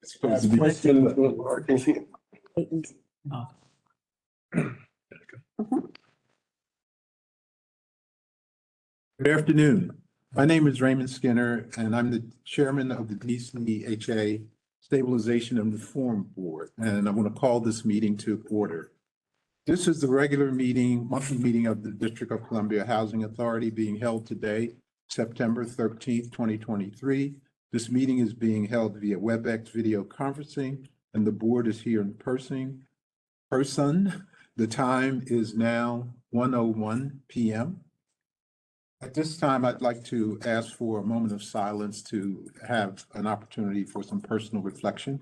It's supposed to be. Question. Good afternoon. My name is Raymond Skinner, and I'm the chairman of the DCHA Stabilization and Reform Board, and I'm going to call this meeting to order. This is the regular meeting, monthly meeting of the District of Columbia Housing Authority being held today, September 13th, 2023. This meeting is being held via WebEx video conferencing, and the board is here in person. The time is now 1:01 p.m. At this time, I'd like to ask for a moment of silence to have an opportunity for some personal reflection.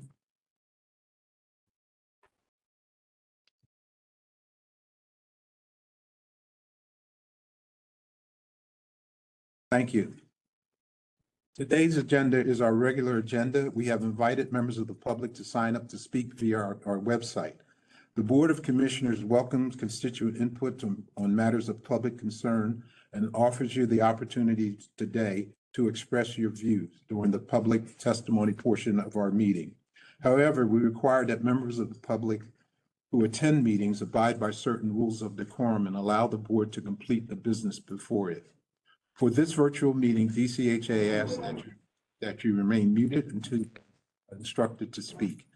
Thank you. Today's agenda is our regular agenda. We have invited members of the public to sign up to speak via our website. The Board of Commissioners welcomes constituent input on matters of public concern and offers you the opportunity today to express your views during the public testimony portion of our meeting. However, we require that members of the public who attend meetings abide by certain rules of decorum and allow the board to complete the business before it. For this virtual meeting, DCHA asks that you remain muted until instructed to speak.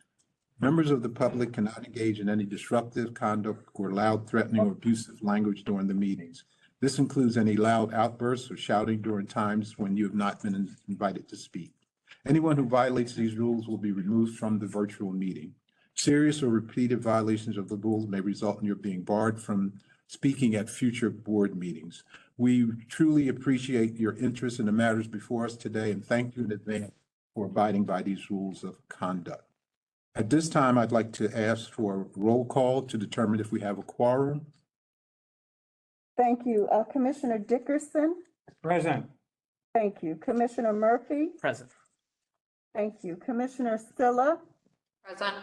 Members of the public cannot engage in any disruptive conduct or loud, threatening, or abusive language during the meetings. This includes any loud outbursts or shouting during times when you have not been invited to speak. Anyone who violates these rules will be removed from the virtual meeting. Serious or repeated violations of the rules may result in your being barred from speaking at future board meetings. We truly appreciate your interest in the matters before us today and thank you in advance for abiding by these rules of conduct. At this time, I'd like to ask for a roll call to determine if we have a quorum. Thank you. Commissioner Dickerson? Present. Thank you. Commissioner Murphy? Present. Thank you. Commissioner Silla? Present.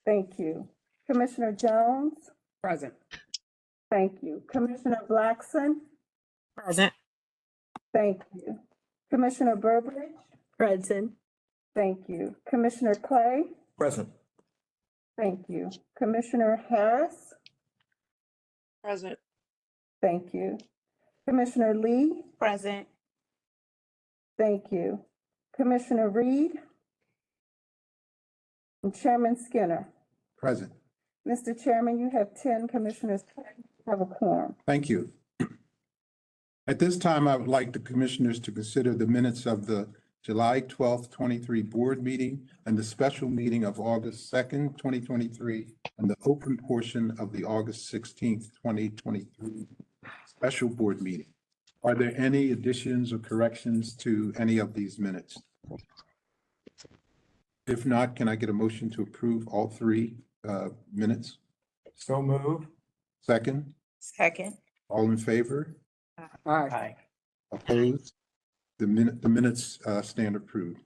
Thank you. Commissioner Jones? Present. Thank you. Commissioner Blackson? Present. Thank you. Commissioner Burbridge? Present. Thank you. Commissioner Clay? Present. Thank you. Commissioner Harris? Present. Thank you. Commissioner Lee? Present. Thank you. Commissioner Reed? And Chairman Skinner? Present. Mr. Chairman, you have 10 commissioners have a quorum. Thank you. At this time, I would like the commissioners to consider the minutes of the July 12th, 23 board meeting and the special meeting of August 2nd, 2023, and the open portion of the August 16th, 2023 special board meeting. Are there any additions or corrections to any of these minutes? If not, can I get a motion to approve all three minutes? So move. Second, Second. all in favor? Aye. Opposed? The minutes stand approved.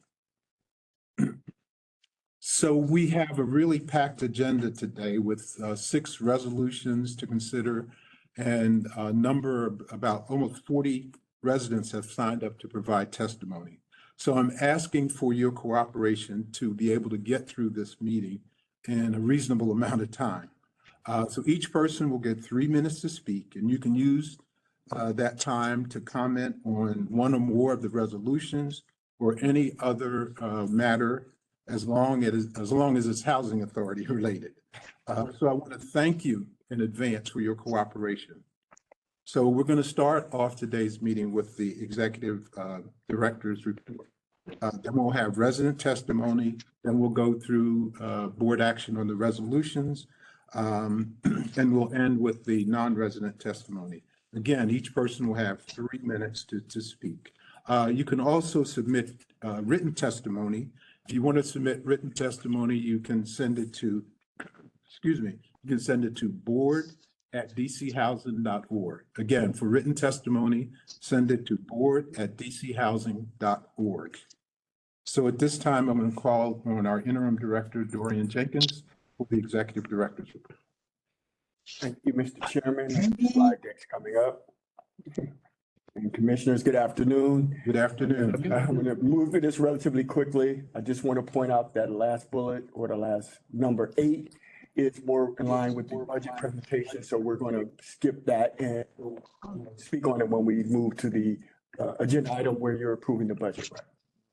So we have a really packed agenda today with 6 resolutions to consider and a number of about almost 40 residents have signed up to provide testimony. So I'm asking for your cooperation to be able to get through this meeting in a reasonable amount of time. So each person will get 3 minutes to speak, and you can use that time to comment on one or more of the resolutions or any other matter as long as it's housing authority related. So I want to thank you in advance for your cooperation. So we're going to start off today's meeting with the executive director's report. Then we'll have resident testimony. Then we'll go through board action on the resolutions. And we'll end with the non-resident testimony. Again, each person will have 3 minutes to speak. You can also submit written testimony. If you want to submit written testimony, you can send it to, you can send it to board@dchousing.org. Again, for written testimony, send it to board@dchousing.org. So at this time, I'm going to call on our interim director, Dorian Jenkins, for the executive director's report. Thank you, Mr. Chairman. Slide deck's coming up. And Commissioners, good afternoon. Good afternoon. I'm going to move through this relatively quickly. I just want to point out that last bullet or the last number 8 is more in line with the budget presentation. So we're going to skip that and speak on it when we move to the agenda item where you're approving the budget.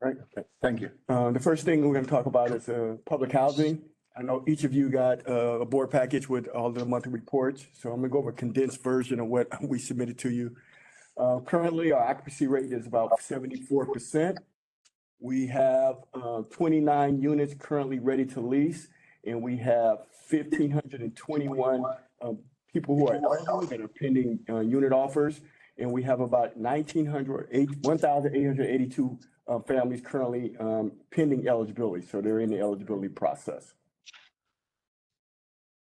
Right? Thank you. The first thing we're going to talk about is public housing. I know each of you got a board package with all the monthly reports. So I'm going to go over a condensed version of what we submitted to you. Currently, our occupancy rate is about 74%. We have 29 units currently ready to lease, and we have 1,521 people who are eligible that are pending unit offers. And we have about 1,882 families currently pending eligibility. So they're in the eligibility process.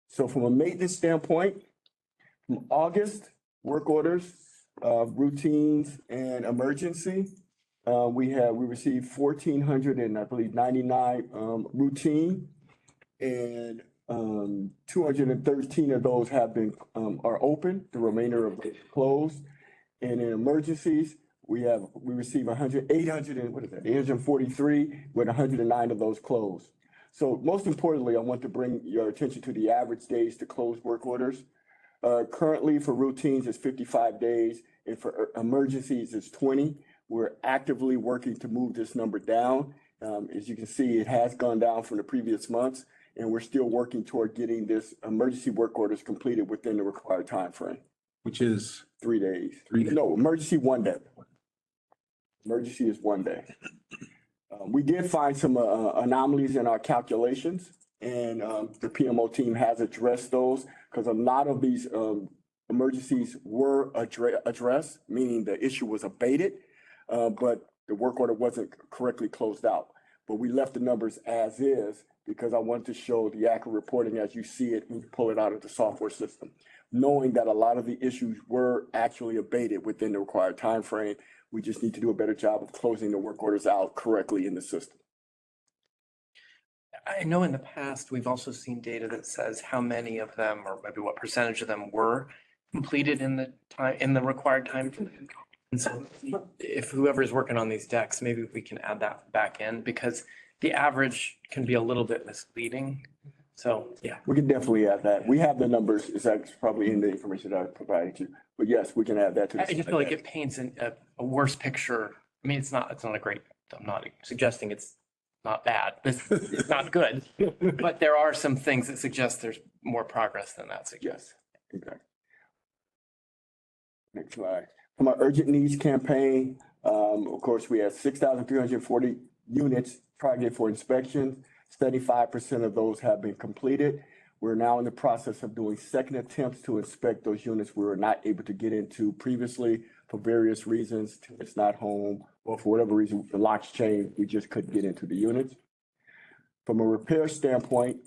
So from a maintenance standpoint, from August, work orders, routines and emergency. We received 1,400 and I believe 99 routine, and 213 of those have been are open. The remainder of them closed. And in emergencies, we received 843 with 109 of those closed. So most importantly, I want to bring your attention to the average days to close work orders. Currently for routines, it's 55 days, and for emergencies, it's 20. We're actively working to move this number down. As you can see, it has gone down from the previous months, and we're still working toward getting this emergency work orders completed within the required time frame. Which is 3 days. 3 days. No, emergency 1 day. Emergency is 1 day. We did find some anomalies in our calculations, and the PMO team has addressed those because a lot of these emergencies were addressed, meaning the issue was abated, but the work order wasn't correctly closed out. But we left the numbers as is because I want to show the accurate reporting as you see it when you pull it out of the software system, knowing that a lot of the issues were actually abated within the required time frame. We just need to do a better job of closing the work orders out correctly in the system. I know in the past, we've also seen data that says how many of them, or maybe what percentage of them were completed in the time, in the required time. And so if whoever is working on these decks, maybe we can add that back in because the average can be a little bit misleading. So, yeah. We can definitely add that. We have the numbers. It's actually probably in the information that I provided you. But yes, we can add that to the. I just feel like it paints a worse picture. I mean, it's not a great, I'm not suggesting it's not bad. It's not good. But there are some things that suggest there's more progress than that suggests. Yes, exactly. Next slide. From our urgent needs campaign, of course, we had 6,340 units targeted for inspection. 75% of those have been completed. We're now in the process of doing second attempts to inspect those units we were not able to get into previously for various reasons. It's not home, or for whatever reason, the locks changed. We just couldn't get into the units. From a repair standpoint,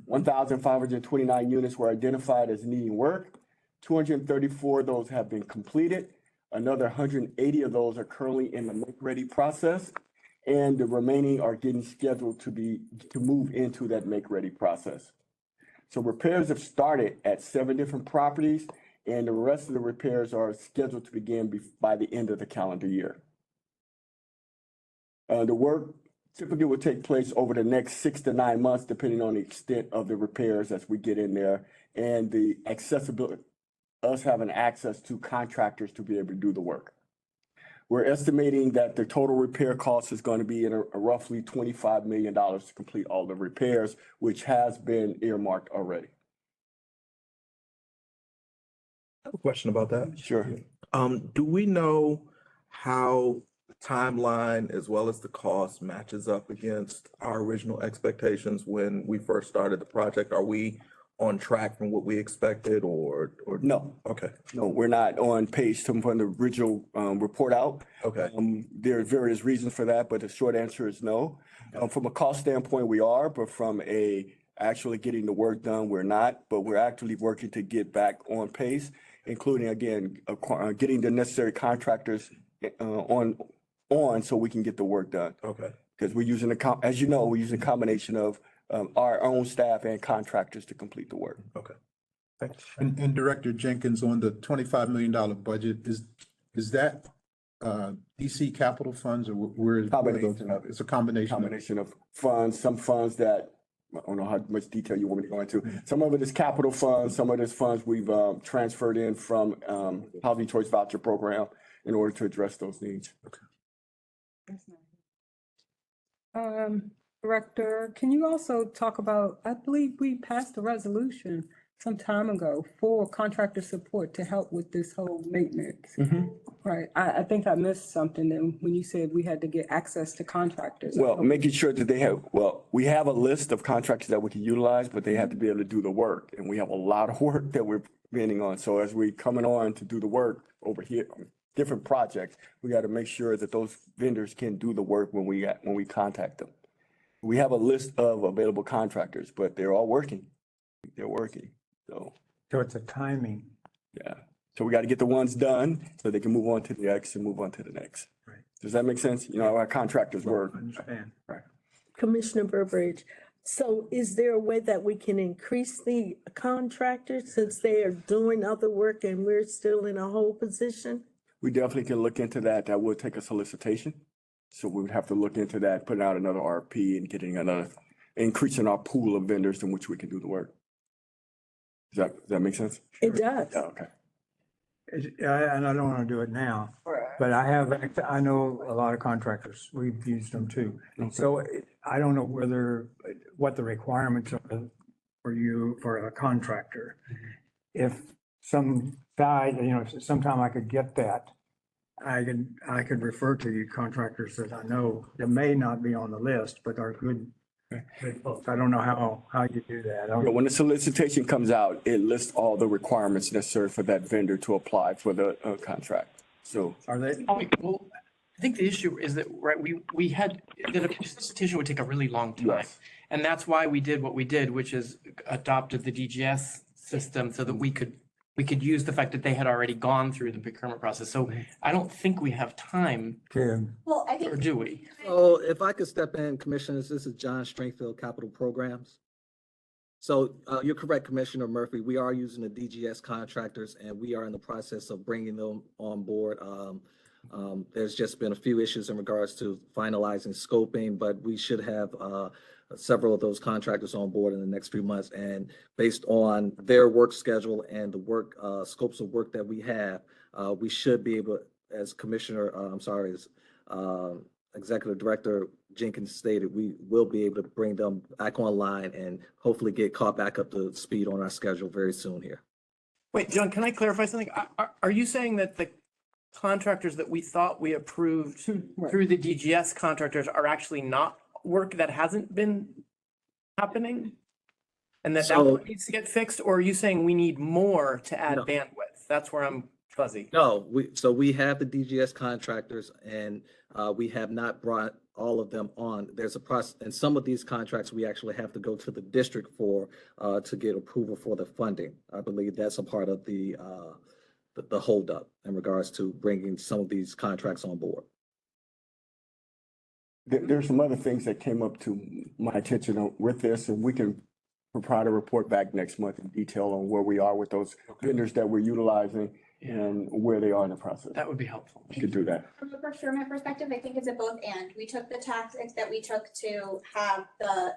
1,529 units were identified as needing work. 234 of those have been completed. Another 180 of those are currently in the make-ready process. And the remaining are getting scheduled to move into that make-ready process. So repairs have started at 7 different properties, and the rest of the repairs are scheduled to begin by the end of the calendar year. The work typically will take place over the next 6 to 9 months, depending on the extent of the repairs as we get in there and the accessibility, us having access to contractors to be able to do the work. We're estimating that the total repair cost is going to be in a roughly $25 million to complete all the repairs, which has been earmarked already. I have a question about that. Sure. Do we know how the timeline as well as the cost matches up against our original expectations when we first started the project? Are we on track from what we expected or? No, Okay, no, we're not on pace from the original report out. okay, There are various reasons for that, but the short answer is no. From a cost standpoint, we are, but from actually getting the work done, we're not. But we're actively working to get back on pace, including, again, getting the necessary contractors on so we can get the work done. okay. Because we're using, as you know, we're using a combination of our own staff and contractors to complete the work. Okay. Thanks. And Director Jenkins, on the $25 million budget, Is that DC capital funds or where? Combination of it. It's a combination of. Combination of funds, some funds that, I don't know how much detail you want me to go into. Some of it is capital funds, some of it is funds we've transferred in from Housing Choice Voucher Program in order to address those needs. Director, can you also talk about, I believe we passed a resolution some time ago for contractor support to help with this whole maintenance. Right, I think I missed something then when you said we had to get access to contractors. Well, making sure that they have, we have a list of contractors that we can utilize, but they have to be able to do the work. And we have a lot of work that we're spending on. So as we coming on to do the work over here, different projects, we got to make sure that those vendors can do the work when we contact them. We have a list of available contractors, but they're all working. They're working, so. So it's a timing. Yeah, so we got to get the ones done so they can move on to the next and move on to the next. Right. Does that make sense? You know, our contractors work. I understand. Commissioner Burbridge, so is there a way that we can increase the contractors since they are doing other work and we're still in a whole position? We definitely can look into that. That would take a solicitation. So we would have to look into that, putting out another RFP and getting increasing our pool of vendors in which we can do the work. Does that make sense? It does. Yeah, okay. And I don't want to do it now, but I know a lot of contractors. We've used them too. So I don't know what the requirements are for you, for a contractor. If some guy, sometime I could get that, I could refer to you contractors that I know that may not be on the list, but are good. I don't know how you do that. Yeah, when the solicitation comes out, it lists all the requirements necessary for that vendor to apply for the contract. So Are they? Well, I think the issue is that, right, we had, that a solicitation would take a really long time. Yes. And that's why we did what we did, which is adopted the DGS system so that we could use the fact that they had already gone through the procurement process. So I don't think we have time, Well, I or do we? So if I could step in, Commissioners, this is John Stringfield, Capital Programs. So you're correct, Commissioner Murphy. We are using the DGS contractors and we are in the process of bringing them on board. There's just been a few issues in regards to finalizing scoping, but we should have several of those contractors on board in the next few months. And based on their work schedule and the work scopes of work that we have, we should be able, as Executive Director Jenkins stated, we will be able to bring them back online and hopefully get caught back up to speed on our schedule very soon here. Wait, John, can I clarify something? Are you saying that the contractors that we thought we approved through the DGS contractors are actually not work that hasn't been happening? And that one needs to get fixed? Or are you saying we need more to add bandwidth? That's where I'm fuzzy. No, we have the DGS contractors and we have not brought all of them on. There's a process, and some of these contracts we actually have to go to the district for to get approval for the funding. I believe that's a part of the holdup in regards to bringing some of these contracts on board. there's some other things that came up to my attention with this, and we can provide a report back next month in detail on where we are with those vendors that we're utilizing and where they are in the process. That would be helpful. We could do that. From a procurement perspective, I think it's a both and. We took the tactics that we took to have to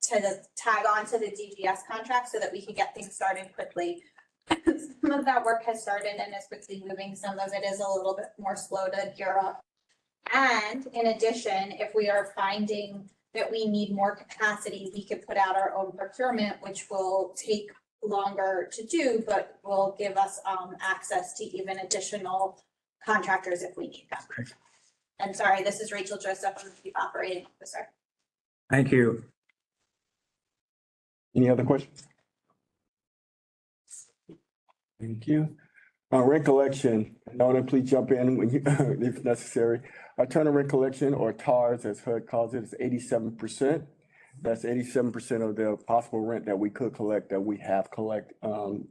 tag on to the DGS contract so that we could get things started quickly. Some of that work has started and is quickly moving. Some of it is a little bit more slow to gear up. And in addition, if we are finding that we need more capacity, we could put out our own procurement, which will take longer to do, but will give us access to even additional contractors if we need them. Okay. And sorry, this is Rachel Joseph, I'm the Chief Operating Officer. Thank you. Any other questions? Thank you. Rent collection, Nona, please jump in when you, if necessary. Our turn of rent collection, or TARS as HUD calls it, is 87%. That's 87% of the possible rent that we could collect, that we have collect. And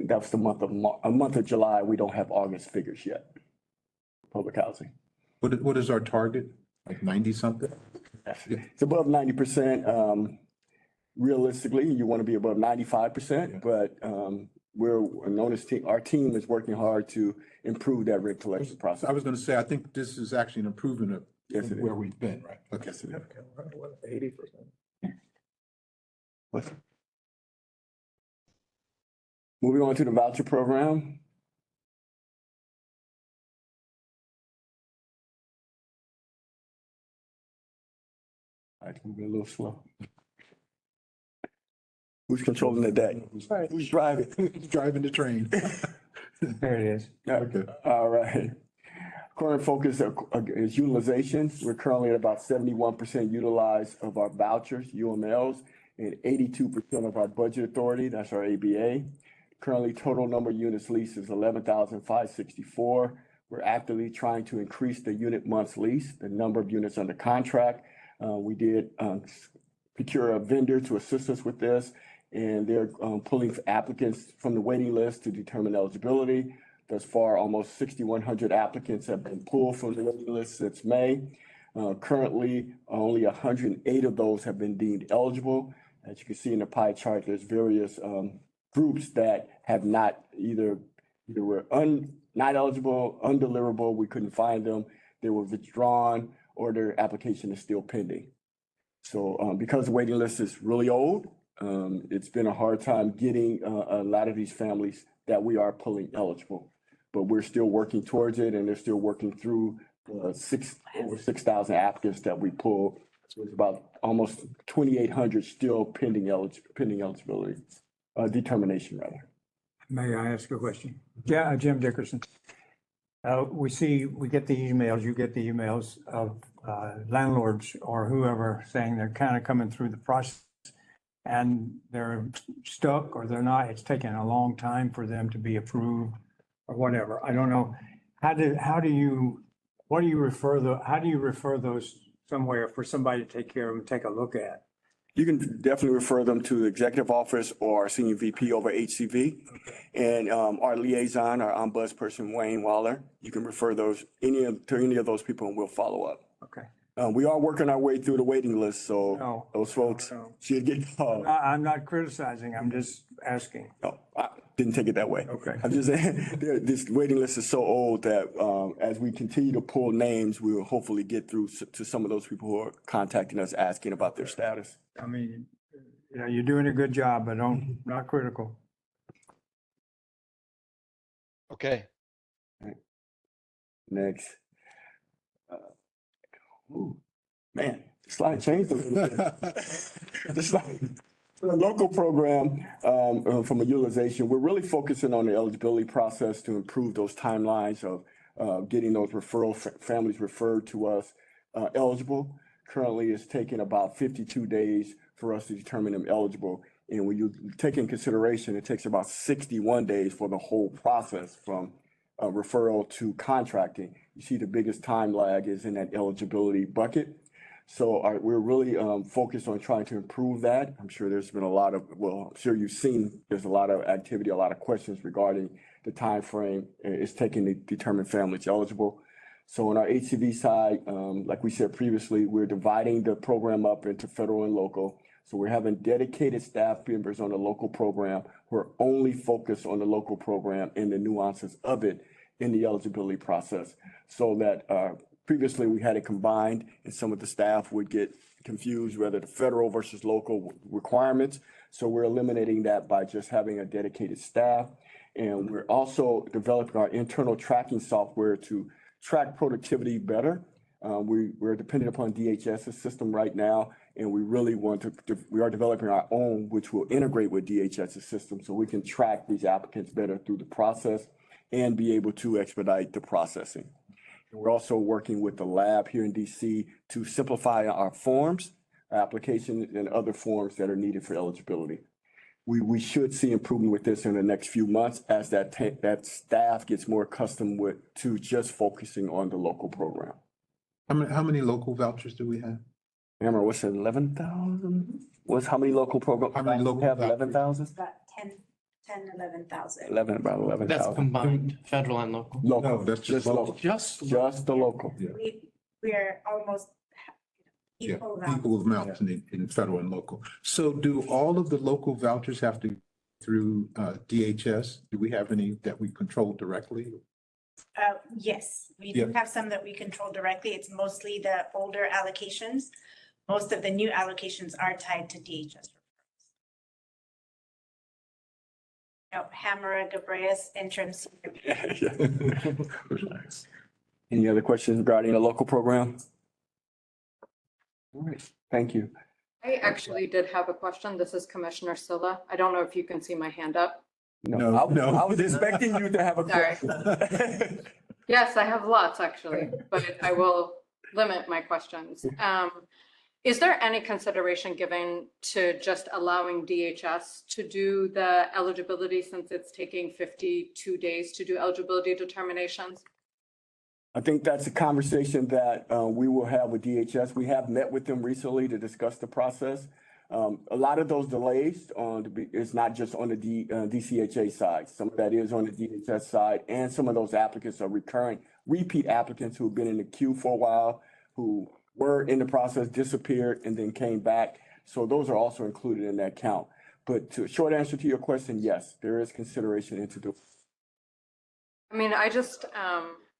that's the month of July. We don't have August figures yet. Public housing. What is our target? Like 90 something? It's above 90%. Realistically, you want to be above 95%, but we're known as team, our team is working hard to improve that rent collection So process. I was gonna say, I think this is actually an improvement of Yes, it is. where we've been, right? Okay. 80%. Moving on to the voucher program. I can be a little slow. Who's controlling the deck? Right. Who's driving? Driving the train. There it is. Okay. All right. Current focus is utilization. We're currently at about 71% utilized of our vouchers, UMLs, and 82% of our budget authority, that's our ABA. Currently, total number of units leased is 11,564. We're actively trying to increase the unit months leased, the number of units under contract. We did procure a vendor to assist us with this, and they're pulling applicants from the waiting list to determine eligibility. Thus far, almost 6,100 applicants have been pulled from the waiting list since May. Currently, only 108 of those have been deemed eligible. As you can see in the pie chart, there's various groups that have not either were not eligible, undeliverable, we couldn't find them, they were withdrawn, or their application is still pending. So because the waiting list is really old, it's been a hard time getting a lot of these families that we are pulling eligible. But we're still working towards it, and they're still working through over 6,000 applicants that we pulled. So it's about almost 2,800 still pending eligibility, determination rather. May I ask a question? Yeah, Jim Dickerson. We get the emails, you get the emails of landlords or whoever saying they're kind of coming through the process and they're stuck or they're not. It's taking a long time for them to be approved or whatever. I don't know. How do you refer those somewhere for somebody to take care of and take a look at? You can definitely refer them to the executive office or our senior VP over HCV. And our liaison, our ombudsperson, Wayne Waller, you can refer those to any of those people and we'll follow up. Okay. We are working our way through the waiting list, so No, those folks no. should get called. I'm not criticizing, I'm just asking. No, I didn't take it that way. Okay. I'm just saying, this waiting list is so old that as we continue to pull names, we will hopefully get through to some of those people who are contacting us, asking about their status. I mean, you're doing a good job, but not critical. Okay. Next. Man, the slide changed a little bit. The slide. For the local program, from a utilization, we're really focusing on the eligibility process to improve those timelines of getting those families referred to us eligible. Currently, it's taking about 52 days for us to determine them eligible. And when you take in consideration, it takes about 61 days for the whole process from referral to contracting. You see the biggest time lag is in that eligibility bucket. So we're really focused on trying to improve that. I'm sure there's been I'm sure you've seen there's a lot of activity, a lot of questions regarding the time frame it's taking to determine families eligible. So on our HCV side, like we said previously, we're dividing the program up into federal and local. So we're having dedicated staff members on the local program who are only focused on the local program and the nuances of it in the eligibility process. So that previously we had it combined and some of the staff would get confused whether the federal versus local requirements. So we're eliminating that by just having a dedicated staff. And we're also developing our internal tracking software to track productivity better. We're dependent upon DHS's system right now, and we really we are developing our own, which will integrate with DHS's system so we can track these applicants better through the process and be able to expedite the processing. We're also working with the lab here in DC to simplify our forms, our applications, and other forms that are needed for eligibility. We should see improvement with this in the next few months as that staff gets more accustomed to just focusing on the local program. How many local vouchers do we have? Remember, what's it, 11,000? How many local programs? How many local have? vouchers? 11,000? About 11,000. About 11,000. That's combined, federal and local. No, that's just local. Just Just the local. We're almost Yeah, equal. equal amounts in federal and local. So do all of the local vouchers have to through DHS? Do we have any that we control directly? Yes, we do Yeah. have some that we control directly. It's mostly the older allocations. Most of the new allocations are tied to DHS. No, Hamara Gabrias, interim senior. Any other questions regarding the local program? All right, thank you. I actually did have a question. This is Commissioner Silla. I don't know if you can see my hand up. No, no. I was expecting you to have a Sorry. question. Yes, I have lots actually, but I will limit my questions. Is there any consideration given to just allowing DHS to do the eligibility since it's taking 52 days to do eligibility determinations? I think that's a conversation that we will have with DHS. We have met with them recently to discuss the process. A lot of those delays is not just on the DCHA side. Some of that is on the DHS side, and some of those applicants are repeat applicants who've been in the queue for a while, who were in the process, disappeared, and then came back. So those are also included in that count. But short answer to your question, yes, there is consideration into the. I mean,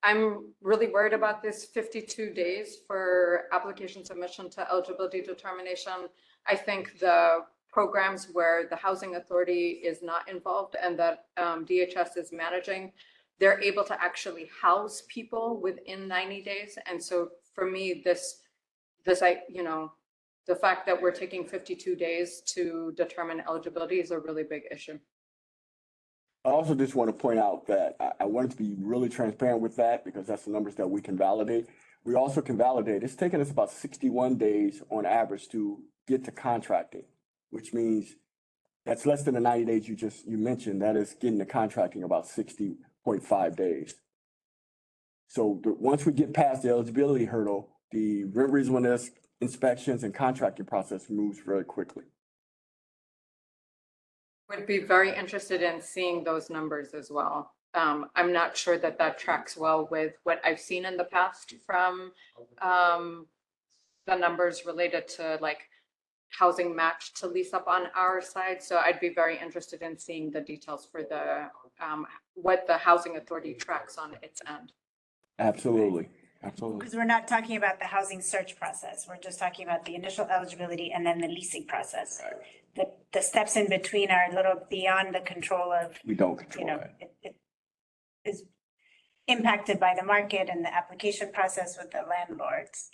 I'm really worried about this 52 days for application submission to eligibility determination. I think the programs where the housing authority is not involved and that DHS is managing, they're able to actually house people within 90 days. And so for me, the fact that we're taking 52 days to determine eligibility is a really big issue. I also just want to point out that I wanted to be really transparent with that because that's the numbers that we can validate. We also can validate, it's taken us about 61 days on average to get to contracting, which means that's less than the 90 days you mentioned. That is getting to contracting about 60.5 days. So once we get past the eligibility hurdle, the rent reasonableness inspections and contracting process moves very quickly. Would be very interested in seeing those numbers as well. I'm not sure that that tracks well with what I've seen in the past from the numbers related to like housing match to lease up on our side. So I'd be very interested in seeing the details for the what the housing authority tracks on its end. Absolutely. Absolutely. Because we're not talking about the housing search process. We're just talking about the initial eligibility and then the leasing process. Right. The steps in between are a little beyond the control of, We don't you control know, that. it is impacted by the market and the application process with the landlords.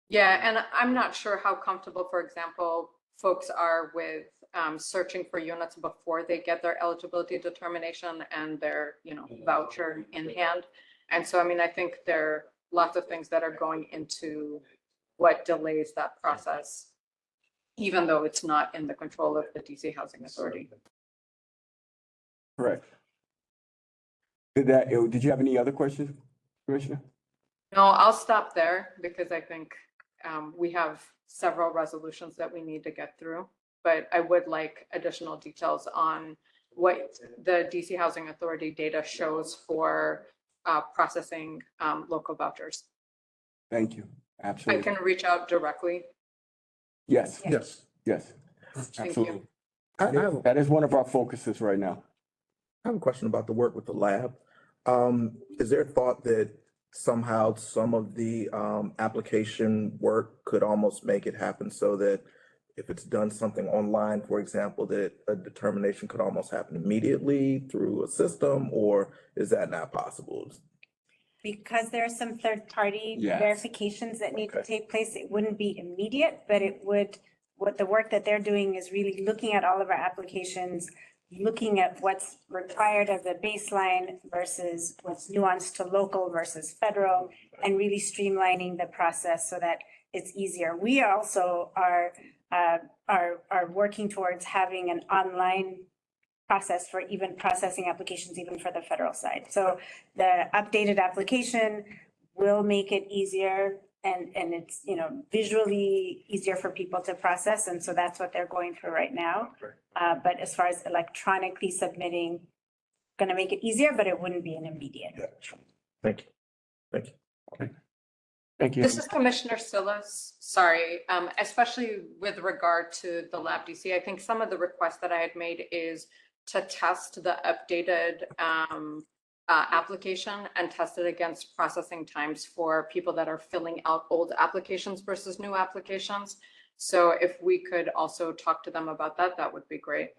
Yeah, and I'm not sure how comfortable, for example, folks are with searching for units before they get their eligibility determination and their, voucher in hand. And so, I mean, I think there are lots of things that are going into what delays that process, even though it's not in the control of the DC Housing Authority. Correct. Did you have any other questions, Commissioner? No, I'll stop there because I think we have several resolutions that we need to get through, but I would like additional details on what the DC Housing Authority data shows for processing local vouchers. Thank you. I Absolutely. can reach out directly. Yes, Yes. yes, Thank absolutely. you. I have That is one of our focuses right now. I have a question about the work with the lab. Is there a thought that somehow some of the application work could almost make it happen so that if it's done something online, for example, that a determination could almost happen immediately through a system, or is that not possible? Because there are some third-party Yes. verifications that need to Okay. take place, it wouldn't be immediate, but it would, what the work that they're doing is really looking at all of our applications, looking at what's required of the baseline versus what's nuanced to local versus federal, and really streamlining the process so that it's easier. We also are working towards having an online process for even processing applications, even for the federal side. So the updated application will make it easier and it's, visually easier for people to process. And so that's what they're going through right now. But as far as electronically submitting, going to make it easier, but it wouldn't be an immediate. Thank you. Thank you. Thank you. This is Commissioner Silas, sorry, especially with regard to the Lab DC. I think some of the requests that I had made is to test the updated application and test it against processing times for people that are filling out old applications versus new applications. So if we could also talk to them about that, that would be great.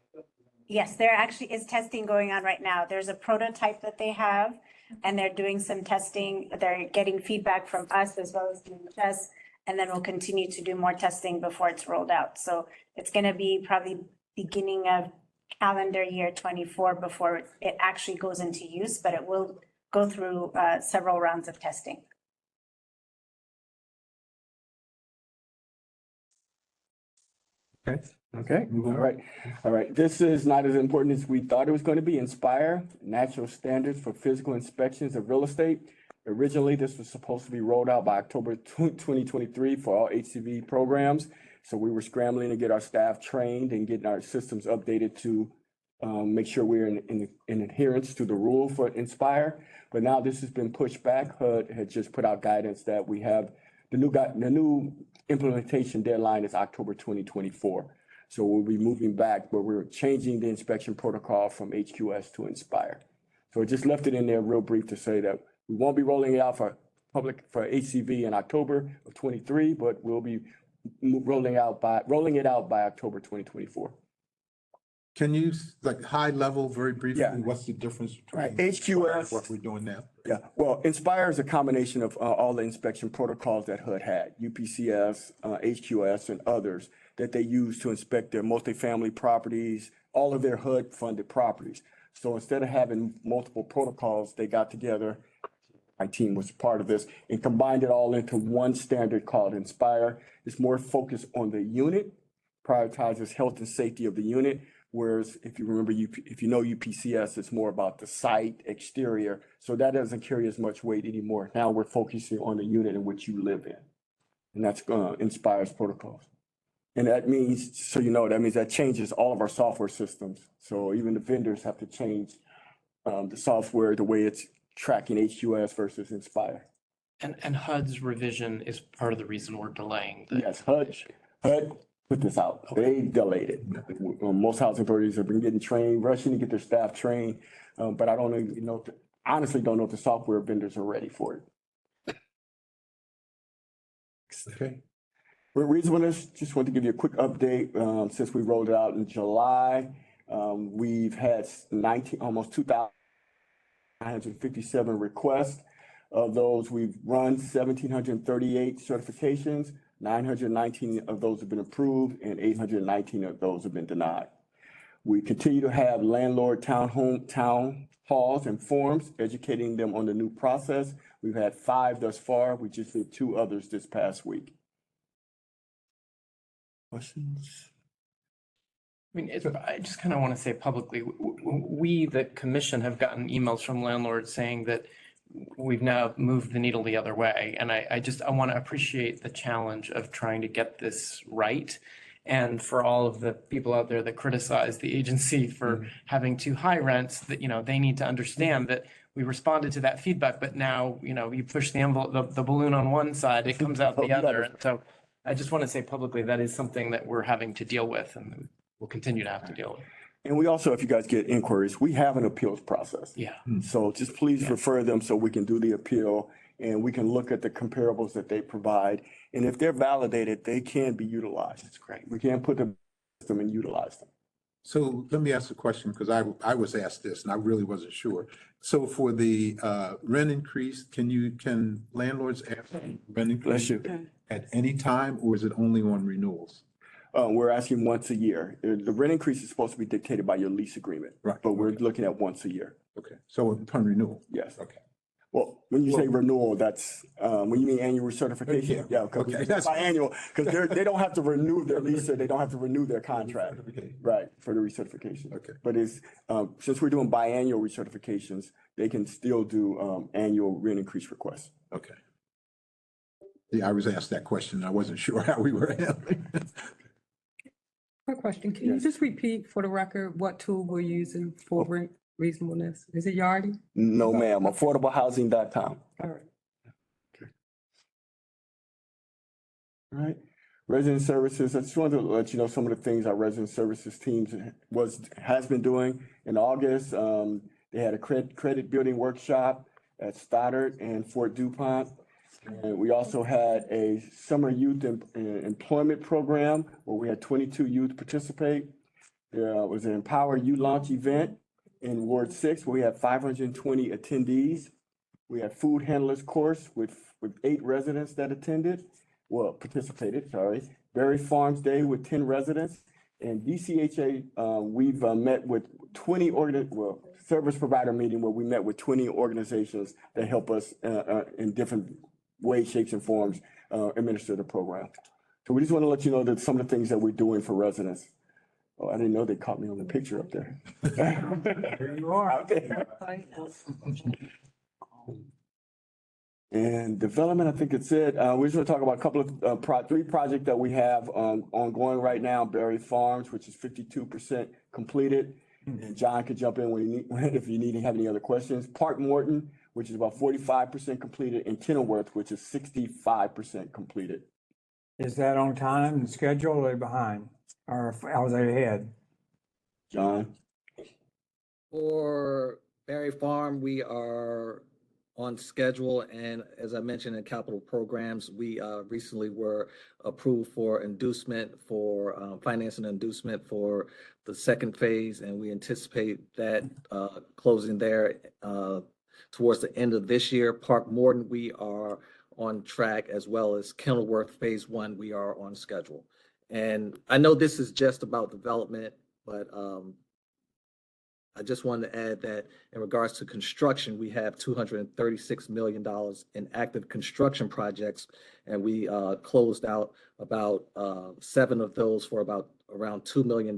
Yes, there actually is testing going on right now. There's a prototype that they have, and they're doing some testing. They're getting feedback from us as well as DHS, and then we'll continue to do more testing before it's rolled out. So it's going to be probably beginning of calendar year 24 before it actually goes into use, but it will go through several rounds of testing. Okay. Okay, Move all on. right, all right. This is not as important as we thought it was going to be. Inspire, National Standards for Physical Inspections of Real Estate. Originally, this was supposed to be rolled out by October 2023 for all HCV programs. So we were scrambling to get our staff trained and getting our systems updated to make sure we're in adherence to the rule for Inspire. But now this has been pushed back. HUD had just put out guidance that we have the new implementation deadline is October 2024. So we'll be moving back, but we're changing the inspection protocol from HQS to Inspire. So I just left it in there real brief to say that we won't be rolling it out for HCV in October of 23, but we'll be rolling it out by October 2024. Can you, like, high level, very briefly, Yeah. what's the difference Right, between HQS. what we're doing now? Yeah, well, Inspire is a combination of all the inspection protocols that HUD had, UPCS, HQS, and others that they use to inspect their multifamily properties, all of their HUD-funded properties. So instead of having multiple protocols, they got together, my team was part of this, and combined it all into one standard called Inspire. It's more focused on the unit, prioritizes health and safety of the unit. Whereas if you remember, if you know UPCS, it's more about the site exterior. So that doesn't carry as much weight anymore. Now we're focusing on the unit in which you live in. And that's Inspire's protocols. And that means, so you know, that means that changes all of our software systems. So even the vendors have to change the software, the way it's tracking HQS versus Inspire. And HUD's revision is part of the reason we're delaying the. Yes, HUD put this out. They delayed it. Most housing authorities have been getting trained, rushing to get their staff trained. But I don't know, honestly don't know if the software vendors are ready for it. Okay. Reasonableness, just want to give you a quick update. Since we rolled it out in July, we've had almost 2,957 requests. Of those, we've run 1,738 certifications. 919 of those have been approved and 819 of those have been denied. We continue to have landlord town halls and forums, educating them on the new process. We've had 5 thus far. We just did 2 others this past week. Questions? I mean, I just kind of want to say publicly, we, the commission, have gotten emails from landlords saying that we've now moved the needle the other way. And I want to appreciate the challenge of trying to get this right. And for all of the people out there that criticize the agency for having too high rents, that, they need to understand that we responded to that feedback, but now, you push the envelope, the balloon on one side, it comes out the other. And so I just want to say publicly, that is something that we're having to deal with and we'll continue to have to deal with. And we also, if you guys get inquiries, we have an appeals process. Yeah. So just please refer them so we can do the appeal and we can look at the comparables that they provide. And if they're validated, they can be utilized. That's great. We can put them and utilize them. So let me ask a question, because I was asked this and I really wasn't sure. So for the rent increase, can landlords ask for rent increase at any time, or is it only on renewals? We're asking once a year. The rent increase is supposed to be dictated by your lease agreement. Right. But we're looking at once a year. Okay, so upon renewal? Yes. Okay. Well, when you say renewal, that's, when you mean annual recertification? Yeah, Okay. because biannual, because they don't have to renew their lease, or they don't have to renew their contract. Right, for the recertification. Okay. But it's, since we're doing biannual recertifications, they can still do, annual rent increase requests. Okay. Yeah, I was asked that question. I wasn't sure how we were handling it. Quick question, can you just repeat for the record what tool we're using for rent reasonableness? Is it Yardi? No, ma'am, affordablehousing.com. All right. All right. Resident services, I just wanted to let you know some of the things our resident services teams has been doing. In August, they had a credit building workshop at Stoddard and Fort DuPont. And we also had a summer youth employment program where we had 22 youth participate. There was an Empower You Launch event in Ward 6 where we had 520 attendees. We had food handlers course with 8 residents that participated, sorry. Berry Farms Day with 10 residents. And DCHA, we've met with 20 service provider meeting where we met with 20 organizations that help us in different ways, shapes, and forms administer the program. So we just want to let you know that some of the things that we're doing for residents. Oh, I didn't know they caught me on the picture up there. There you are. Okay. And development, I think it's it. We just want to talk about a couple of 3 projects that we have ongoing right now. Berry Farms, which is 52% completed. And John could jump in if you have any other questions. Park Morton, which is about 45% completed, and Kenilworth, which is 65% completed. Is that on time and schedule or are they behind? Or are they ahead? John? For Berry Farm, we are on schedule, and as I mentioned in capital programs, we recently were approved for inducement for financing inducement for the second phase, and we anticipate that closing there towards the end of this year. Park Morton, we are on track, as well as Kenilworth Phase 1, we are on schedule. And I know this is just about development, but I just wanted to add that in regards to construction, we have $236 million in active construction projects, and we closed out about 7 of those for about around $2 million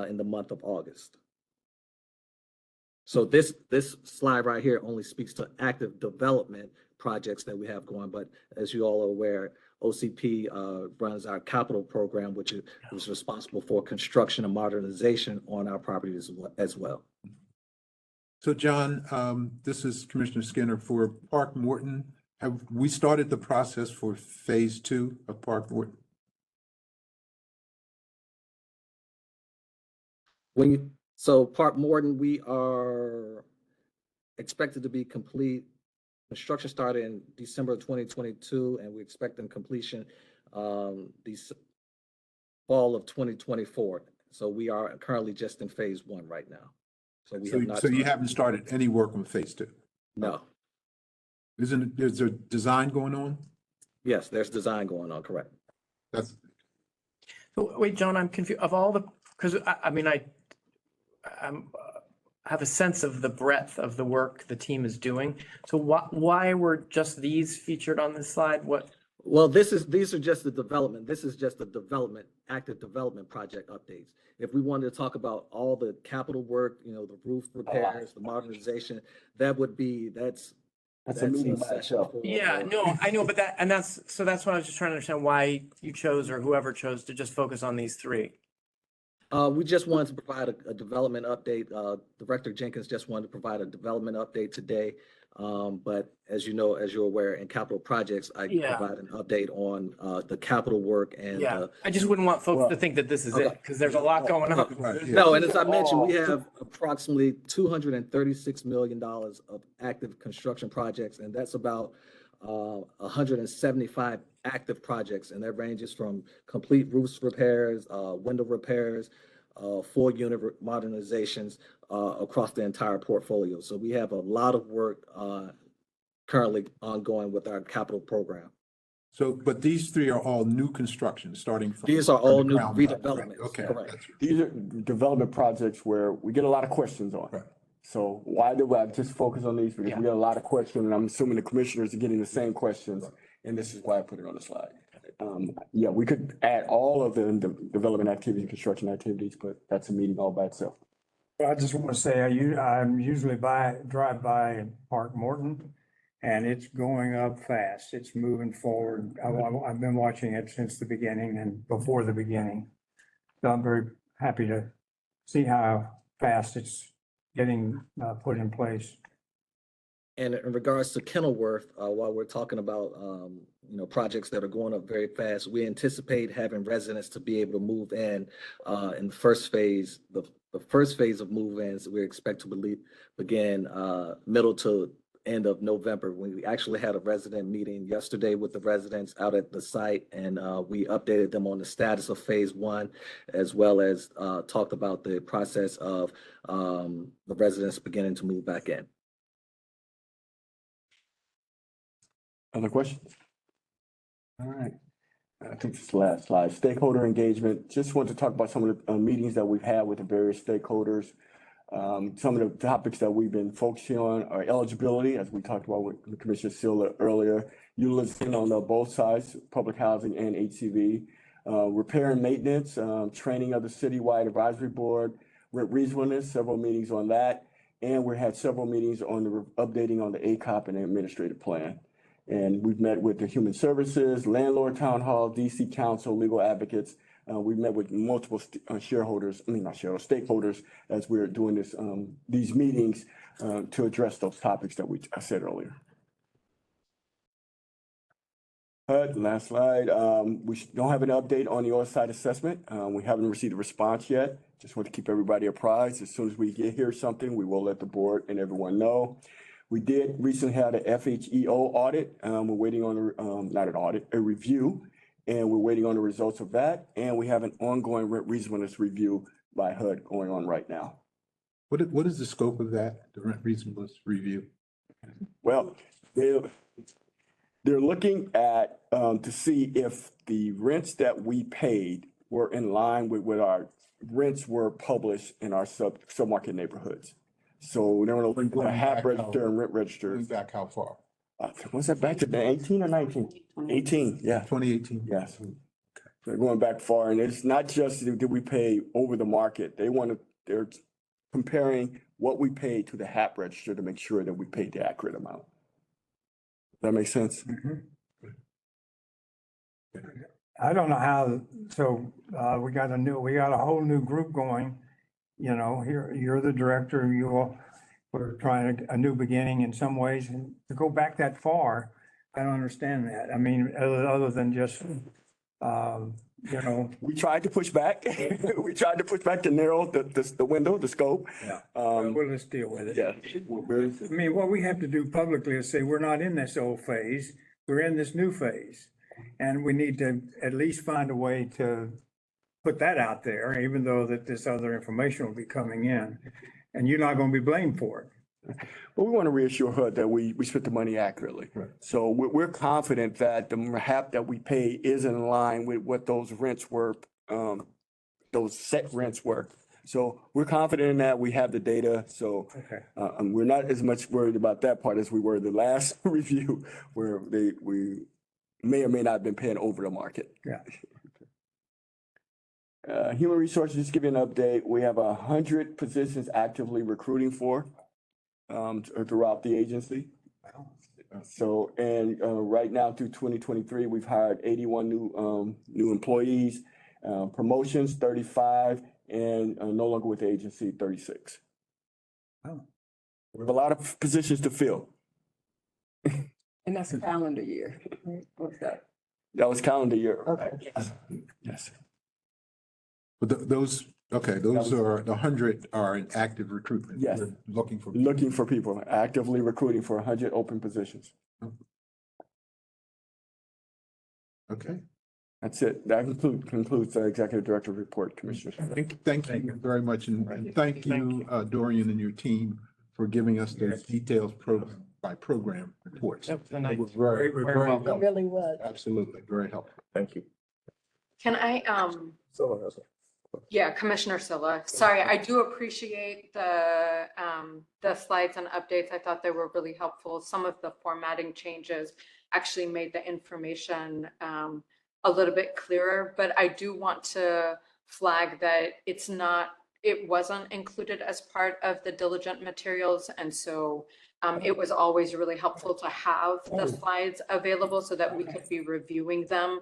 in the month of August. So this slide right here only speaks to active development projects that we have going, but as you all are aware, OCP runs our capital program, which is responsible for construction and modernization on our properties as well. So John, this is Commissioner Skinner for Park Morton. Have we started the process for Phase 2 of Park Morton? So Park Morton, we are expected to be complete. Construction started in December 2022, and we expect completion this fall of 2024. So we are currently just in Phase 1 right now. So we have not. So you haven't started any work on Phase 2? No. Is there design going on? Yes, there's design going on, correct. That's. So wait, John, I'm confused of all because I have a sense of the breadth of the work the team is doing. So why were just these featured on this slide? Well, these are just the development. This is just the active development project updates. If we wanted to talk about all the capital work, the roof repairs, the modernization, that's a meeting by itself. Yeah, no, I know, but that's what I was just trying to understand why you chose, or whoever chose, to just focus on these 3. We just wanted to provide a development update. Director Jenkins just wanted to provide a development update today. But as you know, as you're aware, in capital projects, I provide an update on the capital work and. I just wouldn't want folks to think that this is it, because there's a lot going on. Right, yeah. No, and as I mentioned, we have approximately $236 million of active construction projects, and that's about 175 active projects, and that ranges from complete roof repairs, window repairs, full unit modernizations across the entire portfolio. So we have a lot of work currently ongoing with our capital program. So, but these 3 are all new construction, starting from. These are all the new ground up, redevelopments. right? Okay. Correct. These are development projects where we get a lot of questions on. Right. So why do I just focus on these? Because we get a lot of questions, and I'm assuming the commissioners are getting the same questions, and this is why I put it on the slide. We could add all of the development activities, construction activities, but that's a meeting all by itself. I just want to say, I usually drive by Park Morton, and it's going up fast. It's moving forward. I've been watching it since the beginning and before the beginning. So I'm very happy to see how fast it's getting put in place. And in regards to Kenilworth, while we're talking about, projects that are going up very fast, we anticipate having residents to be able to move in the first phase. The first phase of move-ins, we expect to begin middle to end of November. We actually had a resident meeting yesterday with the residents out at the site, and we updated them on the status of phase one, as well as talked about the process of the residents beginning to move back in. Other questions? All right. I think this is the last slide. Stakeholder engagement. Just want to talk about some of the meetings that we've had with the various stakeholders. Some of the topics that we've been focusing on are eligibility, as we talked about with Commissioner Silla earlier, utilization on both sides, public housing and HCV, repair and maintenance, training of the citywide advisory board, reasonableness, several meetings on that. And we had several meetings on the updating on the ACOP and the administrative plan. And we've met with the Human Services, Landlord Town Hall, DC Council, legal advocates. We've met with multiple stakeholders as we're doing these meetings to address those topics that I said earlier. Last slide. We don't have an update on the on-site assessment. We haven't received a response yet. Just want to keep everybody apprised. As soon as we hear something, we will let the board and everyone know. We did recently have an FHEO audit. We're waiting on not an audit, a review, and we're waiting on the results of that. And we have an ongoing rent reasonableness review by HUD going on right now. What is the scope of that, the rent reasonableness review? Well, they're looking at to see if the rents that we paid were in line with what our rents were published in our submarket neighborhoods. So they're going to HAP register and rent register. Going back how far? Was that back to 18 or 19? 18, yeah. 2018? Yes. They're going back far, and it's not just did we pay over the market. They're comparing what we paid to the HAP register to make sure that we paid the accurate amount. Does that make sense? I don't know how, so we got a whole new group going. Here, you're the director, we're trying a new beginning in some ways, and to go back that far, I don't understand that. I mean, other than just, We tried to push back. We tried to push back to narrow the window, the scope. Yeah. Well, let's deal with it. Yeah. I mean, what we have to do publicly is say, we're not in this old phase, we're in this new phase. And we need to at least find a way to put that out there, even though that this other information will be coming in. And you're not going to be blamed for it. But we want to reassure HUD that we spent the money accurately. Right. So we're confident that the HAP that we pay is in line with what those rents were, those set rents were. So we're confident in that. We have the data. So we're not as much worried about that part as we were the last review, where we may or may not have been paying over the market. Yeah. Human resources, just give you an update. We have 100 positions actively recruiting for throughout the agency. So, and right now through 2023, we've hired 81 new employees, promotions 35, and no longer with the agency 36. Oh. We have a lot of positions to fill. And that's a calendar year, right? What's that? That was calendar year. Okay. Yes. But those are, the 100 are in active recruitment. Yes. We're looking for. Looking for people, actively recruiting for 100 open positions. Okay. That's it. That concludes the executive director report, Commissioners. Thank you very much. And thank you, Dorian and your team for giving us those detailed by program reports. That was a nice- It was very helpful. It really was. Absolutely, very helpful. Thank you. Can I, yeah, Commissioner Silla, sorry, I do appreciate the slides and updates. I thought they were really helpful. Some of the formatting changes actually made the information a little bit clearer, but I do want to flag that it wasn't included as part of the diligent materials. And so it was always really helpful to have the slides available so that we could be reviewing them.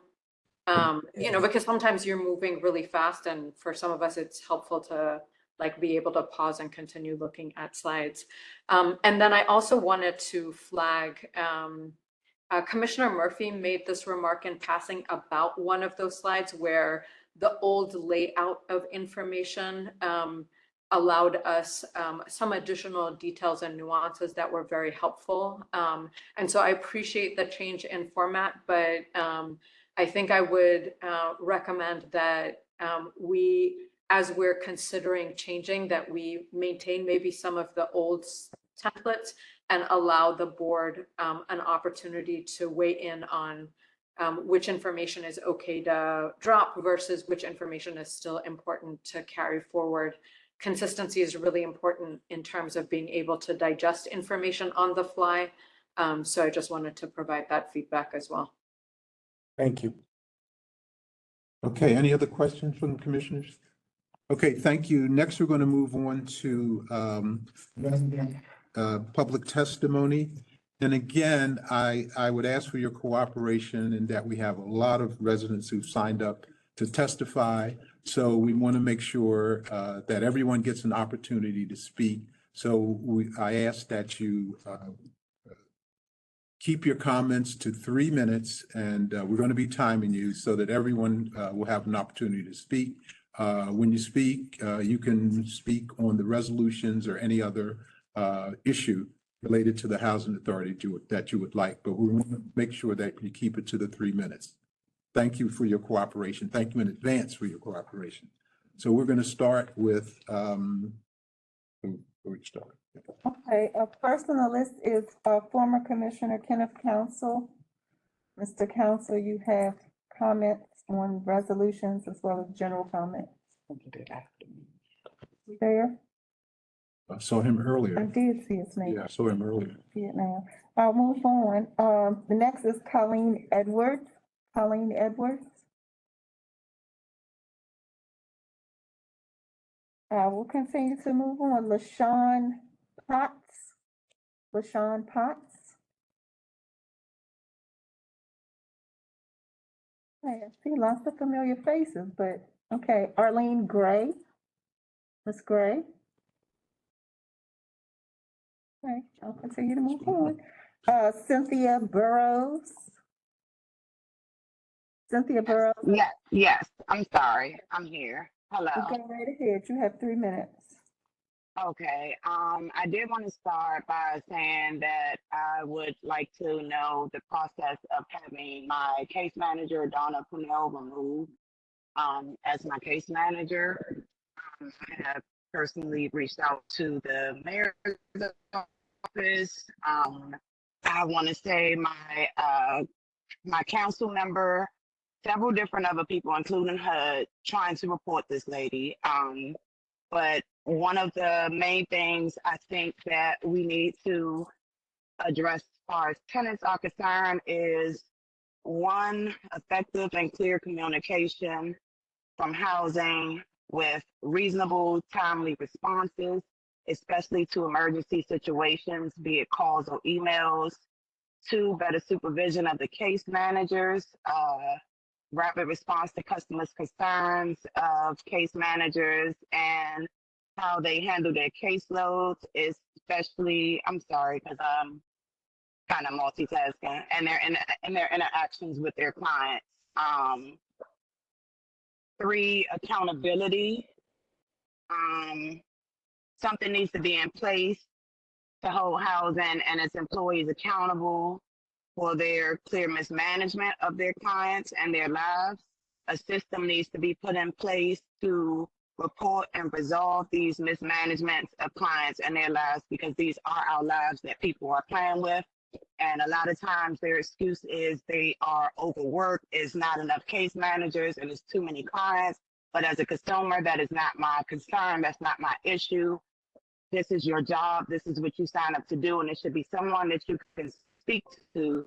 Because sometimes you're moving really fast, and for some of us, it's helpful to like be able to pause and continue looking at slides. And then I also wanted to flag, Commissioner Murphy made this remark in passing about one of those slides where the old layout of information allowed us some additional details and nuances that were very helpful. And so I appreciate the change in format, but I think I would recommend that as we're considering changing, that we maintain maybe some of the old templates and allow the board an opportunity to weigh in on which information is okay to drop versus which information is still important to carry forward. Consistency is really important in terms of being able to digest information on the fly. So I just wanted to provide that feedback as well. Thank you. Okay, any other questions from the commissioners? Okay, thank you. Next, we're going to move on to public testimony. And again, I would ask for your cooperation in that we have a lot of residents who've signed up to testify. So we want to make sure that everyone gets an opportunity to speak. So I ask that you keep your comments to 3 minutes, and we're going to be timing you so that everyone will have an opportunity to speak. When you speak, you can speak on the resolutions or any other issue related to the housing authority that you would like, but we want to make sure that you keep it to the 3 minutes. Thank you for your cooperation. Thank you in advance for your cooperation. So we're going to start with, where we start? Okay, first on the list is former Commissioner Kenneth Council. Mr. Council, you have comments on resolutions as well as general comments. There, I saw him I earlier. did see his name. Yeah, I saw him earlier. See it now. I'll move on. The next is Colleen Edwards. Colleen Edwards. We'll continue to move on. LaShawn Potts. LaShawn Potts. I see lots of familiar faces, but okay. Arlene Gray. Ms. Gray. Okay, I'll continue to move on. Cynthia Burrows. Cynthia Burrows. Yes, I'm sorry. I'm here. Hello. Go right ahead. You have 3 minutes. Okay. I did want to start by saying that I would like to know the process of having my case manager, Donna Punell, removed as my case manager. I have personally reached out to the mayor's office. I want to say my council member, several different other people, including her, trying to report this lady. But one of the main things I think that we need to address as far as tenants are concerned is, one, effective and clear communication from housing with reasonable, timely responses, especially to emergency situations, be it calls or emails. Two, better supervision of the case managers, rapid response to customers' concerns of case managers and how they handle their caseloads, especially, I'm sorry, because I'm kind of multitasking, and their interactions with their clients. Three, accountability. Something needs to be in place to hold housing and its employees accountable for their clear mismanagement of their clients and their lives. A system needs to be put in place to report and resolve these mismanagements of clients and their lives, because these are our lives that people are playing with. And a lot of times their excuse is they are overworked, is not enough case managers, and it's too many clients. But as a consumer, that is not my concern. That's not my issue. This is your job. This is what you sign up to do. And it should be someone that you can speak to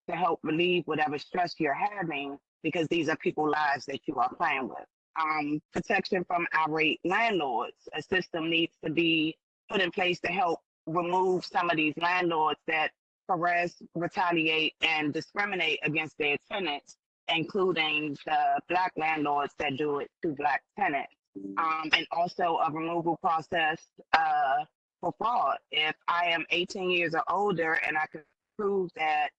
help relieve whatever stress you're having, because these are people's lives that you are playing with. Protection from irate landlords. A system needs to be put in place to help remove some of these landlords that harass, retaliate, and discriminate against their tenants, including the Black landlords that do it to Black tenants. and also a removal process for fraud. If I am 18 years or older and I can prove that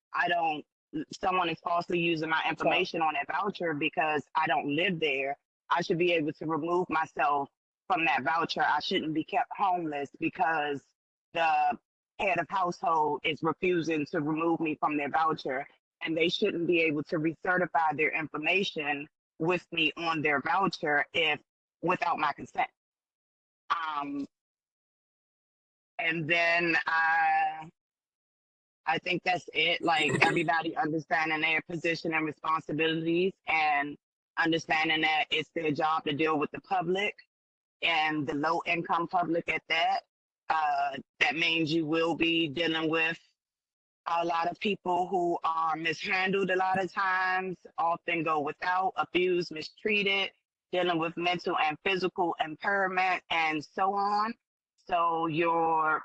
someone is falsely using my information on that voucher because I don't live there, I should be able to remove myself from that voucher. I shouldn't be kept homeless because the head of household is refusing to remove me from their voucher, and they shouldn't be able to recertify their information with me on their voucher without my consent. And then I think that's it. Like everybody understanding their position and responsibilities and understanding that it's their job to deal with the public and the low income public at that. That means you will be dealing with a lot of people who are mishandled a lot of times, often go without, abused, mistreated, dealing with mental and physical impairment, and so on. So your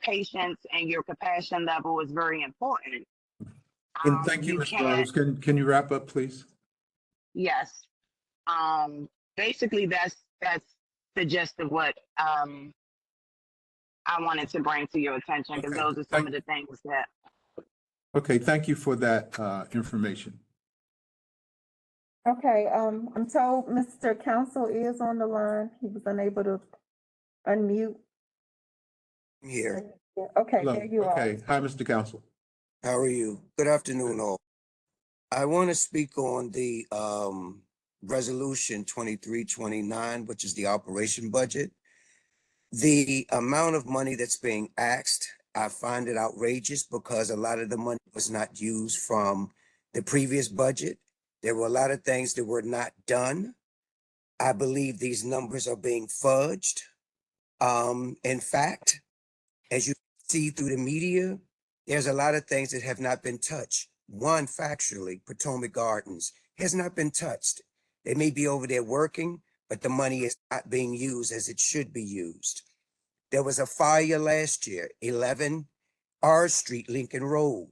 patience and your compassion level is very important. And thank you, Ms. Rose. Can you wrap up, please? Yes. Basically, that's the gist of what I wanted to bring to your attention, because those are some of the things that. Okay, thank you for that information. Okay, I'm told Mr. Council is on the line. He was unable to unmute. Here. Okay, Hello. there you are. Okay, hi, Mr. Council. How are you? Good afternoon, all. I want to speak on the resolution 2329, which is the operation budget. The amount of money that's being asked, I find it outrageous because a lot of the money was not used from the previous budget. There were a lot of things that were not done. I believe these numbers are being fudged. In fact, as you see through the media, there's a lot of things that have not been touched. One, factually, Potomac Gardens has not been touched. They may be over there working, but the money is not being used as it should be used. There was a fire last year, 11 R Street, Lincoln Road.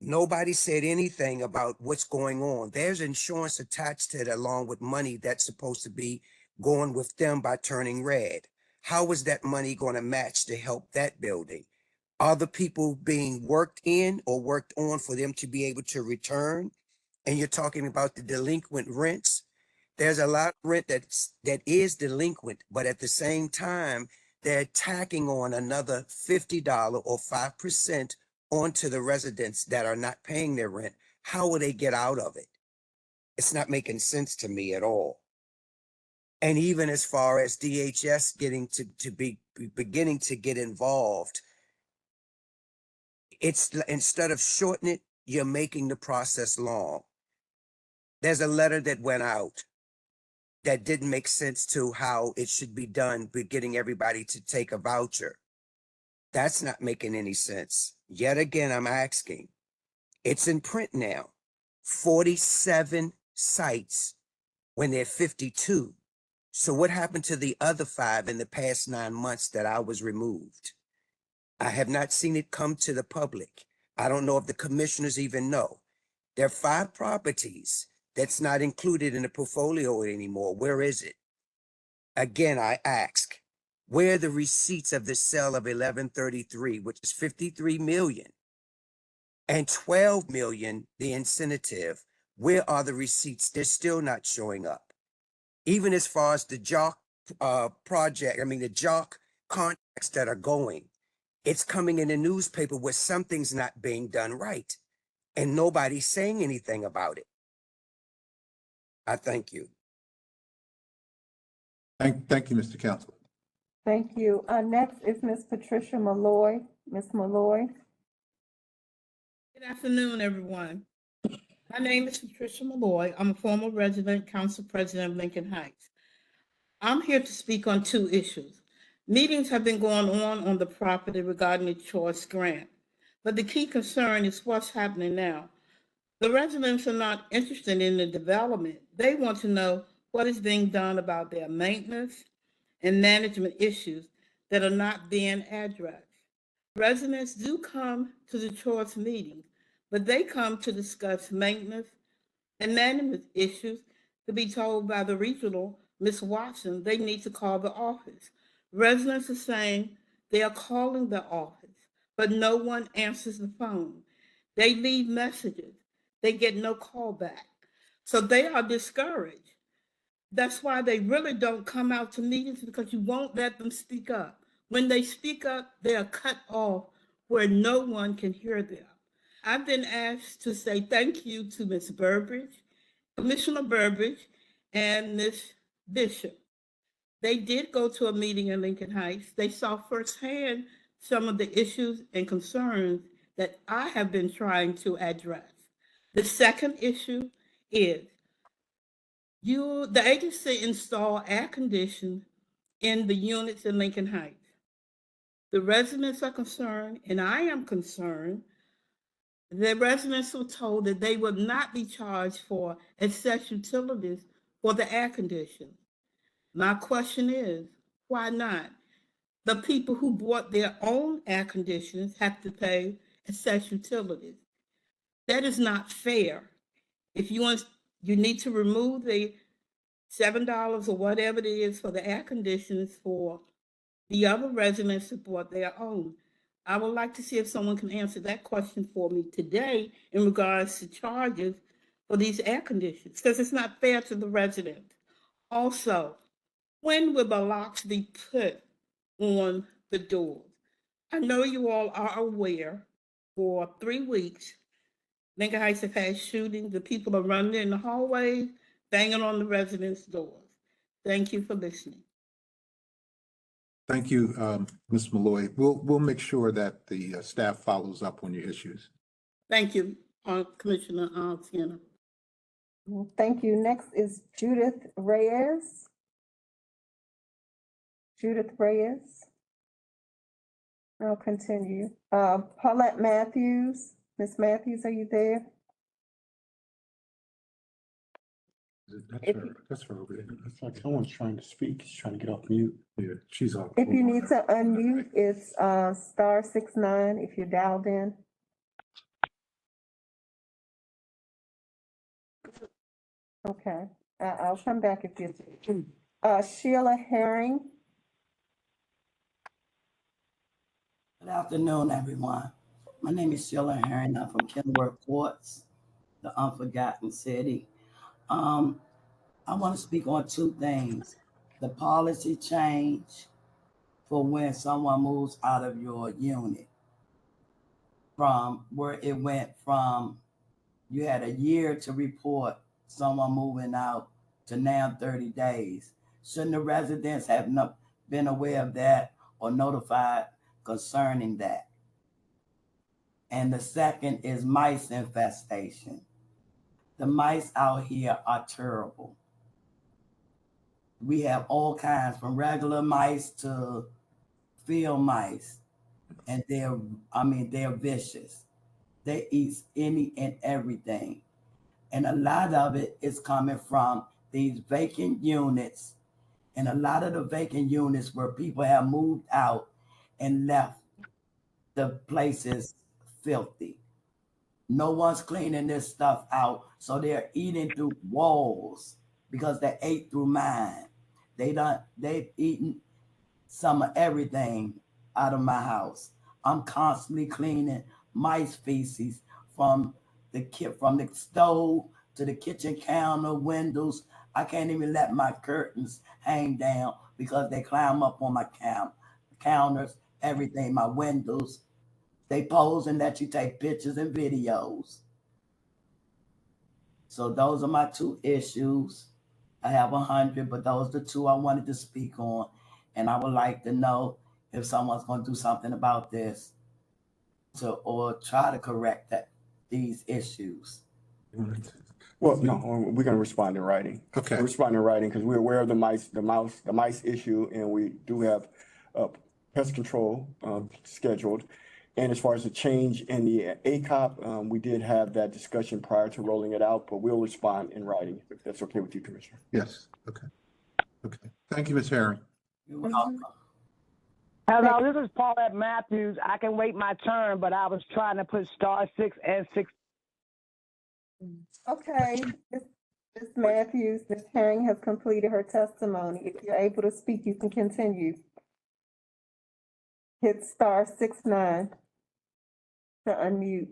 Nobody said anything about what's going on. There's insurance attached to it along with money that's supposed to be going with them by turning red. How is that money going to match to help that building? Are the people being worked in or worked on for them to be able to return? And you're talking about the delinquent rents. There's a lot of rent that is delinquent, but at the same time, they're tacking on another $50 or 5% onto the residents that are not paying their rent. How will they get out of it? It's not making sense to me at all. And even as far as DHS getting to be beginning to get involved, it's instead of shortening it, you're making the process long. There's a letter that went out that didn't make sense to how it should be done, but getting everybody to take a voucher. That's not making any sense. Yet again, I'm asking, it's in print now, 47 sites when they're 52. So what happened to the other 5 in the past 9 months that I was removed? I have not seen it come to the public. I don't know if the commissioners even know. There are 5 properties that's not included in the portfolio anymore. Where is it? Again, I ask, where are the receipts of the sale of 1133, which is 53 million, and 12 million, the incentive? Where are the receipts? They're still not showing up. Even as far as the JOC the JOC contracts that are going, it's coming in the newspaper where something's not being done right, and nobody's saying anything about it. I thank you. Thank you, Mr. Council. Thank you. Next is Ms. Patricia Malloy. Ms. Malloy. Good afternoon, everyone. My name is Patricia Malloy. I'm a former resident, council president of Lincoln Heights. I'm here to speak on 2 issues. Meetings have been going on the property regarding the choice grant, but the key concern is what's happening now. The residents are not interested in the development. They want to know what is being done about their maintenance and management issues that are not being addressed. Residents do come to the choice meetings, but they come to discuss maintenance and management issues to be told by the regional Ms. Watson, they need to call the office. Residents are saying they are calling the office, but no one answers the phone. They leave messages. They get no call back. So they are discouraged. That's why they really don't come out to meetings, because you won't let them speak up. When they speak up, they are cut off where no one can hear them. I've been asked to say thank you to Ms. Burbridge, Commissioner Burbridge, and Ms. Bishop. They did go to a meeting in Lincoln Heights. They saw firsthand some of the issues and concerns that I have been trying to address. The second issue is the agency installed air conditioning in the units in Lincoln Heights. The residents are concerned, and I am concerned. The residents were told that they would not be charged for excess utilities for the air conditioning. My question is, why not? The people who bought their own air conditioners have to pay excess utilities. That is not fair. If you want, you need to remove the $7 or whatever it is for the air conditioners for the other residents who bought their own. I would like to see if someone can answer that question for me today in regards to charges for these air conditioners, because it's not fair to the resident. Also, when will the locks be put on the doors? I know you all are aware for 3 weeks, Lincoln Heights have had shootings. The people are running in the hallways, banging on the residents' doors. Thank you for listening. Thank you, Ms. Malloy. We'll make sure that the staff follows up on your issues. Thank you, Commissioner Sienna. Thank you. Next is Judith Reyes. Judith Reyes. I'll continue. Paulette Matthews. Ms. Matthews, are you there? That's her over there. It's like someone's trying to speak, he's trying to get off mute. Yeah, she's off. If you need to unmute, it's *69 if you're dialed in. Okay, I'll come back if you. Sheila Herring. Good afternoon, everyone. My name is Sheila Herring. I'm from Kenworth Courts, the Unforgotten City. I want to speak on two things. The policy change for when someone moves out of your unit, from where it went from you had a year to report someone moving out to now 30 days. Shouldn't the residents have not been aware of that or notified concerning that? And the second is mice infestation. The mice out here are terrible. We have all kinds, from regular mice to field mice, and they're vicious. They eat any and everything. And a lot of it is coming from these vacant units, and a lot of the vacant units where people have moved out and left the places filthy. No one's cleaning this stuff out, so they're eating through walls because they ate through mine. They've eaten some of everything out of my house. I'm constantly cleaning mice feces from the stove to the kitchen counter, windows. I can't even let my curtains hang down because they climb up on my counters, everything, my windows. They posing that you take pictures and videos. So those are my two issues. I have 100, but those are the two I wanted to speak on. And I would like to know if someone's going to do something about this or try to correct these issues. Well, no, we're gonna respond in writing. Okay. Respond in writing because we're aware of the mice issue, and we do have pest control scheduled. And as far as the change in the ACOP, we did have that discussion prior to rolling it out, but we'll respond in writing if that's okay with you, Commissioner. Yes, okay. Okay, thank you, Ms. Herring. You're welcome. Hello, this is Paulette Matthews. I can wait my turn, but I was trying to put *6 and 6. Okay, Ms. Matthews, Ms. Herring has completed her testimony. If you're able to speak, you can continue. Hit *69 to unmute.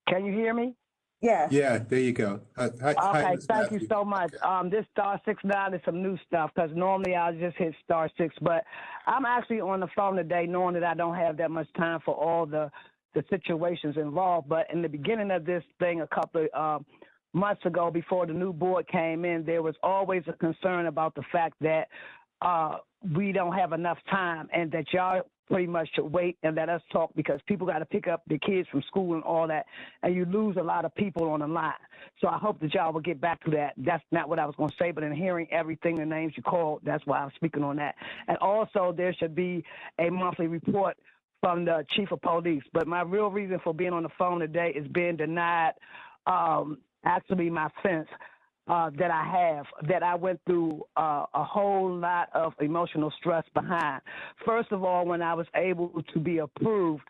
Can you hear me? Yes. Yeah, there you go. Hi, Okay, Ms. thank you Matthews. so much. This *69 is some new stuff because normally I'll just hit *6, but I'm actually on the phone today knowing that I don't have that much time for all the situations involved. But in the beginning of this thing a couple of months ago, before the new board came in, there was always a concern about the fact that we don't have enough time and that y'all pretty much should wait and let us talk because people got to pick up their kids from school and all that, and you lose a lot of people on the line. So I hope that y'all will get back to that. That's not what I was going to say, but in hearing everything, the names you called, that's why I'm speaking on that. And also there should be a monthly report from the chief of police. But my real reason for being on the phone today is being denied actually my fence that I have, that I went through a whole lot of emotional stress behind. First of all, when I was able to be approved,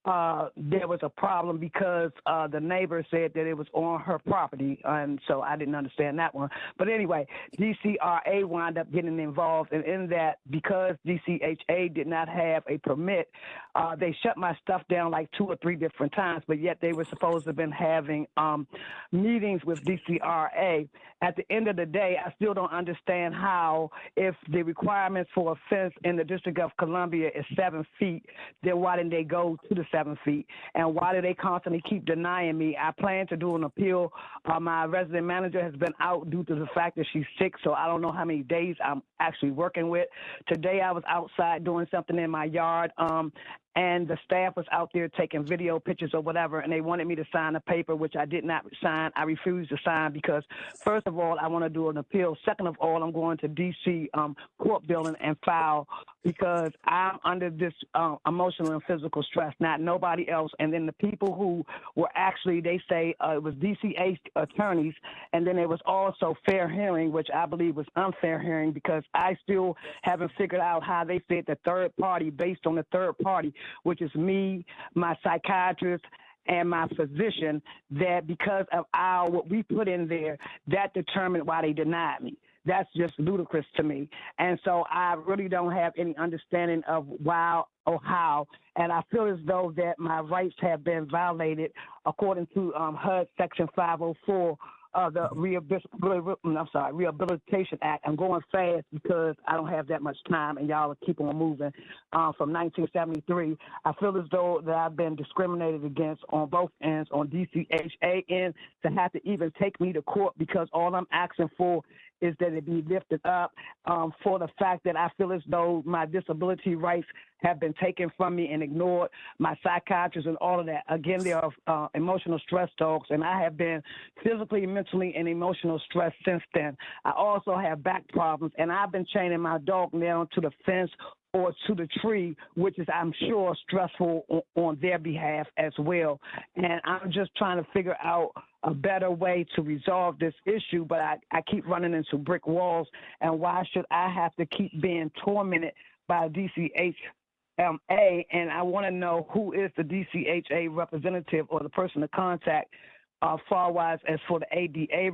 there was a problem because the neighbor said that it was on her property, and so I didn't understand that one. But anyway, DCRA wound up getting involved, and in that, because DCHA did not have a permit, they shut my stuff down like 2 or 3 different times, but yet they were supposed to have been having meetings with DCRA. At the end of the day, I still don't understand how, if the requirements for a fence in the District of Columbia is 7 feet, then why didn't they go to the 7 feet? And why do they constantly keep denying me? I plan to do an appeal. My resident manager has been out due to the fact that she's sick, so I don't know how many days I'm actually working with. Today I was outside doing something in my yard, and the staff was out there taking video pictures or whatever, and they wanted me to sign a paper, which I did not sign. I refused to sign because, first of all, I want to do an appeal. Second of all, I'm going to D.C. court building and file because I'm under this emotional and physical stress, not nobody else. And then the people who were actually, they say it was DCA attorneys, and then there was also fair hearing, which I believe was unfair hearing because I still haven't figured out how they said the third party, based on the third party, which is me, my psychiatrist, and my physician, that because of what we put in there, that determined why they denied me. That's just ludicrous to me. And so I really don't have any understanding of why or how. And I feel as though that my rights have been violated according to HUD Section 504 of the Rehabilitation Act. I'm going fast because I don't have that much time and y'all keep on moving. From 1973, I feel as though that I've been discriminated against on both ends, on DCHA end, to have to even take me to court because all I'm asking for is that it be lifted up for the fact that I feel as though my disability rights have been taken from me and ignored, my psychiatrist and all of that. Again, there are emotional stress dogs, and I have been physically, mentally, and emotional stress since then. I also have back problems, and I've been chaining my dog down to the fence or to the tree, which is, I'm sure, stressful on their behalf as well. And I'm just trying to figure out a better way to resolve this issue, but I keep running into brick walls. And why should I have to keep being tormented by DCHA? And I want to know who is the DCHA representative or the person to contact far-wise as for the ADA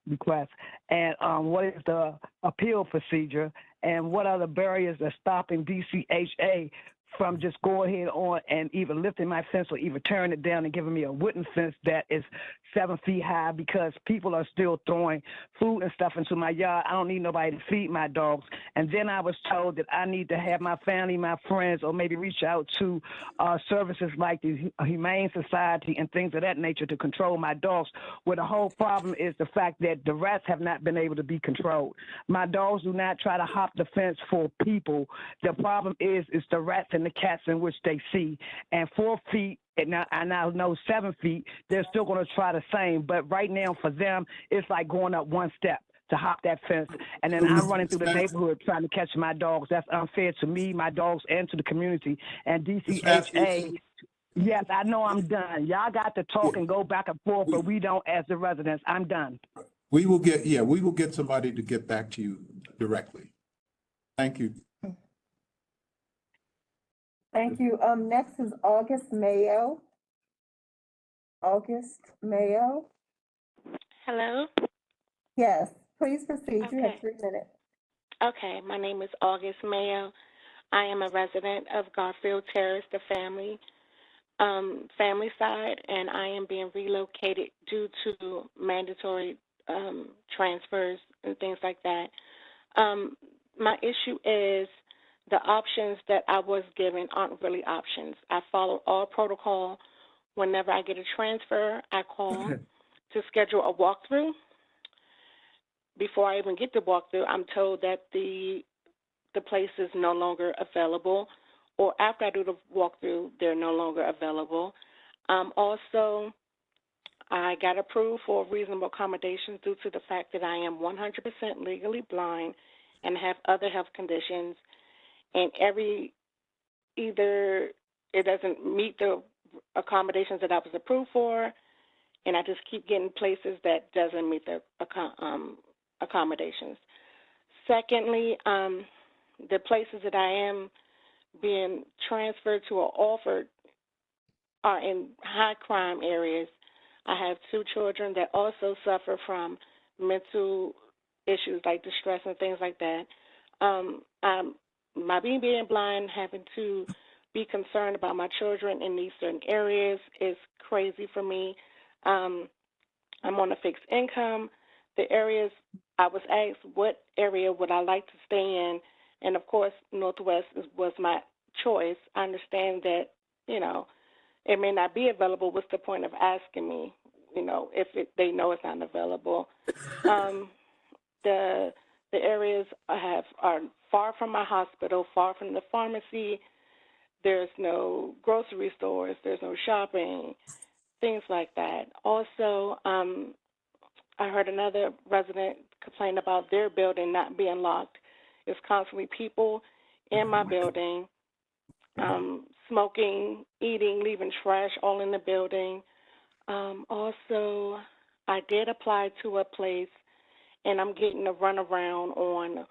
request, and what is the appeal procedure, and what are the barriers that stopping DCHA from just going ahead on and either lifting my fence or even tearing it down and giving me a wooden fence that is 7 feet high, because people are still throwing food and stuff into my yard. I don't need nobody to feed my dogs. And then I was told that I need to have my family, my friends, or maybe reach out to services like the Humane Society and things of that nature to control my dogs, where the whole problem is the fact that the rats have not been able to be controlled. My dogs do not try to hop the fence for people. The problem is the rats and the cats in which they see. And 4 feet, and I now know 7 feet, they're still going to try the same. But right now for them, it's like going up one step to hop that fence. And then I'm running through the neighborhood trying to catch my dogs. That's unfair to me, my dogs, and to the community. And DCHA, yes, I know I'm done. Y'all got to talk and go back and forth, but we don't as the residents. I'm done. We will get somebody to get back to you directly. Thank you. Thank you. Next is August Mayo. August Mayo. Hello. Yes, please proceed. You have Okay. 3 minutes. Okay, my name is August Mayo. I am a resident of Garfield Terrace, the family side, and I am being relocated due to mandatory transfers and things like that. My issue is the options that I was given aren't really options. I follow all protocol. Whenever I get a transfer, I call to schedule a walkthrough. Before I even get the walkthrough, I'm told that the place is no longer available, or after I do the walkthrough, they're no longer available. Also, I got approved for reasonable accommodations due to the fact that I am 100% legally blind and have other health conditions, and either it doesn't meet the accommodations that I was approved for, and I just keep getting places that doesn't meet the accommodations. Secondly, the places that I am being transferred to or offered are in high crime areas. I have 2 children that also suffer from mental issues like distress and things like that. My being blind, having to be concerned about my children in these certain areas is crazy for me. I'm on a fixed income. The areas I was asked what area would I like to stay in, and of course Northwest was my choice. I understand that, it may not be available. What's the point of asking me, if they know it's not available? The areas are far from my hospital, far from the pharmacy. There's no grocery stores. There's no shopping, things like that. Also, I heard another resident complain about their building not being locked. There's constantly people in my building, smoking, eating, leaving trash all in the building. Also, I did apply to a place, and I'm getting a runaround on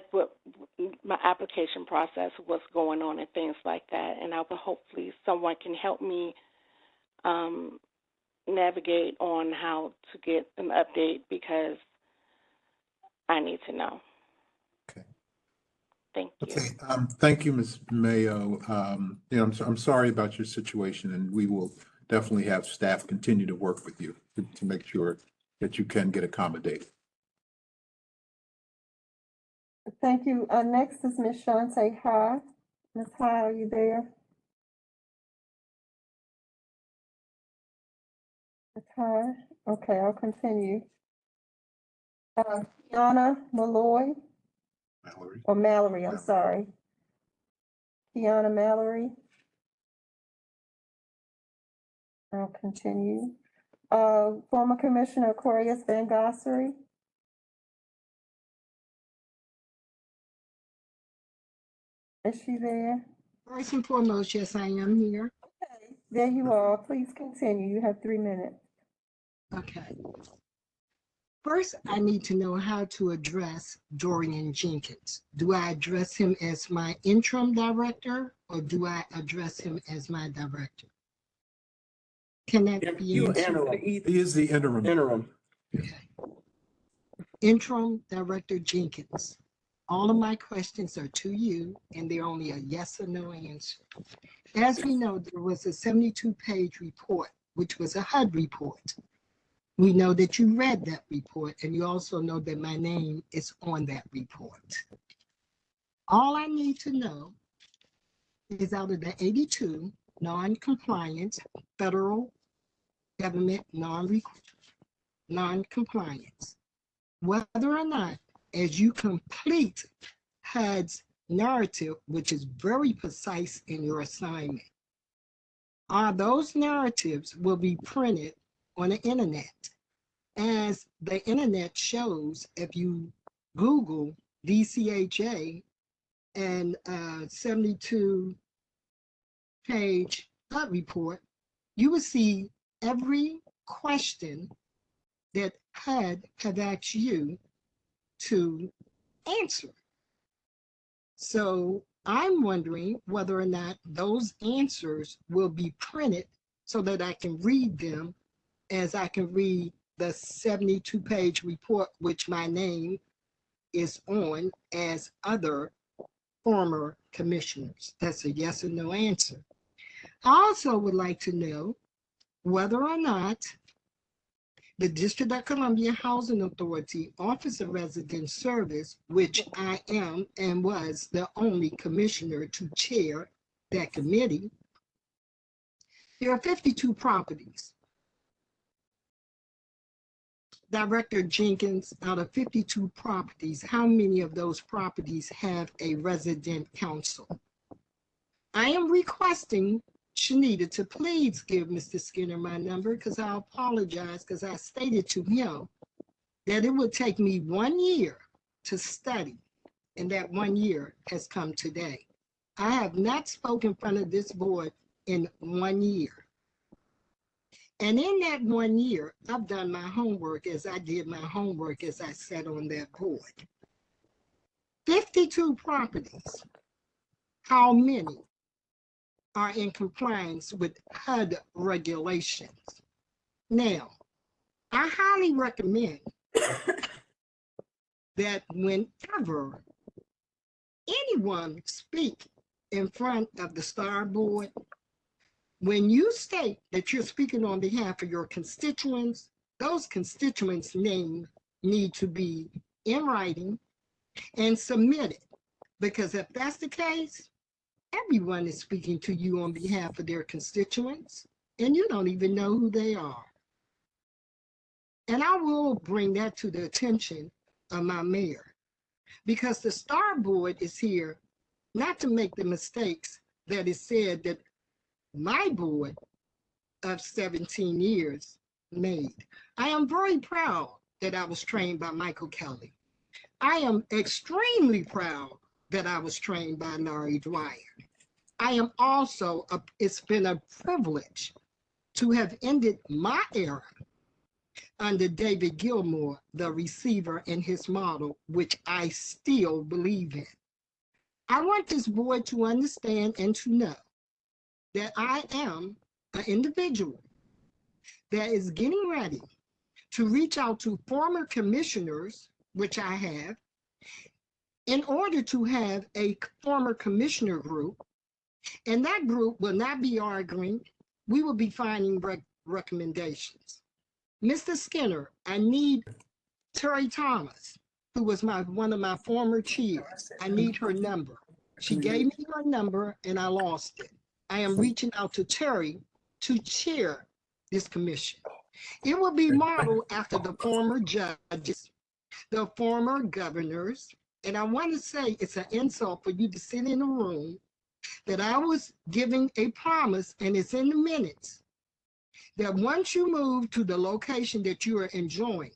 what my application process, what's going on, and things like that. And I would hopefully someone can help me navigate on how to get an update because I need to know. Okay. Thank you. Okay. Thank you, Ms. Mayo. I'm sorry about your situation, and we will definitely have staff continue to work with you to make sure that you can get accommodated. Thank you. Next is Ms. Shante High. Ms. High, are you there? Ms. High? Okay, I'll continue. Kiana Malloy, Mallory. or Mallory, I'm sorry. Kiana Mallory. I'll continue. Former Commissioner Aquarius Van Gossary. Is she there? First and foremost, yes, I am here. Okay, there you are. Please continue. You have 3 minutes. Okay. First, I need to know how to address Dorian Jenkins. Do I address him as my interim director or do I address him as my director? Can that be answered? He is the interim. Okay. Interim Director Jenkins. All of my questions are to you, and they're only a yes or no answer. As we know, there was a 72-page report, which was a HUD report. We know that you read that report, and you also know that my name is on that report. All I need to know is out of the 82 non-compliant federal government non-compliance, whether or not, as you complete HUD's narrative, which is very precise in your assignment, are those narratives will be printed on the internet. As the internet shows, if you Google DCHA and 72-page HUD report, you will see every question that HUD have asked you to answer. So I'm wondering whether or not those answers will be printed so that I can read them as I can read the 72-page report, which my name is on as other former commissioners? That's a yes or no answer. I also would like to know whether or not the District of Columbia Housing Authority Office of Resident Service, which I am and was the only commissioner to chair that committee, there are 52 properties. Director Jenkins, out of 52 properties, how many of those properties have a resident council? I am requesting Shanita to please give Mr. Skinner my number, because I apologize, because I stated to him that it would take me 1 year to study, and that 1 year has come today. I have not spoken in front of this board in 1 year. And in that 1 year, I've done my homework as I did my homework as I sat on that board. 52 properties. How many are in compliance with HUD regulations? Now, I highly recommend that whenever anyone speak in front of the STAR board, when you state that you're speaking on behalf of your constituents, those constituents' names need to be in writing and submitted. Because if that's the case, everyone is speaking to you on behalf of their constituents, and you don't even know who they are. And I will bring that to the attention of my mayor, because the STAR board is here not to make the mistakes that is said that my board of 17 years made. I am very proud that I was trained by Michael Kelly. I am extremely proud that I was trained by Larry Dwyer. I am also, it's been a privilege to have ended my era under David Gilmour, the receiver and his model, which I still believe in. I want this board to understand and to know that I am an individual that is getting ready to reach out to former commissioners, which I have, in order to have a former commissioner group. And that group will not be arguing. We will be finding recommendations. Mr. Skinner, I need Terry Thomas, who was one of my former chairs. I need her number. She gave me her number and I lost it. I am reaching out to Terry to chair this commission. It will be modeled after the former judges, the former governors, and I want to say it's an insult for you to sit in a room that I was giving a promise, and it's in the minutes, that once you move to the location that you are enjoying,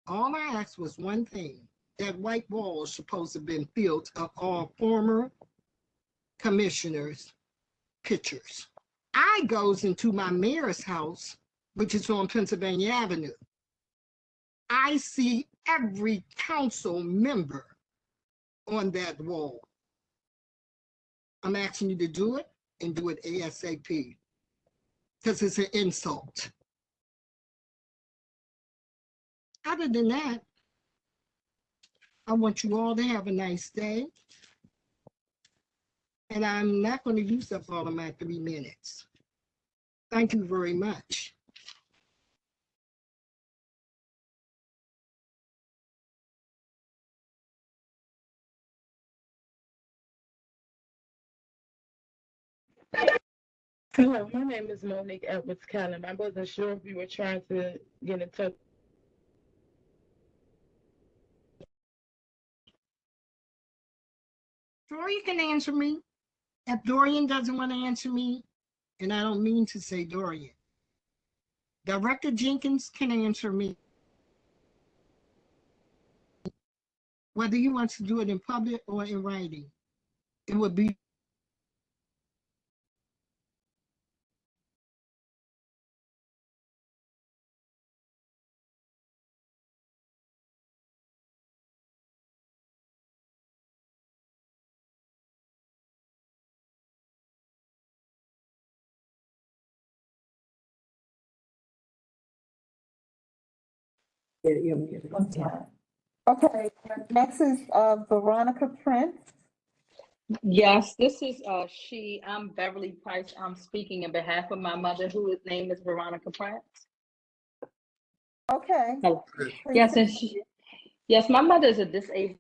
all I asked was one thing. That white wall is supposed to have been filled of all former commissioners' pictures. I goes into my mayor's house, which is on Pennsylvania Avenue. I see every council member on that wall. I'm asking you to do it and do it ASAP, because it's an insult. Other than that, I want you all to have a nice day. And I'm not going to use up all of my 3 minutes. Thank you very much. Hello, my name is Monique Edwards Cannon. I wasn't sure if you were trying to get in touch. Sure, you can answer me. If Dorian doesn't want to answer me, and I don't mean to say Dorian, Director Jenkins can answer me. Whether he wants to do it in public or in writing, it would be Yeah, you're muted. Okay, next is Veronica Prince. Yes, this is I'm Beverly Price. I'm speaking in behalf of my mother, whose name is Veronica Prince. Okay. Hello. Yes, and yes, my mother is a disabled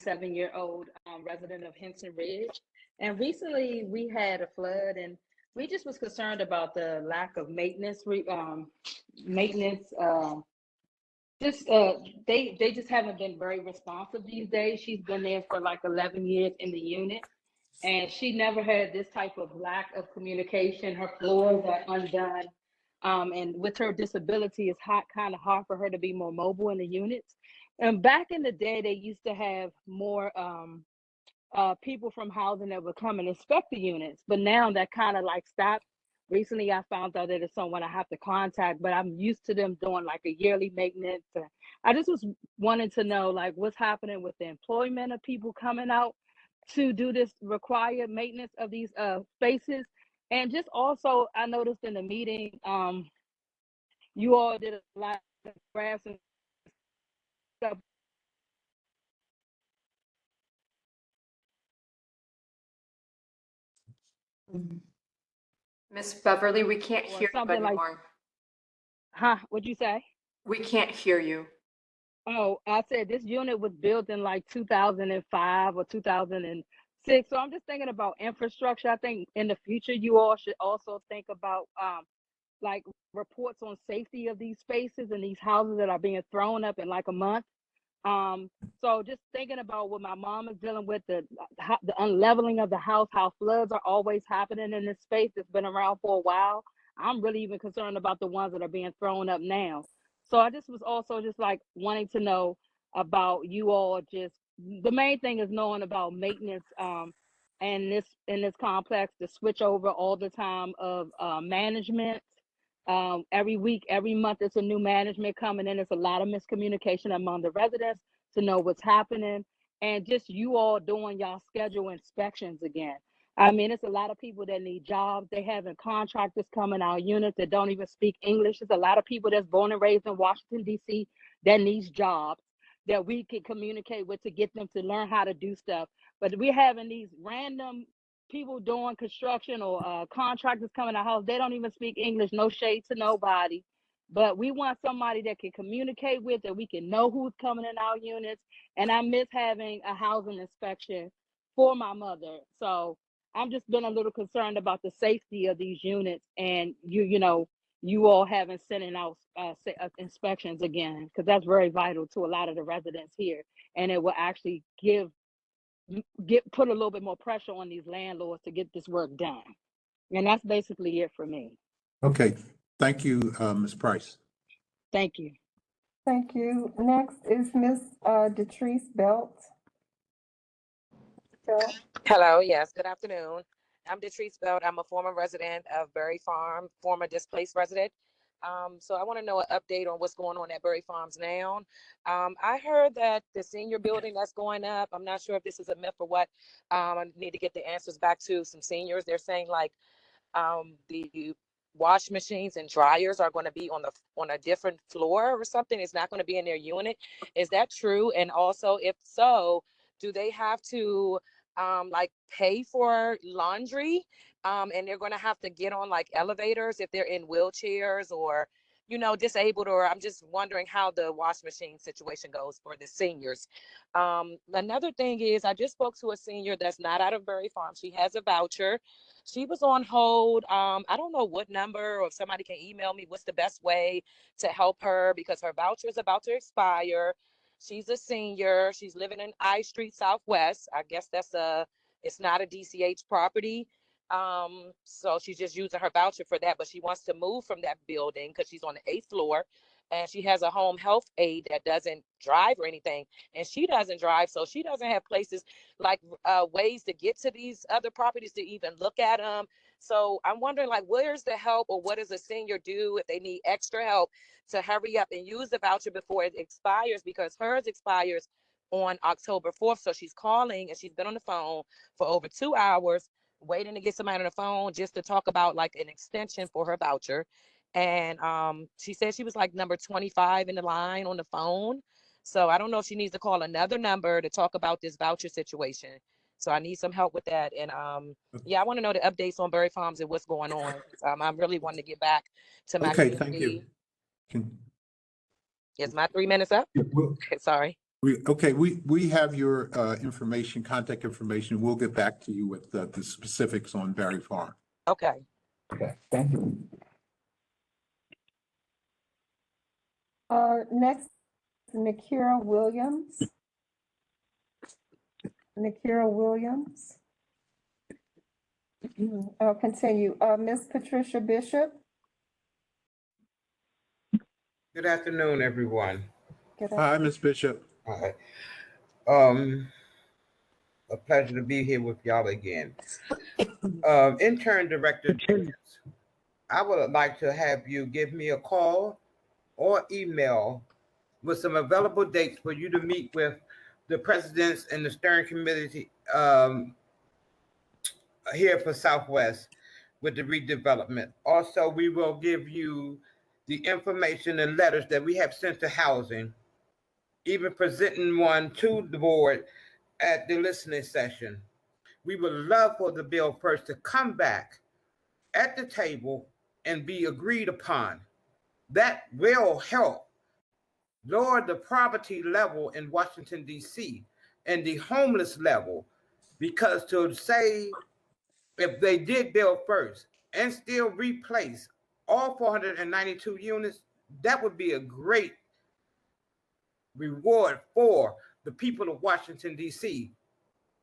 7-year-old resident of Henson Ridge. And recently we had a flood and we just was concerned about the lack of maintenance, maintenance, they just haven't been very responsive these days. She's been there for like 11 years in the unit, and she never had this type of lack of communication. Her floors are undone. And with her disability, it's kind of hard for her to be more mobile in the units. And back in the day, they used to have more people from housing that would come and inspect the units, but now that kind of like stopped. Recently, I found out that it's someone I have to contact, but I'm used to them doing like a yearly maintenance. I just was wanting to know like what's happening with the employment of people coming out to do this required maintenance of these spaces. And just also, I noticed in the meeting, you all did a lot of graphs and stuff. Miss Beverly, we can't Or hear you something like, anymore. what'd you say? We can't hear you. Oh, I said this unit was built in like 2005 or 2006. So I'm just thinking about infrastructure. I think in the future, you all should also think about like reports on safety of these spaces and these houses that are being thrown up in like a month. So just thinking about what my mom is dealing with, the unleveling of the house, how floods are always happening in this space that's been around for a while. I'm really even concerned about the ones that are being thrown up now. So I just was also just like wanting to know about you all. Just the main thing is knowing about maintenance and this in this complex, to switch over all the time of management. Every week, every month, it's a new management coming in. It's a lot of miscommunication among the residents to know what's happening, and just you all doing y'all schedule inspections again. I mean, it's a lot of people that need jobs. They having contractors coming out units that don't even speak English. There's a lot of people that's born and raised in Washington, D.C. that needs jobs that we can communicate with to get them to learn how to do stuff. But we're having these random people doing construction or contractors coming to the house. They don't even speak English. No shade to nobody, but we want somebody that can communicate with, that we can know who's coming in our units. And I miss having a housing inspection for my mother. So I'm just been a little concerned about the safety of these units, and you all haven't sending out inspections again, because that's very vital to a lot of the residents here, and it will actually put a little bit more pressure on these landlords to get this work done. And that's basically it for me. Okay, thank you, Ms. Price. Thank you. Thank you. Next is Ms. Detrice Belt. Hello, yes, good afternoon. I'm Detrice Belt. I'm a former resident of Berry Farm, former displaced resident. So I want to know an update on what's going on at Berry Farms now. I heard that the senior building that's going up, I'm not sure if this is a myth or what. I need to get the answers back to some seniors. They're saying like the wash machines and dryers are going to be on a different floor or something. It's not going to be in their unit. Is that true? And also, if so, do they have to like pay for laundry? And they're going to have to get on like elevators if they're in wheelchairs or disabled, or I'm just wondering how the wash machine situation goes for the seniors. Another thing is, I just spoke to a senior that's not out of Berry Farm. She has a voucher. She was on hold. I don't know what number, or if somebody can email me what's the best way to help her, because her voucher is about to expire. She's a senior. She's living in I Street Southwest. I guess it's not a DCH property. So she's just using her voucher for that, but she wants to move from that building because she's on the 8th floor, and she has a home health aide that doesn't drive or anything, and she doesn't drive, so she doesn't have places like ways to get to these other properties to even look at them. So I'm wondering, like, where's the help, or what does a senior do if they need extra help to hurry up and use the voucher before it expires, because hers expires on October 4th. So she's calling, and she's been on the phone for over 2 hours waiting to get somebody on the phone just to talk about like an extension for her voucher. And she said she was like number 25 in the line on the phone. So I don't know if she needs to call another number to talk about this voucher situation. So I need some help with that. And yeah, I want to know the updates on Berry Farms and what's going on. I'm really wanting to get back to my Okay, thank you. community. Is my 3 minutes up? Okay, sorry. We have your information, contact information. We'll get back to you with the specifics on Berry Farm. Okay. Okay, thank you. Next, Nakira Williams. Nakira Williams. I'll continue. Miss Patricia Bishop. Good afternoon, everyone. Hi, Ms. Bishop. Hi. A pleasure to be here with y'all again. Intern Director James, I would like to have you give me a call or email with some available dates for you to meet with the presidents and the steering committee here for Southwest with the redevelopment. Also, we will give you the information and letters that we have sent to housing, even presenting one to the board at the listening session. We would love for the bill first to come back at the table and be agreed upon. That will help lower the poverty level in Washington, D.C. and the homeless level, because to say if they did bill first and still replace all 492 units, that would be a great reward for the people of Washington, D.C.,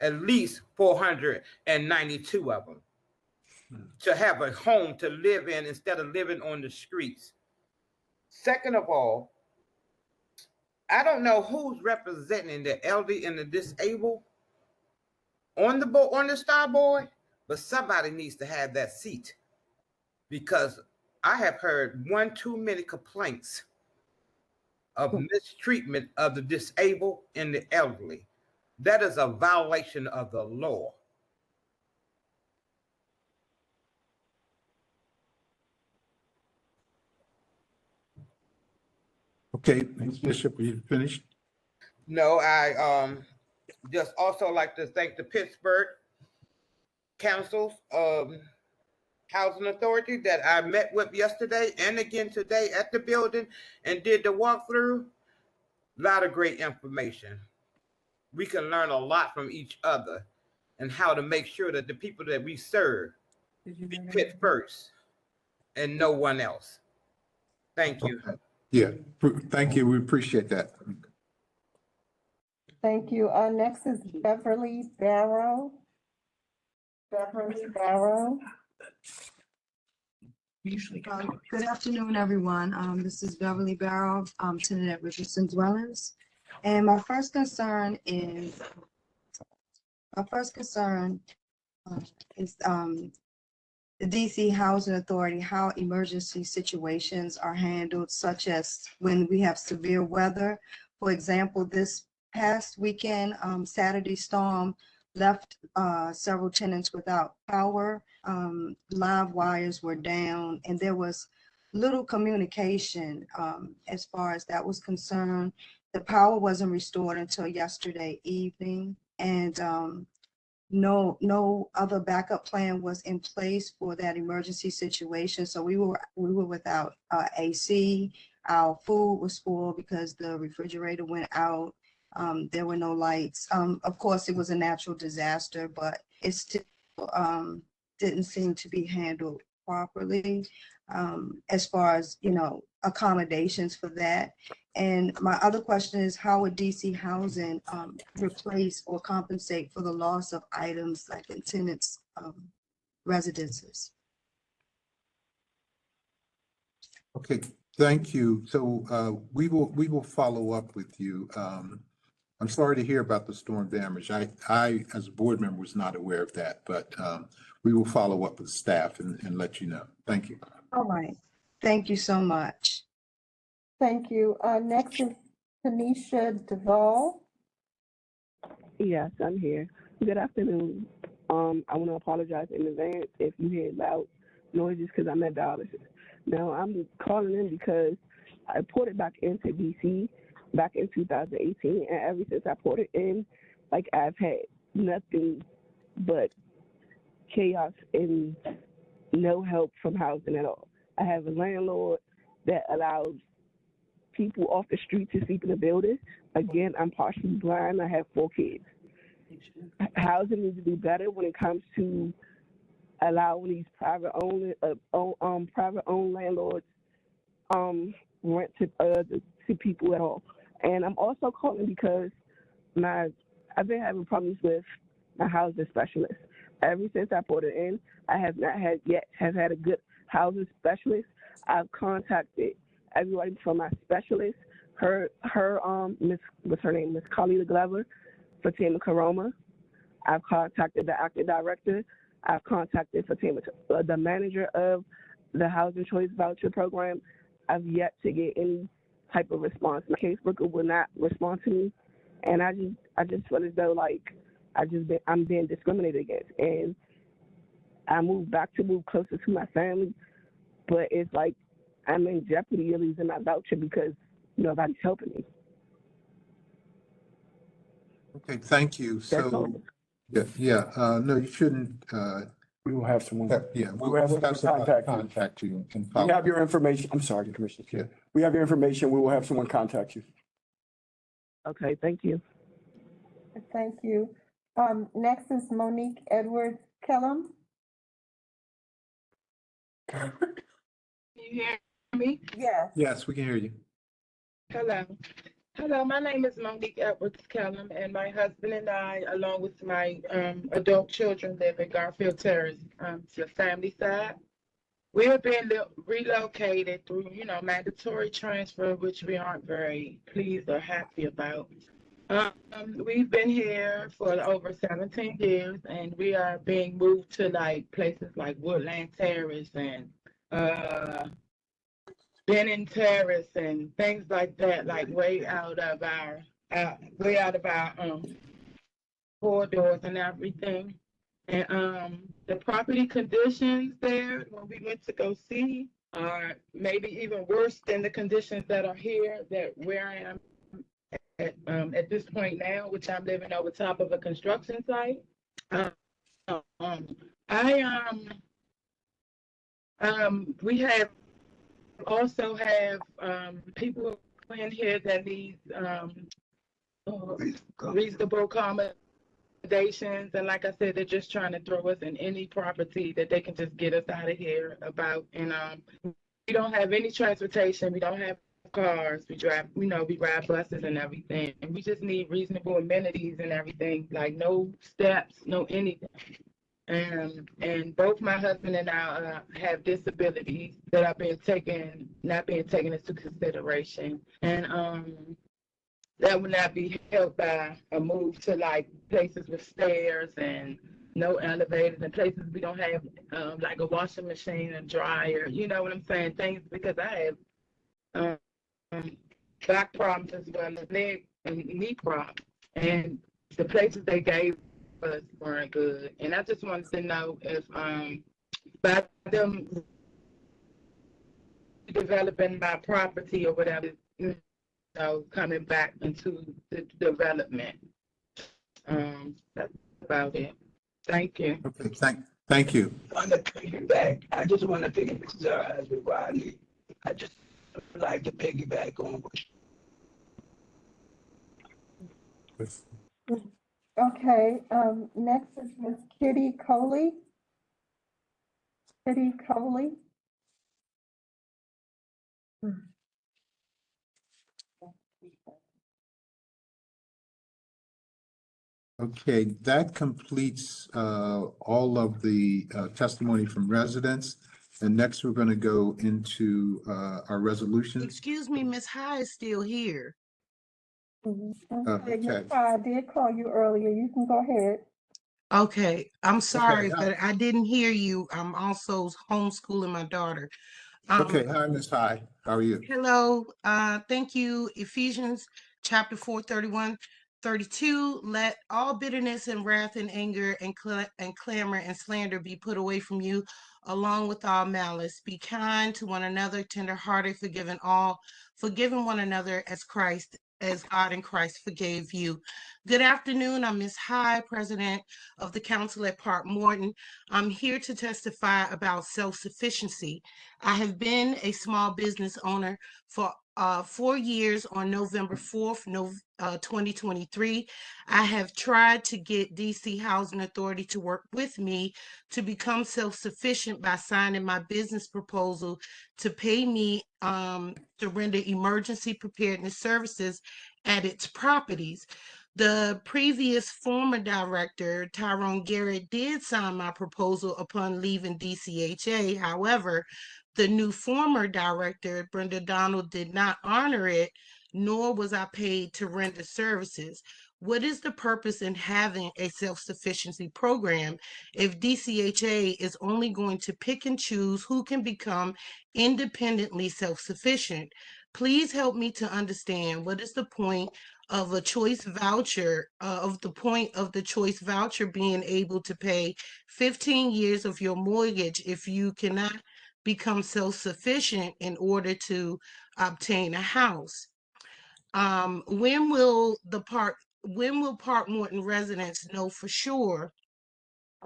at least 492 of them, to have a home to live in instead of living on the streets. Second of all, I don't know who's representing the elderly and the disabled on the Star Board, but somebody needs to have that seat, because I have heard one too many complaints of mistreatment of the disabled and the elderly. That is a violation of the law. Okay, Ms. Bishop, are you finished? No, I just also like to thank the Pittsburgh Council's Housing Authority that I met with yesterday and again today at the building and did the walkthrough. A lot of great information. We can learn a lot from each other and how to make sure that the people that we serve be put first and no one else. Thank you. Yeah, thank you. We appreciate that. Thank you. Next is Beverly Barrow. Beverly Barrow. Good afternoon, everyone. This is Beverly Barrow, tenant at Richardson Dwellings. And my first concern is the DC Housing Authority, how emergency situations are handled, such as when we have severe weather. For example, this past weekend, Saturday storm left several tenants without power. Live wires were down, and there was little communication as far as that was concerned. The power wasn't restored until yesterday evening, and no other backup plan was in place for that emergency situation. So we were without AC. Our food was spoiled because the refrigerator went out. There were no lights. Of course, it was a natural disaster, but it still didn't seem to be handled properly as far as, accommodations for that. And my other question is, how would DC Housing replace or compensate for the loss of items like in tenants' residences? Okay, thank you. So we will follow up with you. I'm sorry to hear about the storm damage. I as a board member was not aware of that, but we will follow up with staff and let you know. Thank you. All right. Thank you so much. Thank you. Next is Tanisha Duvall. Yes, I'm here. Good afternoon. I want to apologize in advance if you hear loud noises because I'm at dialysis. Now, I'm calling in because I ported back into DC back in 2018, and ever since I ported in, like, I've had nothing but chaos and no help from housing at all. I have a landlord that allows people off the street to sleep in the building. Again, I'm partially blind. I have 4 kids. Housing needs to be better when it comes to allowing these private owned landlords rent to people at all. And I'm also calling because I've been having problems with my housing specialist. Ever since I put it in, I have not had a good housing specialist. I've contacted everybody from my specialist, what's her name, Miss Carlita Glover, Fatima Karoma. I've contacted the acting director. I've contacted Fatima, the manager of the Housing Choice Voucher Program. I've yet to get any type of response. My caseworker will not respond to me, and I just feel as though like I'm being discriminated against, and I moved back to move closer to my family, but it's like I'm in jeopardy of losing my voucher because nobody's helping me. Okay, thank you. So, no, you shouldn't, We will have someone. we'll have someone contact you and We follow. have your information. I'm sorry, Commissioner. Yeah. We have your information. We will have someone contact you. Okay, thank you. Thank you. Next is Monique Edwards Kellum. Can you hear me? Yes. Yes, we can hear you. Hello. Hello, my name is Monique Edwards Kellum, and my husband and I, along with my adult children, live in Garfield Terrace, the family side. We are being relocated through, mandatory transfer, which we aren't very pleased or happy about. We've been here for over 17 years, and we are being moved to places like Woodland Terrace and Benning Terrace and things like that, like way out of our corridors and everything. And the property conditions there, when we went to go see, are maybe even worse than the conditions that are here, where I am at this point now, which I'm living over top of a construction site. We also have people in here that need reasonable accommodations, and like I said, they're just trying to throw us in any property that they can just get us out of here about. And we don't have any transportation. We don't have cars. We drive, we ride buses and everything. And we just need reasonable amenities and everything, like no steps, no anything. And both my husband and I have disabilities that are not being taken into consideration. And that would not be helped by a move to places with stairs and no elevators and places we don't have like a washing machine and dryer. You know what I'm saying? Things, because I have back problems as well as leg and knee problems. And the places they gave us weren't good. And I just wanted to know if by them developing my property or whatever, coming back into the development. That's about it. Thank you. Okay, thank you. On the piggyback, I just want to piggyback, Rodney. I just like to piggyback on what Okay, next is Ms. Kitty Coley. Kitty Coley. Okay, that completes all of the testimony from residents. And next, we're going to go into our resolutions. Excuse me, Ms. High is still here. Okay, Ms. I did call you earlier. You can go ahead. Okay, I'm sorry, hi. but I didn't hear you. I'm also homeschooling my daughter. Okay, hi, Ms. High. How are you? Hello, thank you. Ephesians chapter 4:31 32, let all bitterness and wrath and anger and clamor and slander be put away from you, along with all malice. Be kind to one another, tenderhearted, forgiving one another as God in Christ forgave you. Good afternoon. I'm Ms. High, President of the Council at Park Morton. I'm here to testify about self-sufficiency. I have been a small business owner for 4 years. On November 4th, 2023. I have tried to get DC Housing Authority to work with me to become self-sufficient by signing my business proposal to pay me to render emergency preparedness services at its properties. The previous former director, Tyrone Garrett, did sign my proposal upon leaving DCHA. However, the new former director, Brenda Donald, did not honor it, nor was I paid to render services. What is the purpose in having a self-sufficiency program if DCHA is only going to pick and choose who can become independently self-sufficient? Please help me to understand what is the point of a choice voucher, of the choice voucher being able to pay 15 years of your mortgage if you cannot become self-sufficient in order to obtain a house. When will Park Morton residents know for sure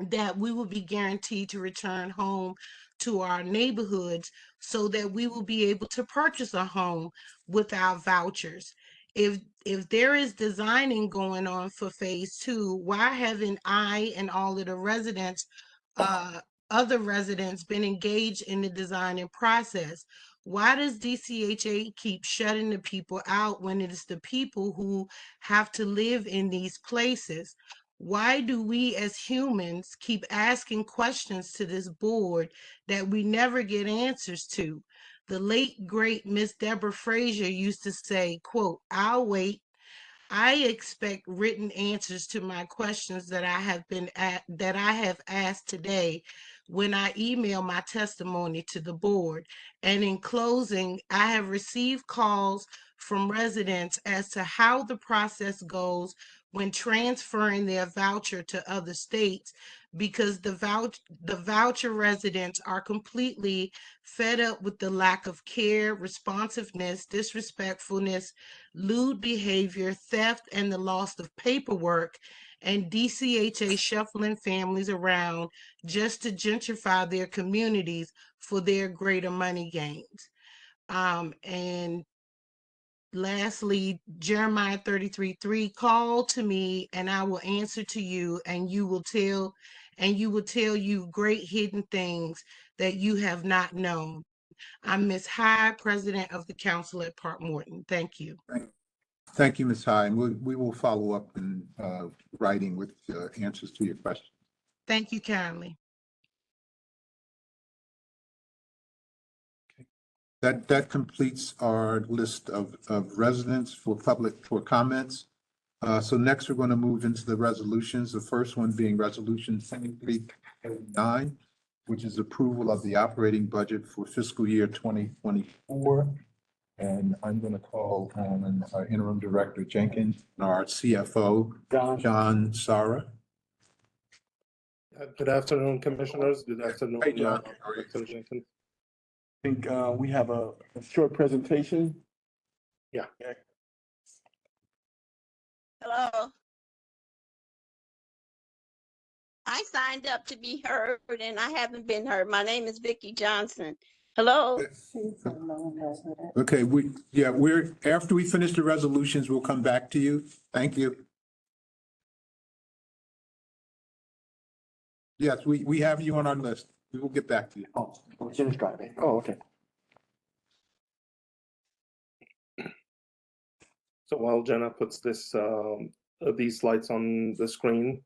that we will be guaranteed to return home to our neighborhoods so that we will be able to purchase a home without vouchers? If there is designing going on for phase 2, why haven't I and all of the residents, other residents, been engaged in the designing process? Why does DCHA keep shutting the people out when it is the people who have to live in these places? Why do we as humans keep asking questions to this board that we never get answers to? The late, great Miss Deborah Frazier used to say, quote, "I'll wait. I expect written answers to my questions that I have asked today when I email my testimony to the board." And in closing, I have received calls from residents as to how the process goes when transferring their voucher to other states, because the voucher residents are completely fed up with the lack of care, responsiveness, disrespectfulness, lewd behavior, theft, and the loss of paperwork, and DCHA shuffling families around just to gentrify their communities for their greater money gains. And lastly, Jeremiah 33:3, call to me and I will answer to you, and you will tell you great hidden things that you have not known. I'm Ms. High, President of the Council at Park Morton. Thank you. Thank you, Ms. High. And we will follow up in writing with answers to your questions. Thank you kindly. That completes our list of residents for comments. So next, we're going to move into the resolutions. The first one being Resolution 2309, which is approval of the operating budget for fiscal year 2024. And I'm going to call on our interim director Jenkins and our CFO, John Sara. Good afternoon, commissioners. Good afternoon. Hey, John. Dr. Jenkins. I think we have a short presentation. Yeah. Hello. I signed up to be heard and I haven't been heard. My name is Vicki Johnson. Hello. Okay, after we finish the resolutions, we'll come back to you. Thank you. Yes, we have you on our list. We will get back to you. Oh, Jen's driving. Oh, okay. So while Jenna puts these slides on the screen,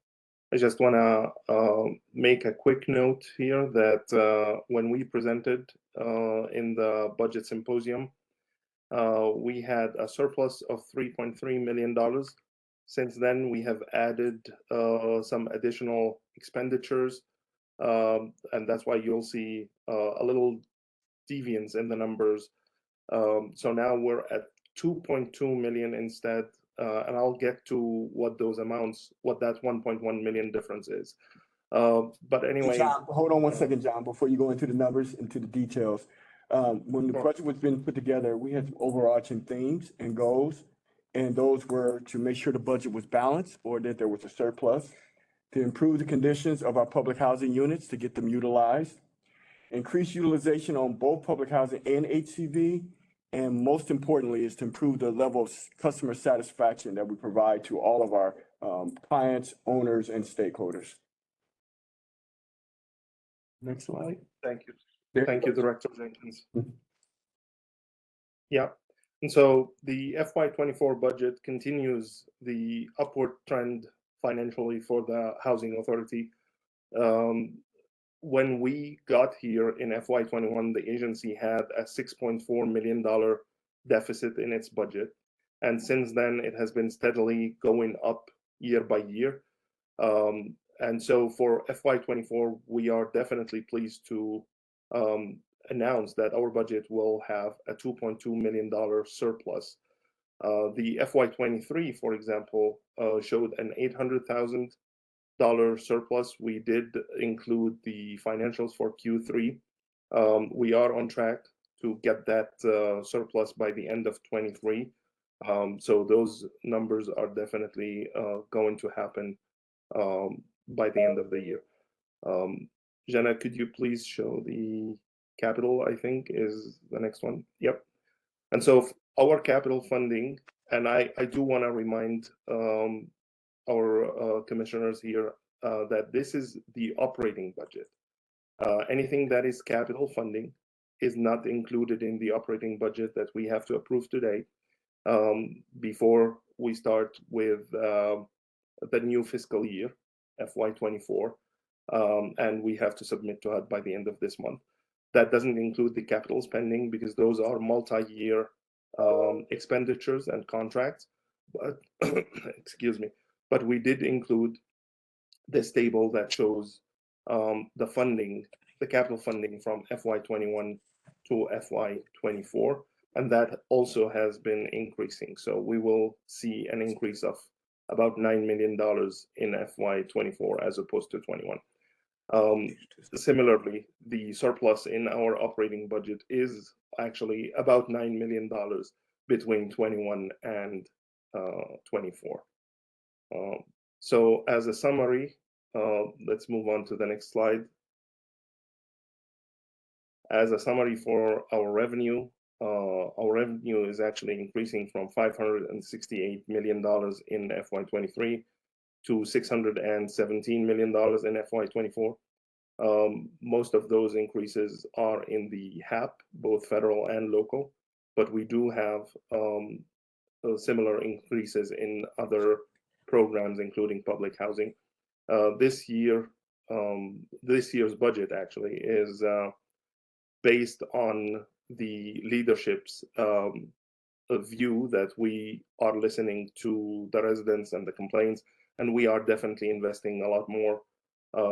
I just want to make a quick note here that when we presented in the budget symposium, we had a surplus of $3.3 million. Since then, we have added some additional expenditures, and that's why you'll see a little deviance in the numbers. So now we're at 2.2 million instead and I'll get to what those amounts, what that 1.1 million difference is. But anyway. John, hold on one second, John, before you go into the numbers, into the details. When the budget was being put together, we had some overarching themes and goals. And those were to make sure the budget was balanced or that there was a surplus, to improve the conditions of our public housing units to get them utilized, increase utilization on both public housing and HCV, and most importantly is to improve the level of customer satisfaction that we provide to all of our clients, owners, and stakeholders. Next slide. Thank you. There Thank you you, go. Director Jenkins. Yeah, and so the FY24 budget continues the upward trend financially for the Housing Authority. When we got here in FY21, the agency had a $6.4 million deficit in its budget. And since then, it has been steadily going up year by year. And so for FY24, we are definitely pleased to announce that our budget will have a $2.2 million surplus. The FY23, for example, showed an $800,000 surplus. We did include the financials for Q3. We are on track to get that surplus by the end of 23. So those numbers are definitely going to happen by the end of the year. Jenna, could you please show the capital, I think, is the next one? Yep. And so our capital funding, and I do want to remind our commissioners here that this is the operating budget. Anything that is capital funding is not included in the operating budget that we have to approve today before we start with the new fiscal year, FY24, and we have to submit to it by the end of this month. That doesn't include the capital spending because those are multi-year expenditures and contracts. But excuse me. But we did include this table that shows the funding, the capital funding from FY21 to FY24, and that also has been increasing. So we will see an increase of about $9 million in FY24 as opposed to 21. Similarly, the surplus in our operating budget is actually about $9 million between 21 and 24. So as a summary, let's move on to the next slide. As a summary for our revenue is actually increasing from $568 million in FY23 to $617 million in FY24. Most of those increases are in the HAP, both federal and local, but we do have similar increases in other programs, including public housing. This year's budget actually is based on the leadership's view that we are listening to the residents and the complaints, and we are definitely investing a lot more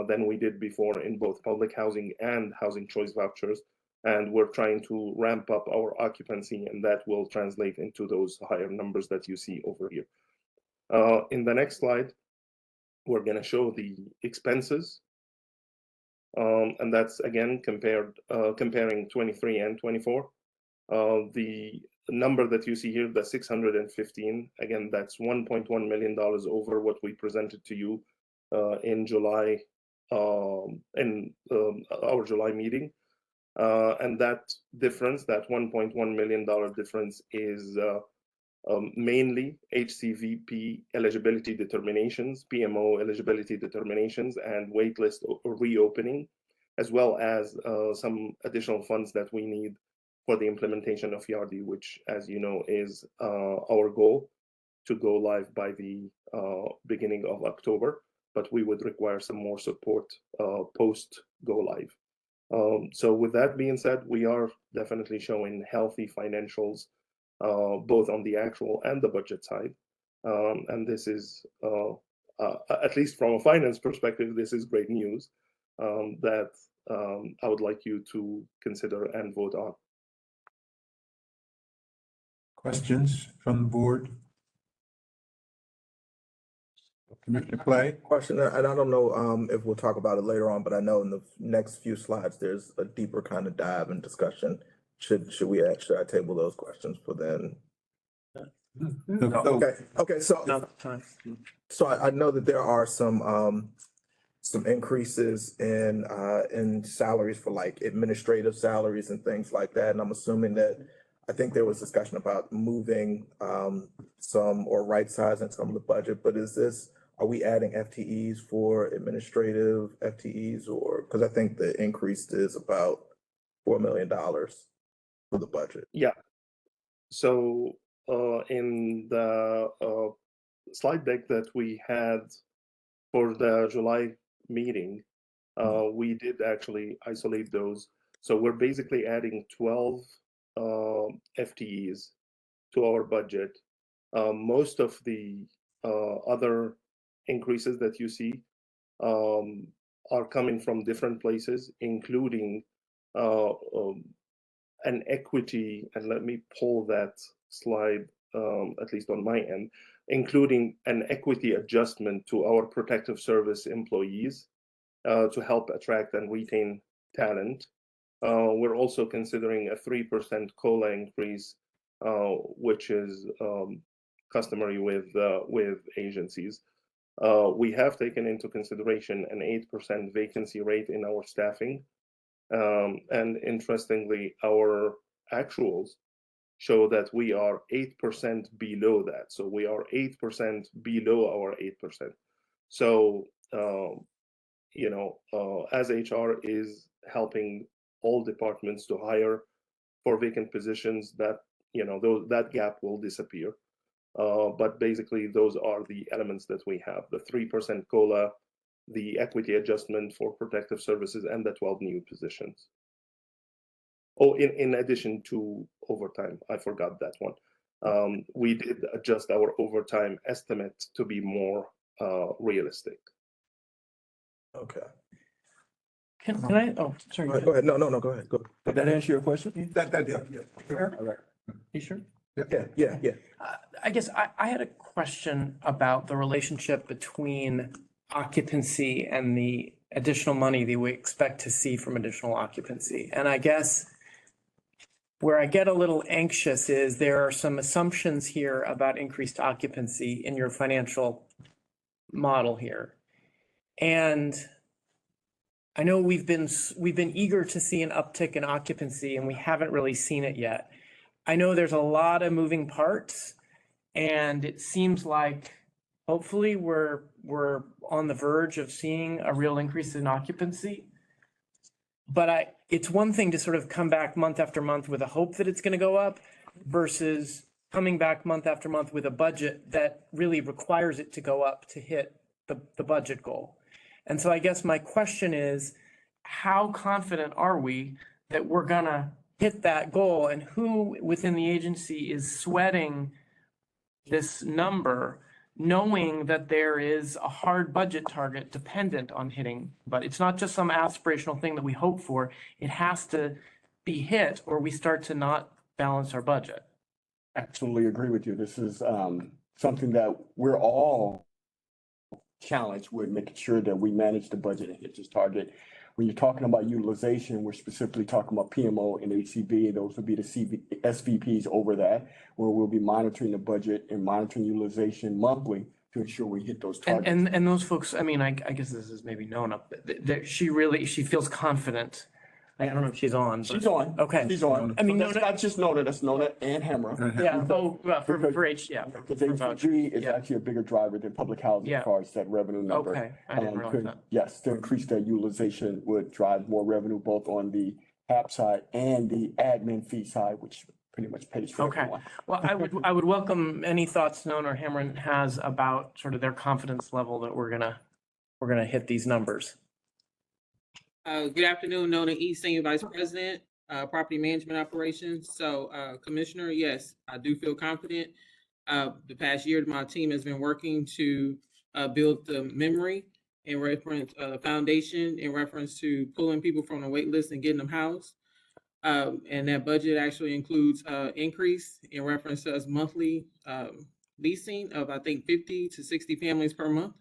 than we did before in both public housing and housing choice vouchers. And we're trying to ramp up our occupancy, and that will translate into those higher numbers that you see over here. In the next slide, we're going to show the expenses. And that's again comparing 23 and 24. The number that you see here, the 615, again, that's $1.1 million over what we presented to you in July, in our July meeting. And that difference, that $1.1 million difference is mainly HCVP eligibility determinations, PMO eligibility determinations, and waitlist reopening, as well as some additional funds that we need for the implementation of YARDI, which, as you know, is our goal to go live by the beginning of October, but we would require some more support post go live. So with that being said, we are definitely showing healthy financials, both on the actual and the budget side. And this is, at least from a finance perspective, this is great news that I would like you to consider and vote on. Questions from the board? Commissioner Clay? Question, and I don't know if we'll talk about it later on, but I know in the next few slides, there's a deeper kind of dive and discussion. Should I table those questions for then? Okay, so I know that there are some increases in salaries for like administrative salaries and things like that, and I'm assuming that, I think there was discussion about moving some or right sizing some of the budget, but are we adding FTEs for administrative FTEs, or, because I think the increase is about $4 million for the budget. Yeah. So in the slide deck that we had for the July meeting, we did actually isolate those. So we're basically adding 12 FTEs to our budget. Most of the other increases that you see are coming from different places, including an equity, and let me pull that slide, at least on my end, including an equity adjustment to our protective service employees to help attract and retain talent. We're also considering a 3% COLA increase, which is customary with agencies. We have taken into consideration an 8% vacancy rate in our staffing. And interestingly, our actuals show that we are 8% below that. So we are 8% below our 8%. So, as HR is helping all departments to hire for vacant positions, that that gap will disappear. But basically, those are the elements that we have: the 3% COLA, the equity adjustment for protective services, and the 12 new positions. Oh, in addition to overtime, I forgot that one. We did adjust our overtime estimate to be more realistic. Okay. Can I, oh, sorry. Go ahead. No, go ahead. Did that answer your question? Yeah. All right. You sure? Yeah. I guess I had a question about the relationship between occupancy and the additional money that we expect to see from additional occupancy. And I guess where I get a little anxious is there are some assumptions here about increased occupancy in your financial model here. And I know we've been eager to see an uptick in occupancy, and we haven't really seen it yet. I know there's a lot of moving parts, and it seems like hopefully we're on the verge of seeing a real increase in occupancy. But it's one thing to sort of come back month after month with a hope that it's going to go up versus coming back month after month with a budget that really requires it to go up to hit the budget goal. And so I guess my question is, how confident are we that we're going to hit that goal, and who within the agency is sweating this number, knowing that there is a hard budget target dependent on hitting, but it's not just some aspirational thing that we hope for. It has to be hit or we start to not balance our budget. Absolutely agree with you. This is something that we're all challenged with, making sure that we manage the budget and hit this target. When you're talking about utilization, we're specifically talking about PMO and HCB. Those would be the SVPs over that, where we'll be monitoring the budget and monitoring utilization monthly to ensure we hit those targets. And those folks, I mean, I guess this is maybe known up, she feels confident. I don't know if she's on. She's on. Okay. She's on. I mean, that's not just Nona, that's Nona and Hamra. Yeah, for H, yeah. Because HCG is actually a bigger driver than public housing as far as that revenue number. Okay, I didn't realize that. Yes, to increase that utilization would drive more revenue both on the HAP side and the admin fee side, which pretty much pays for everyone. Well, I would welcome any thoughts Nona or Hamra has about sort of their confidence level that we're gonna hit these numbers. Good afternoon, Nona E, Senior Vice President, Property Management Operations. So, Commissioner, yes, I do feel confident. The past year, my team has been working to build the memory in reference, foundation in reference to pulling people from the wait list and getting them housed. And that budget actually includes increase in reference to us monthly leasing of, I think, 50 to 60 families per month.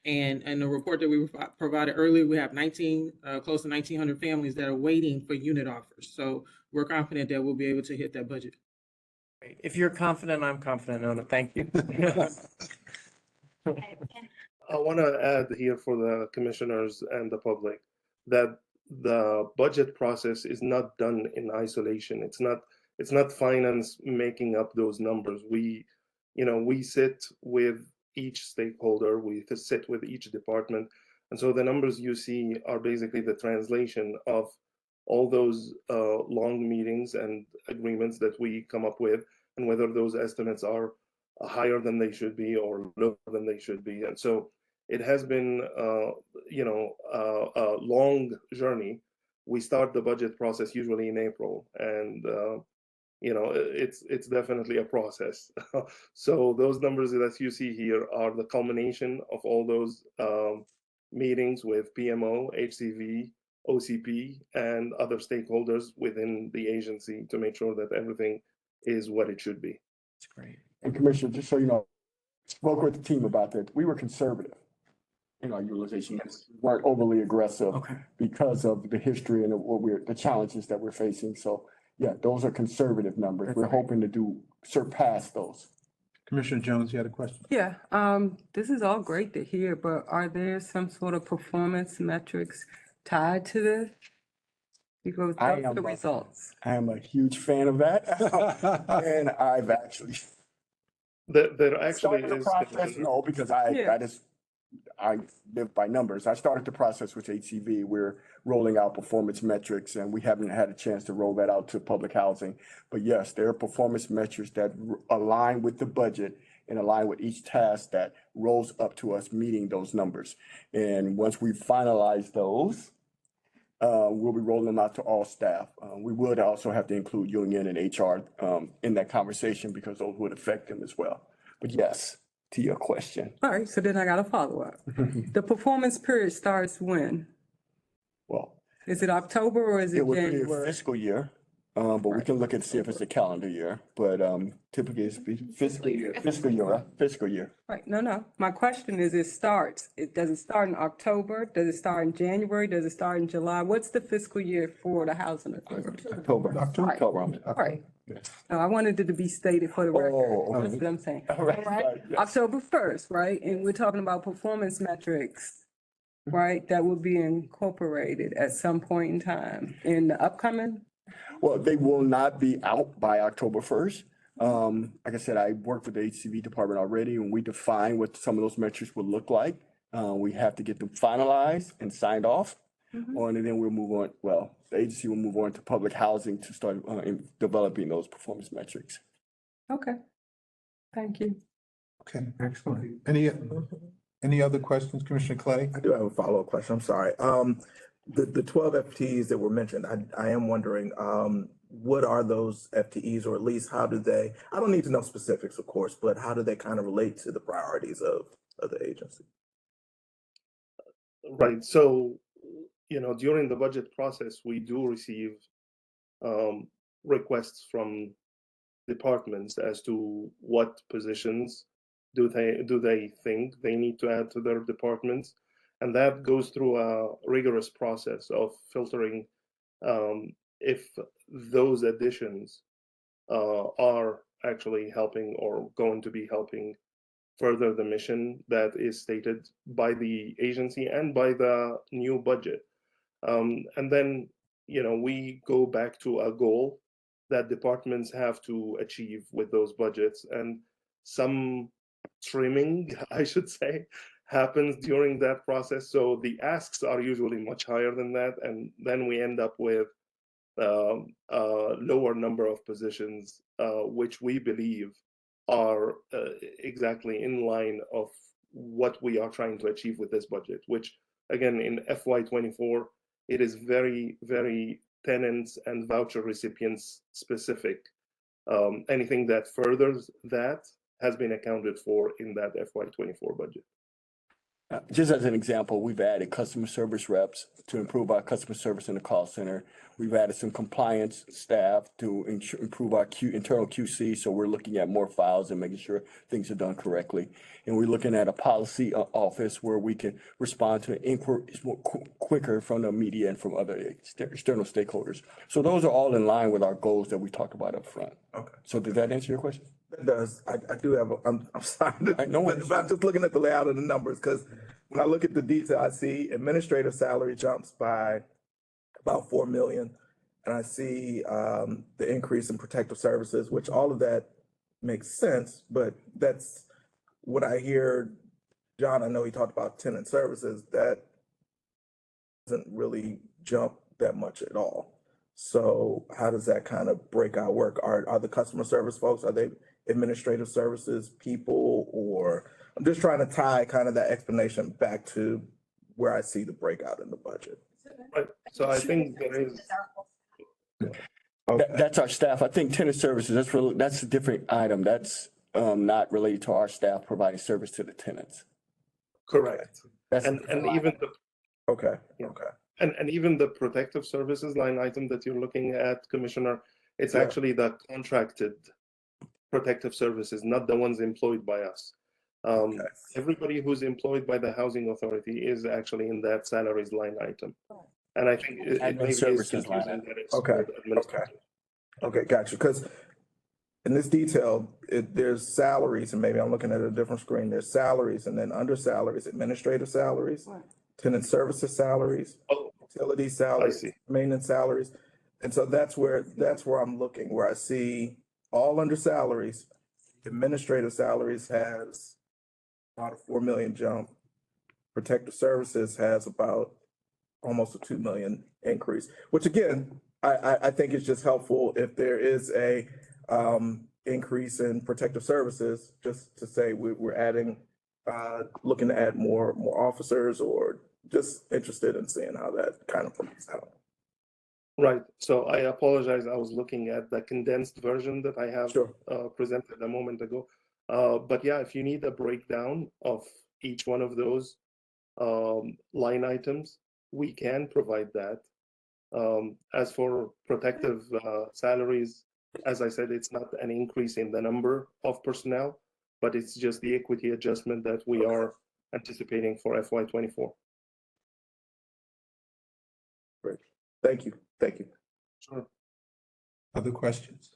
And in the report that we provided earlier, we have 19, close to 1,900 families that are waiting for unit offers. So we're confident that we'll be able to hit that budget. Great. If you're confident, I'm confident, Nona. Thank you. I want to add here for the commissioners and the public that the budget process is not done in isolation. It's not finance making up those numbers. We sit with each stakeholder, we sit with each department. And so the numbers you see are basically the translation of all those long meetings and agreements that we come up with, and whether those estimates are higher than they should be or lower than they should be. And so it has been, a long journey. We start the budget process usually in April, and it's definitely a process. So those numbers that you see here are the culmination of all those meetings with PMO, HCV, OCP, and other stakeholders within the agency to make sure that everything is what it should be. That's great. And Commissioner, just so you know, spoke with the team about that. We were conservative in our utilization. We weren't overly aggressive because of the history and the challenges that we're facing. So yeah, those are conservative numbers. We're hoping to surpass those. Commissioner Jones, you had a question? Yeah, this is all great to hear, but are there some sort of performance metrics tied to this? Because those are the results. I am a huge fan of that. And I've actually There actually started the is process. No, because I live by numbers. I started the process with HCV. We're rolling out performance metrics, and we haven't had a chance to roll that out to public housing. But yes, there are performance metrics that align with the budget and align with each task that rolls up to us meeting those numbers. And once we finalize those, we'll be rolling them out to all staff. We would also have to include union and HR in that conversation because those would affect them as well. But yes, to your question. All right, so then I got a follow-up. The performance period starts when? Well, is it October or is it would be a January? fiscal year, but we can look and see if it's a calendar year. But typically it's fiscal year. Right, no. My question is, does it start in October? Does it start in January? Does it start in July? What's the fiscal year for the housing authority? October. All right. No, I wanted it to be stated for the record. That's what I'm saying. All right. October 1st, right? And we're talking about performance metrics, right? That will be incorporated at some point in time in the upcoming. Well, they will not be out by October 1st. Like I said, I worked with the HCV department already, and we define what some of those metrics would look like. We have to get them finalized and signed off. And then we'll move on. Well, the agency will move on to public housing to start developing those performance metrics. Okay. Thank you. Okay, excellent. Any other questions, Commissioner Clay? I do have a follow-up question. I'm sorry. The 12 FTEs that were mentioned, I am wondering, what are those FTEs, or at least how do they, I don't need to know specifics, of course, but how do they kind of relate to the priorities of the agency? Right. So, during the budget process, we do receive requests from departments as to what positions do they think they need to add to their departments, and that goes through a rigorous process of filtering if those additions are actually helping or going to be helping further the mission that is stated by the agency and by the new budget. And then, we go back to a goal that departments have to achieve with those budgets, and some trimming, I should say, happens during that process. So the asks are usually much higher than that, and then we end up with a lower number of positions, which we believe are exactly in line of what we are trying to achieve with this budget, which again, in FY24, it is very, very tenants and voucher recipients specific. Anything that furthers that has been accounted for in that FY24 budget. Just as an example, we've added customer service reps to improve our customer service in the call center. We've added some compliance staff to improve our internal QC, so we're looking at more files and making sure things are done correctly. And we're looking at a policy office where we can respond to inquiries more quicker from the media and from other external stakeholders. So those are all in line with our goals that we talked about up front. Okay. So did that answer your question? It does. I do have, I'm sorry, but I'm just looking at the layout of the numbers, because when I look at the detail, I see administrative salary jumps by about 4 million. And I see the increase in protective services, which all of that makes sense, but that's what I hear. John, I know he talked about tenant services, that doesn't really jump that much at all. So how does that kind of break out work? Are the customer service folks, are they administrative services people, or I'm just trying to tie kind of that explanation back to where I see the breakout in the budget. Right. So I think there is. That's our staff. I think tenant services, that's a different item. That's not related to our staff providing service to the tenants. Correct. That's and even the. Okay. Yeah. Okay. And even the protective services line item that you're looking at, Commissioner, it's Yeah. actually the contracted protective services, not the ones employed by us. Everybody who's employed by the housing authority is actually in that salaries line item. And I think it Admin maybe is services line confusing item. that it's Okay. called administrative. Okay, gotcha. Because in this detail, there's salaries, and maybe I'm looking at a different screen. There's salaries, and then under salaries, administrative salaries, tenant services salaries, utility salaries, maintenance salaries. And so that's where I'm looking, where I see all under salaries. Administrative salaries has about a 4 million jump. Protective services has about almost a 2 million increase, which again, I think is just helpful if there is a increase in protective services, just to say we're adding, looking to add more officers, or just interested in seeing how that kind of plays out. Right. So I apologize. I was looking at the condensed version that I have presented a moment ago. But yeah, if you need a breakdown of each one of those line items, we can provide that. As for protective salaries, as I said, it's not an increase in the number of personnel, but it's just the equity adjustment that we are anticipating for FY24. Great. Thank you. Thank you. Sure. Other questions?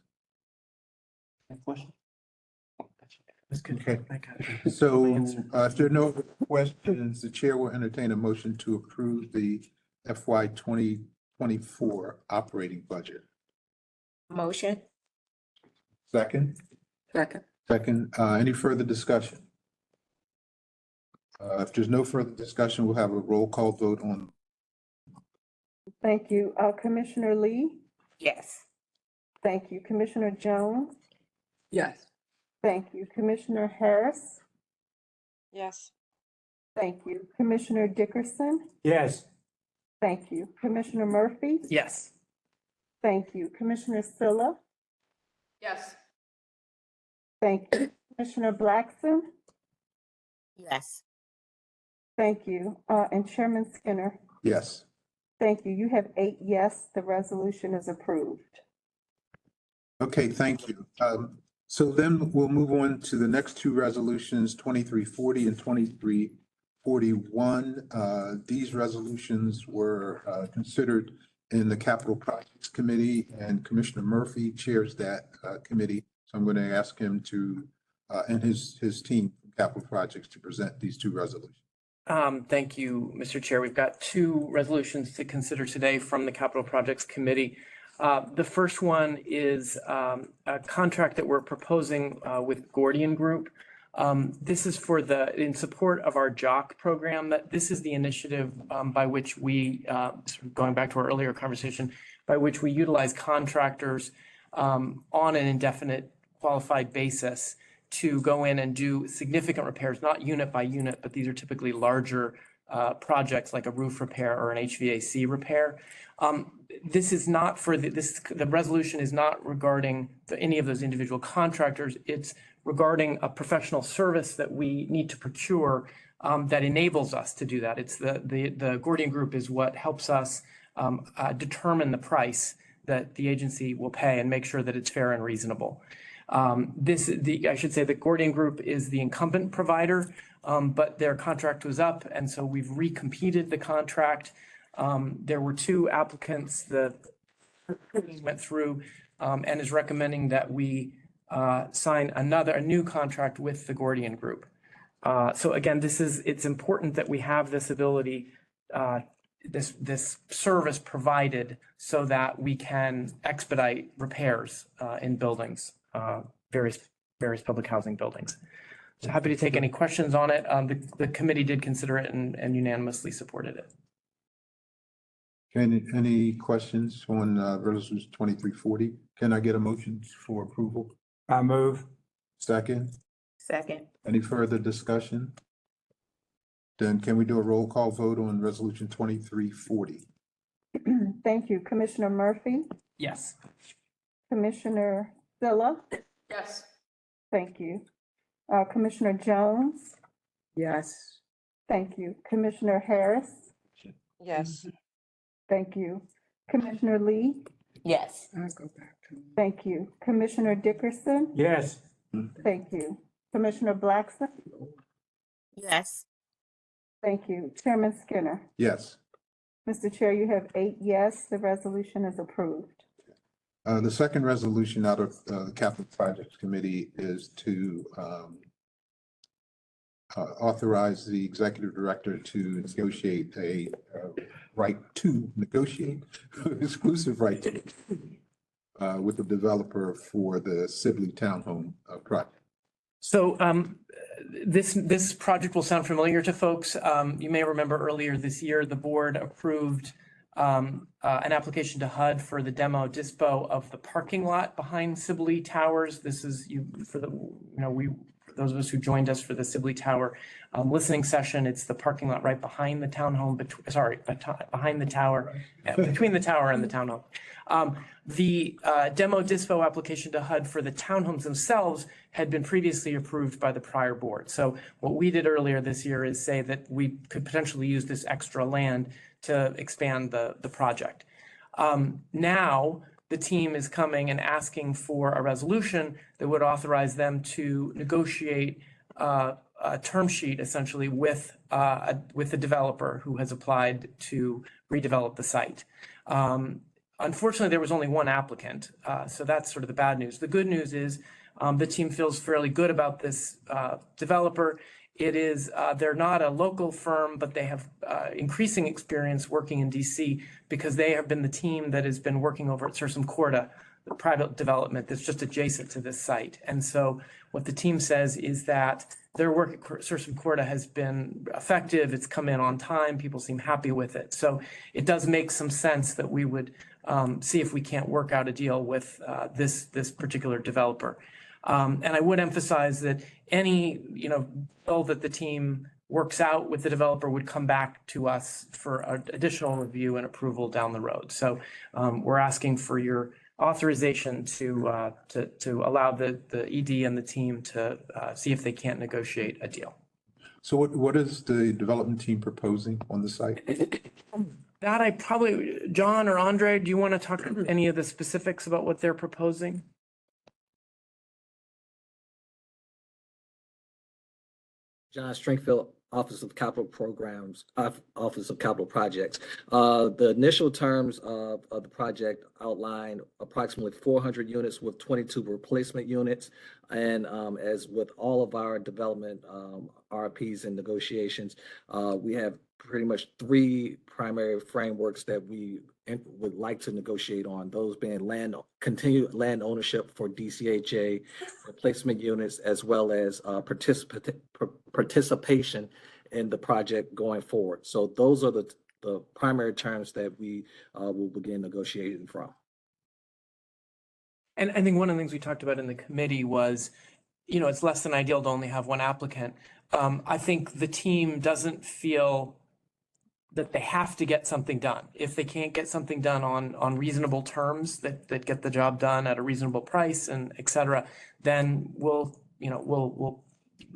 Question? Okay. So if there are no questions, the chair will entertain a motion to approve the FY 2024 operating budget. Motion. Second? Second. Second. Any further discussion? If there's no further discussion, we'll have a roll call vote on. Thank you. Commissioner Lee? Yes. Thank you. Commissioner Jones? Yes. Thank you. Commissioner Harris? Yes. Thank you. Commissioner Dickerson? Yes. Thank you. Commissioner Murphy? Yes. Thank you. Commissioner Silla? Yes. Thank you. Commissioner Blackson? Yes. Thank you. And Chairman Skinner? Yes. Thank you. You have 8 yes. The resolution is approved. Okay, thank you. So then we'll move on to the next two resolutions, 2340 and 2341. These resolutions were considered in the Capital Projects Committee, and Commissioner Murphy chairs that committee. So I'm going to ask him to, and his team from Capital Projects, to present these two resolutions. Thank you, Mr. Chair. We've got two resolutions to consider today from the Capital Projects Committee. The first one is a contract that we're proposing with Gordian Group. This is for in support of our JOC program. This is the initiative by which we, going back to our earlier conversation, by which we utilize contractors on an indefinite qualified basis to go in and do significant repairs, not unit by unit, but these are typically larger projects like a roof repair or an HVAC repair. This is not for the resolution is not regarding any of those individual contractors. It's regarding a professional service that we need to procure that enables us to do that. It's the Gordian Group is what helps us determine the price that the agency will pay and make sure that it's fair and reasonable. I should say the Gordian Group is the incumbent provider, but their contract was up, and so we've recompeted the contract. There were 2 applicants that went through and is recommending that we sign a new contract with the Gordian Group. So again, it's important that we have this ability, this service provided so that we can expedite repairs in buildings, various public housing buildings. So happy to take any questions on it. The committee did consider it and unanimously supported it. Any questions on resolution 2340? Can I get a motion for approval? I move. Second? Second. Any further discussion? Then can we do a roll call vote on resolution 2340? Thank you. Commissioner Murphy, Yes. Commissioner Silla, Yes. thank you. Commissioner Jones, Yes. thank you. Commissioner Harris, Yes. thank you. Commissioner Lee, Yes. I go back to. thank you. Commissioner Dickerson, Yes. thank you. Commissioner Blackson, Yes. thank you. Chairman Skinner. Yes. Mr. Chair, you have 8 yes, the resolution is approved. The second resolution out of the Capital Projects Committee is to authorize the executive director to negotiate a right to negotiate, exclusive right to, with the developer for the Sibley Townhome project. So this project will sound familiar to folks. You may remember earlier this year, the board approved an application to HUD for the demo dispo of the parking lot behind Sibley Towers. This is for those of us who joined us for the Sibley Tower listening session. It's the parking lot right behind the townhome, behind the tower, between the tower and the townhome. The demo dispo application to HUD for the townhomes themselves had been previously approved by the prior board. So what we did earlier this year is say that we could potentially use this extra land to expand the project. Now, the team is coming and asking for a resolution that would authorize them to negotiate a term sheet essentially with the developer who has applied to redevelop the site. Unfortunately, there was only one applicant, so that's sort of the bad news. The good news is the team feels fairly good about this developer. It is, they're not a local firm, but they have increasing experience working in DC because they have been the team that has been working over at Sursum Corda, the private development that's just adjacent to this site. And so what the team says is that their work at Sursum Corda has been effective. It's come in on time. People seem happy with it. So it does make some sense that we would see if we can't work out a deal with this particular developer. And I would emphasize that any, bill that the team works out with the developer would come back to us for additional review and approval down the road. So we're asking for your authorization to allow the ED and the team to see if they can't negotiate a deal. So what is the development team proposing on the site? That John or Andre, do you want to talk any of the specifics about what they're proposing? John Stringfield, Office of Capital Programs, Office of Capital Projects. The initial terms of the project outline approximately 400 units with 22 replacement units. And as with all of our development RFPs and negotiations, we have pretty much 3 primary frameworks that we would like to negotiate on, those being continued land ownership for DCHA, replacement units, as well as participation in the project going forward. So those are the primary terms that we will begin negotiating from. And I think one of the things we talked about in the committee was, it's less than ideal to only have one applicant. I think the team doesn't feel that they have to get something done. If they can't get something done on reasonable terms that get the job done at a reasonable price and et cetera, then we'll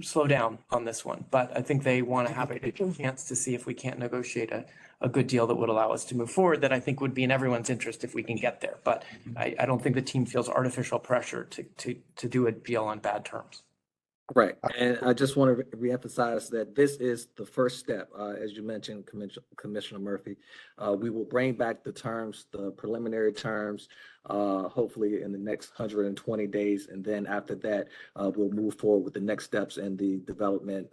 slow down on this one, but I think they want to have a chance to see if we can't negotiate a good deal that would allow us to move forward, that I think would be in everyone's interest if we can get there. But I don't think the team feels artificial pressure to do a deal on bad terms. Right, and I just want to reemphasize that this is the first step, as you mentioned, Commissioner Murphy. We will bring back the terms, the preliminary terms, hopefully in the next 120 days, and then after that, we'll move forward with the next steps in the development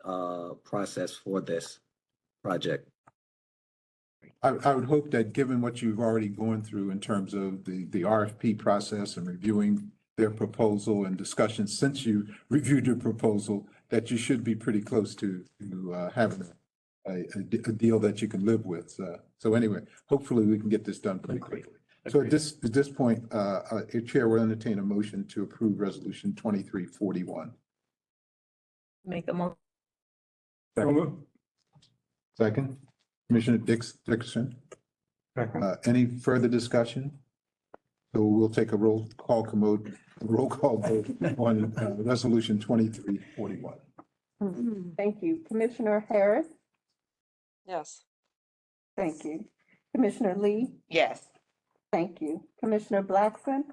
process for this project. I would hope that given what you've already gone through in terms of the RFP process and reviewing their proposal and discussions since you reviewed your proposal, that you should be pretty close to having a deal that you can live with. So anyway, hopefully we can get this done pretty quickly. So at this point, Chair will entertain a motion to approve Resolution 2341. Make a motion. Second, Commissioner Dickerson. Any further discussion? So we'll take a roll call vote on Resolution 2341. Thank you. Commissioner Harris? Yes. Thank you. Commissioner Lee? Yes. Thank you. Commissioner Blackson?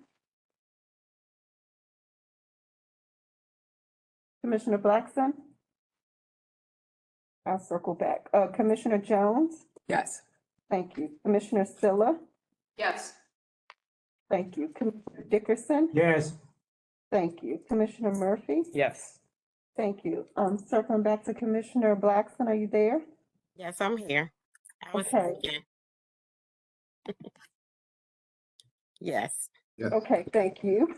Commissioner Blackson? I'll circle back. Commissioner Jones? Yes. Thank you. Commissioner Silla? Yes. Thank you. Commissioner Dickerson? Yes. Thank you. Commissioner Murphy? Yes. Thank you. Circling back to Commissioner Blackson, are you there? Yes, I'm here. I was Okay. thinking. Yes. Okay, thank you.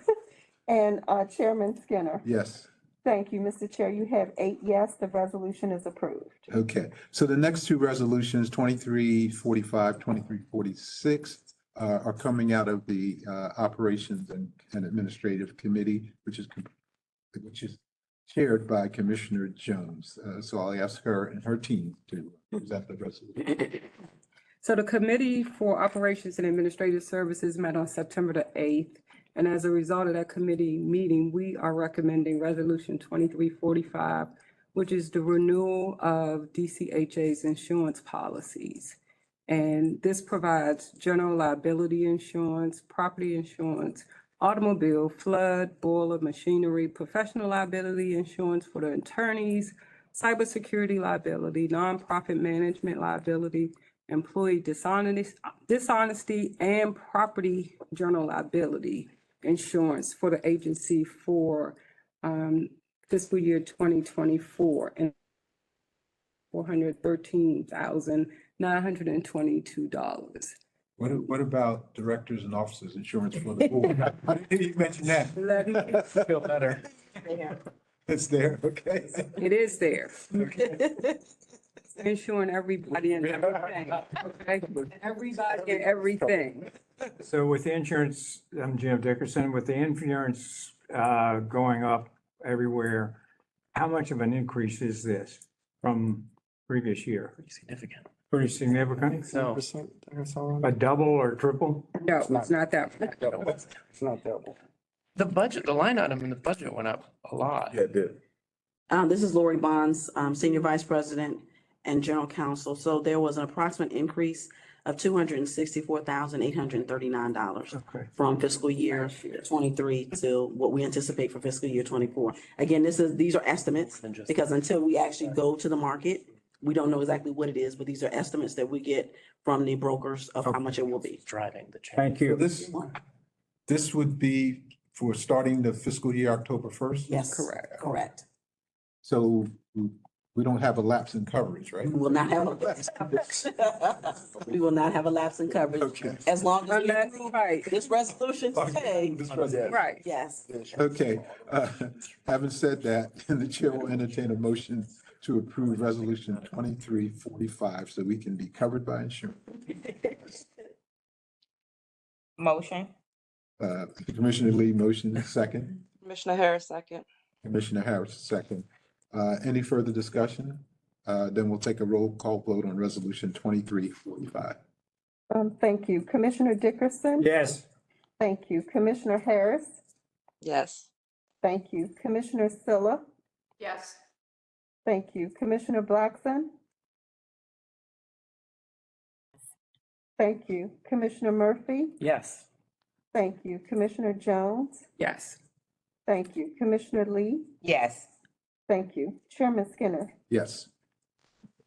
And Chairman Skinner? Yes. Thank you, Mr. Chair. You have 8 yes, the resolution is approved. Okay, so the next two resolutions, 2345, 2346, are coming out of the Operations and Administrative Committee, which is chaired by Commissioner Jones. So I'll ask her and her team to present the resolution. So the Committee for Operations and Administrative Services met on September the 8th. And as a result of that committee meeting, we are recommending Resolution 2345, which is the renewal of DCHA's insurance policies. And this provides general liability insurance, property insurance, automobile, flood, boiler, machinery, professional liability insurance for the attorneys, cybersecurity liability, nonprofit management liability, employee dishonesty, and property general liability insurance for the agency for fiscal year 2024 and $413,922. What about directors and officers insurance for the board? I didn't hear you mention that. Feel better. It's there, okay. It is there. Insuring everybody and everything, okay? Everybody and everything. So with the insurance, I'm Jim Dickerson, with the insurance going up everywhere, how much of an increase is this from previous year? Pretty significant. Pretty significant? So A double or triple? No, it's not that. It's not double. the budget, the line item in the budget went up a lot. Yeah, it did. This is Lori Bonds, Senior Vice President and General Counsel. So there was an approximate increase of $264,839 from fiscal year 23 to what we anticipate for fiscal year 24. Again, these are estimates because until we actually go to the market, we don't know exactly what it is, but these are estimates that we get from the brokers of how much it will be. Driving the change. Thank you. This would be for starting the fiscal year October 1st? Yes, correct. So we don't have a lapse in coverage, right? We will not have a lapse. We will not have a lapse in coverage. Okay. As long as we approve this resolution today. Right. Yes. Okay, having said that, the chair will entertain a motion to approve resolution 2345 so we can be covered by insurance. Motion. Commissioner Lee, motion second. Commissioner Harris, second. Commissioner Harris, second. Any further discussion? Then we'll take a roll call vote on resolution 2345. Thank you. Commissioner Dickerson? Yes. Thank you. Commissioner Harris? Yes. Thank you. Commissioner Silla? Yes. Thank you. Commissioner Blackson? Thank you. Commissioner Murphy? Yes. Thank you. Commissioner Jones? Yes. Thank you. Commissioner Lee? Yes. Thank you. Chairman Skinner? Yes.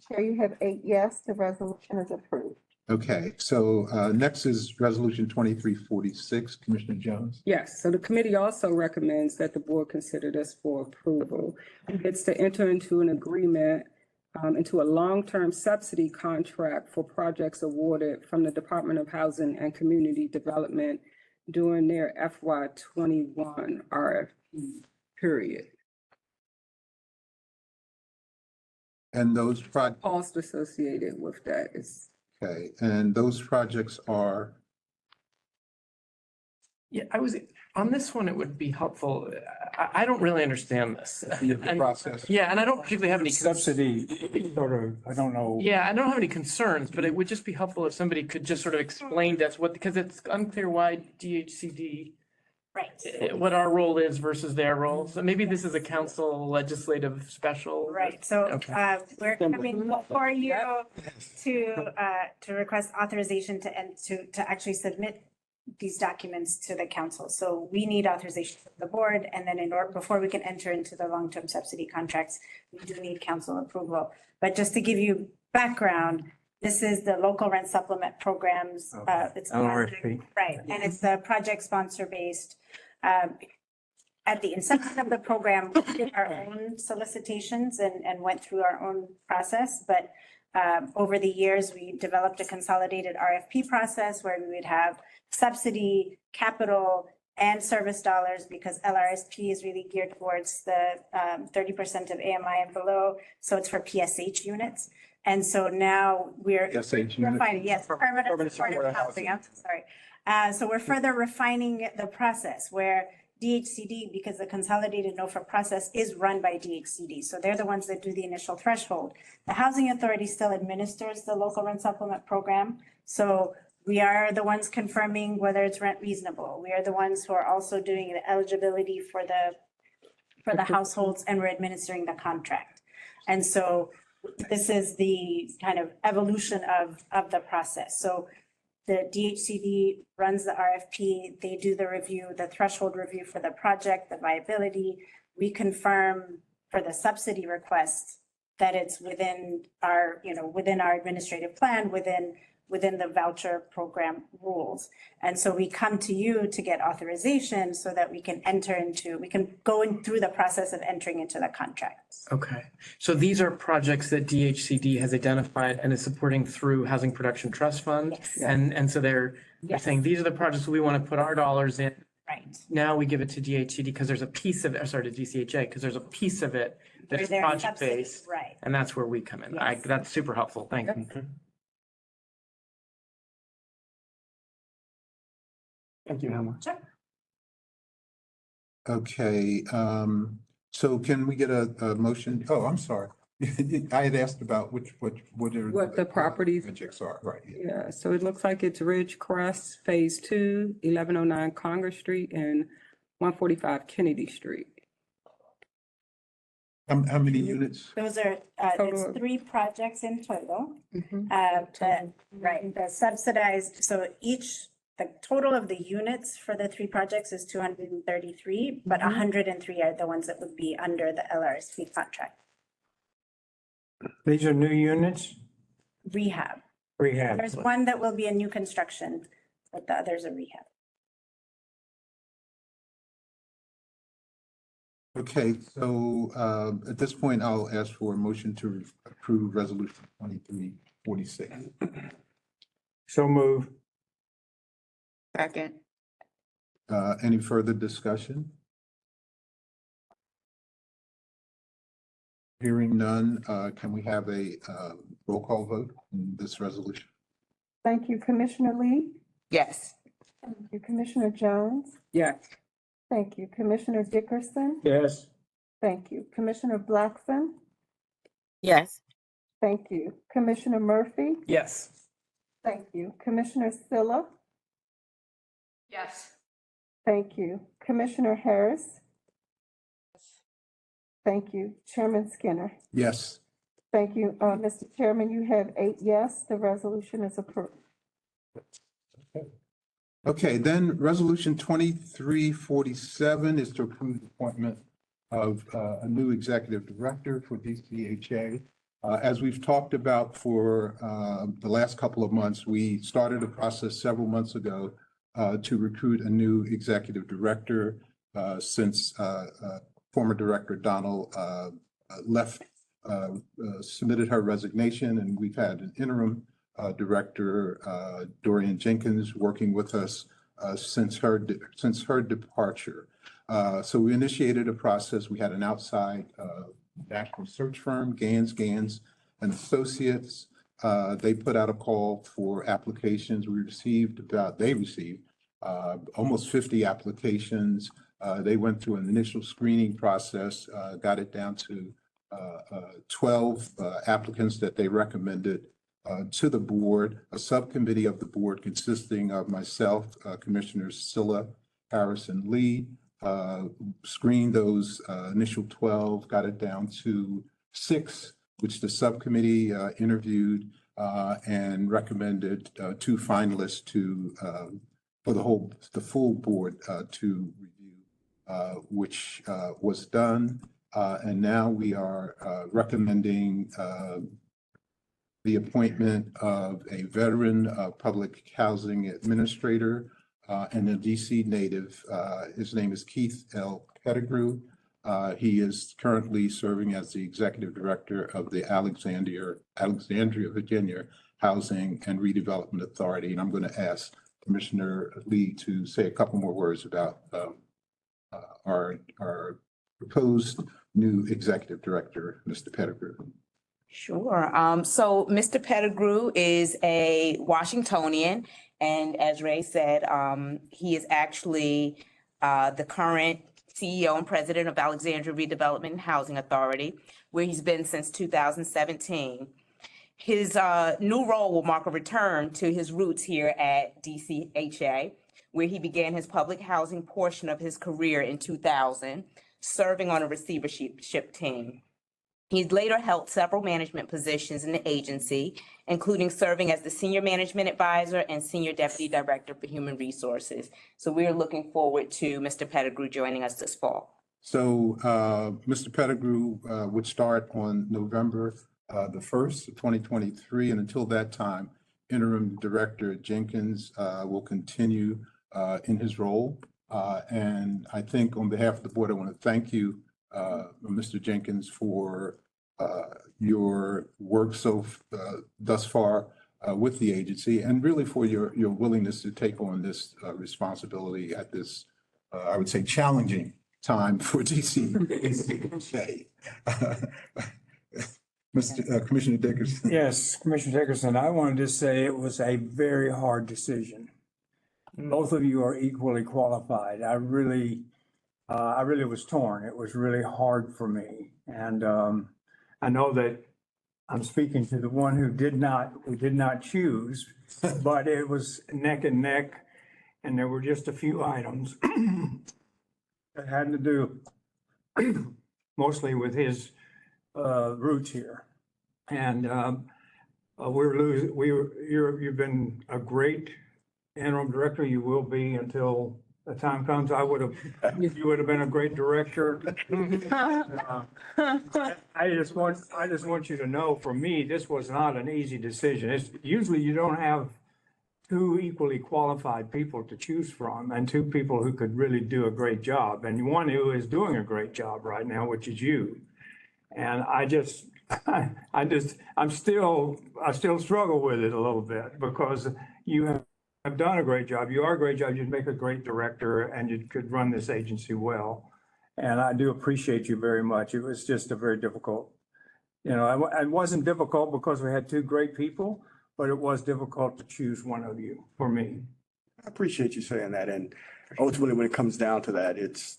Chair, you have 8 yes, the resolution is approved. Okay, so next is Resolution 2346. Commissioner Jones? Yes, so the committee also recommends that the board consider this for approval. It's to enter into an agreement, into a long-term subsidy contract for projects awarded from the Department of Housing and Community Development during their FY 21 RFP period. And those projects, Cost associated with that is, okay, and those projects are, Yeah, on this one, it would be helpful. I don't really understand this. the process. Yeah, and I don't particularly have any. Subsidy, sort of, I don't know. Yeah, I don't have any concerns, but it would just be helpful if somebody could just sort of explain to us because it's unclear why DHCD, what our role is versus their role. So maybe this is a council legislative special. Right, so Okay. we're coming before you to request authorization to actually submit these documents to the council. So we need authorization from the board, and then before we can enter into the long-term subsidy contracts, we do need council approval. But just to give you background, this is the local rent supplement programs. It's LRFP. right, and it's the project sponsor based. At the inception of the program, we did our own solicitations and went through our own process, but over the years, we developed a consolidated RFP process where we would have subsidy, capital, and service dollars, because LRSP is really geared towards the 30% of AMI and below, so it's for PSH units. And so now we're refining, yes, permanent supportive housing, I'm sorry. So we're further refining the process where DHCD, because the consolidated no-for process is run by DHCD. So they're the ones that do the initial threshold. The Housing Authority still administers the local rent supplement program. So we are the ones confirming whether it's rent reasonable. We are the ones who are also doing the eligibility for the households, and we're administering the contract. And so this is the kind of evolution of the process. So the DHCD runs the RFP, they do the review, the threshold review for the project, the viability. We confirm for the subsidy request that it's within our, within our administrative plan, within the voucher program rules. And so we come to you to get authorization so that we can go in through the process of entering into the contracts. Okay, so these are projects that DHCD has identified and is supporting through Housing Production Trust Fund? Yes. And so they're saying, these are the projects we want to put our dollars in. Right. Now we give it to DHCD because there's a piece of, to DCHA, because there's a piece of it that's Where they're project-based. right. And that's where we come in. Yes. That's super helpful, thank you. Thank you, Hannah. Sure. Okay, so can we get a motion? Oh, I'm sorry. I had asked about what the properties projects are, right? yeah, so it looks like it's Ridge Crest Phase 2, 1109 Congress Street, and 145 Kennedy Street. How many units? Those are, Total. it's 3 projects in total. Mhm. The subsidized, so the total of the units for the 3 projects is 233, but 103 are the ones that would be under the LRSP contract. These are new units? Rehab. Rehab. There's one that will be a new construction, but the others are rehab. Okay, so at this point, I'll ask for a motion to approve Resolution 2346. So move. Second. Any further discussion? Hearing none, can we have a roll call vote on this resolution? Thank you, Commissioner Lee. Yes. Thank you, Commissioner Jones. Yes. Thank you, Commissioner Dickerson. Yes. Thank you, Commissioner Blackson. Yes. Thank you, Commissioner Murphy. Yes. Thank you, Commissioner Silla. Yes. Thank you, Commissioner Harris. Thank you. Chairman Skinner. Yes. Thank you. Mr. Chairman, you have 8 yes, the resolution is approved. Okay, then Resolution 2347 is to approve the appointment of a new executive director for DCHA. As we've talked about for the last couple of months, we started a process several months ago to recruit a new executive director since former Director Donald submitted her resignation, and we've had an interim Director Dorian Jenkins working with us since her departure. So we initiated a process. We had an outside national search firm, Gans and Associates. They put out a call for applications. They received almost 50 applications. They went through an initial screening process, got it down to 12 applicants that they recommended to the board. A subcommittee of the board consisting of myself, Commissioners Scylla, Harris, and Lee, screened those initial 12, got it down to 6, which the subcommittee interviewed and recommended 2 finalists for the full board to review, which was done. And now we are recommending the appointment of a veteran public housing administrator and a DC native. His name is Keith L. Pettigrew. He is currently serving as the executive director of the Alexandria, Virginia Housing and Redevelopment Authority. And I'm going to ask Commissioner Lee to say a couple more words about our proposed new executive director, Mr. Pettigrew. Sure. So Mr. Pettigrew is a Washingtonian, and as Ray said, he is actually the current CEO and president of Alexandria Redevelopment and Housing Authority, where he's been since 2017. His new role will mark a return to his roots here at DCHA, where he began his public housing portion of his career in 2000, serving on a receivership team. He's later held several management positions in the agency, including serving as the Senior Management Advisor and Senior Deputy Director for Human Resources. So we're looking forward to Mr. Pettigrew joining us this fall. So Mr. Pettigrew would start on November the 1st of 2023, and until that time, Interim Director Jenkins will continue in his role. And I think on behalf of the board, I want to thank you, Mr. Jenkins, for your work thus far with the agency, and really for your willingness to take on this responsibility at this, I would say, challenging time for DCHA. Commissioner Dickerson. Yes, Commissioner Dickerson, I wanted to say it was a very hard decision. Both of you are equally qualified. I really was torn. It was really hard for me. And I know that I'm speaking to the one who did not choose, but it was neck and neck. And there were just a few items that had to do mostly with his roots here. And you've been a great interim director. You will be until the time comes. You would have been a great director. I just want you to know, for me, this was not an easy decision. Usually you don't have 2 equally qualified people to choose from, and 2 people who could really do a great job, and one who is doing a great job right now, which is you. And I still struggle with it a little bit, because you have done a great job. You are a great job. You'd make a great director, and you could run this agency well. And I do appreciate you very much. It was just a very difficult, it wasn't difficult because we had 2 great people, but it was difficult to choose one of you for me. I appreciate you saying that. And ultimately, when it comes down to that, it's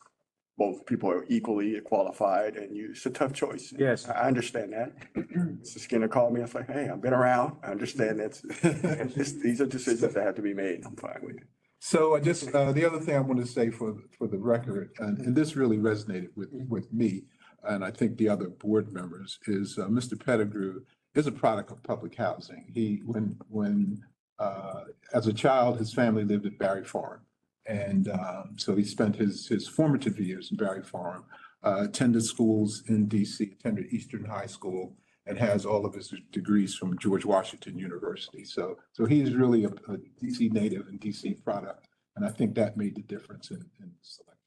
both people are equally qualified, and it's a tough choice. Yes. I understand that. Mr. Skinner called me. I was like, hey, I've been around. I understand that. These are decisions that have to be made. I'm fine with it. So I just, the other thing I want to say for the record, and this really resonated with me, and I think the other board members, is Mr. Pettigrew is a product of public housing. He, as a child, his family lived at Barry Farm. And so he spent his formative years in Barry Farm, attended schools in DC, attended Eastern High School, and has all of his degrees from George Washington University. So he's really a DC native and DC product. And I think that made the difference in selection.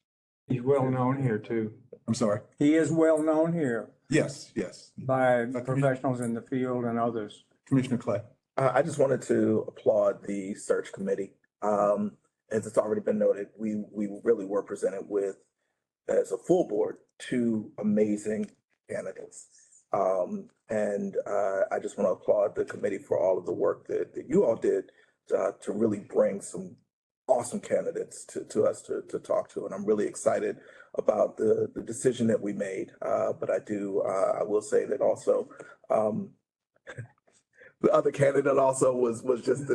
He's well known here too. I'm sorry? He is well known here Yes, yes. by professionals in the field and others. Commissioner Clay. I just wanted to applaud the search committee. As it's already been noted, we really were presented with, as a full board, two amazing candidates. I just want to applaud the committee for all of the work that you all did to really bring some awesome candidates to us to talk to. And I'm really excited about the decision that we made. But I will say that also, the other candidate also was just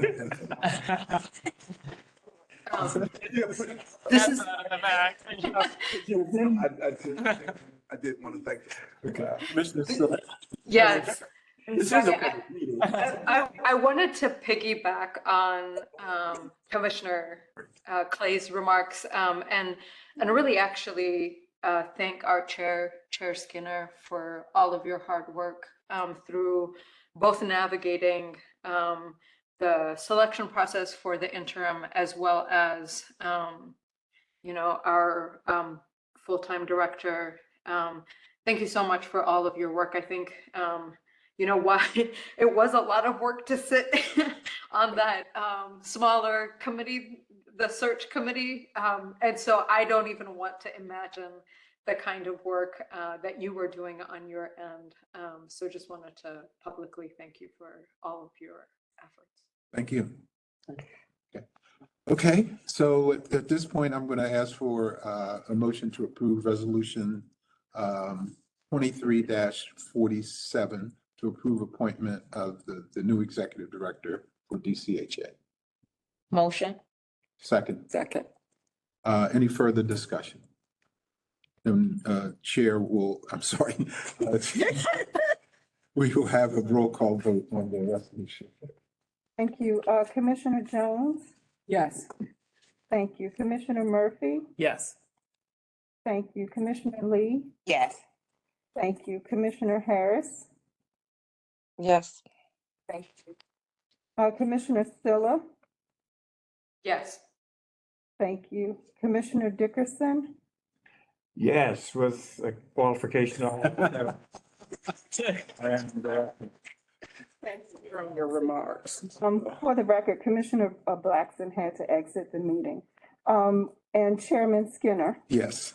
This is. I did want to thank. Commissioner. Yes. This is a meeting. I wanted to piggyback on Commissioner Clay's remarks and really actually thank our Chair Skinner, for all of your hard work through both navigating the selection process for the interim, as well as our full-time director. Thank you so much for all of your work. I think why it was a lot of work to sit on that smaller committee, the search committee. And so I don't even want to imagine the kind of work that you were doing on your end. So just wanted to publicly thank you for all of your efforts. Thank you. Okay, so at this point, I'm going to ask for a motion to approve resolution 23-47 to approve appointment of the new executive director for DCHA. Motion. Second. Second. Any further discussion? Then we will have a roll call vote on the resolution. Thank you. Commissioner Jones? Yes. Thank you. Commissioner Murphy? Yes. Thank you. Commissioner Lee? Yes. Thank you. Commissioner Harris? Yes. Thank you. Commissioner Silla? Yes. Thank you. Commissioner Dickerson? Yes, with a qualification on. And Thank you for your remarks. For the record, Commissioner Blackson had to exit the meeting. And Chairman Skinner? Yes.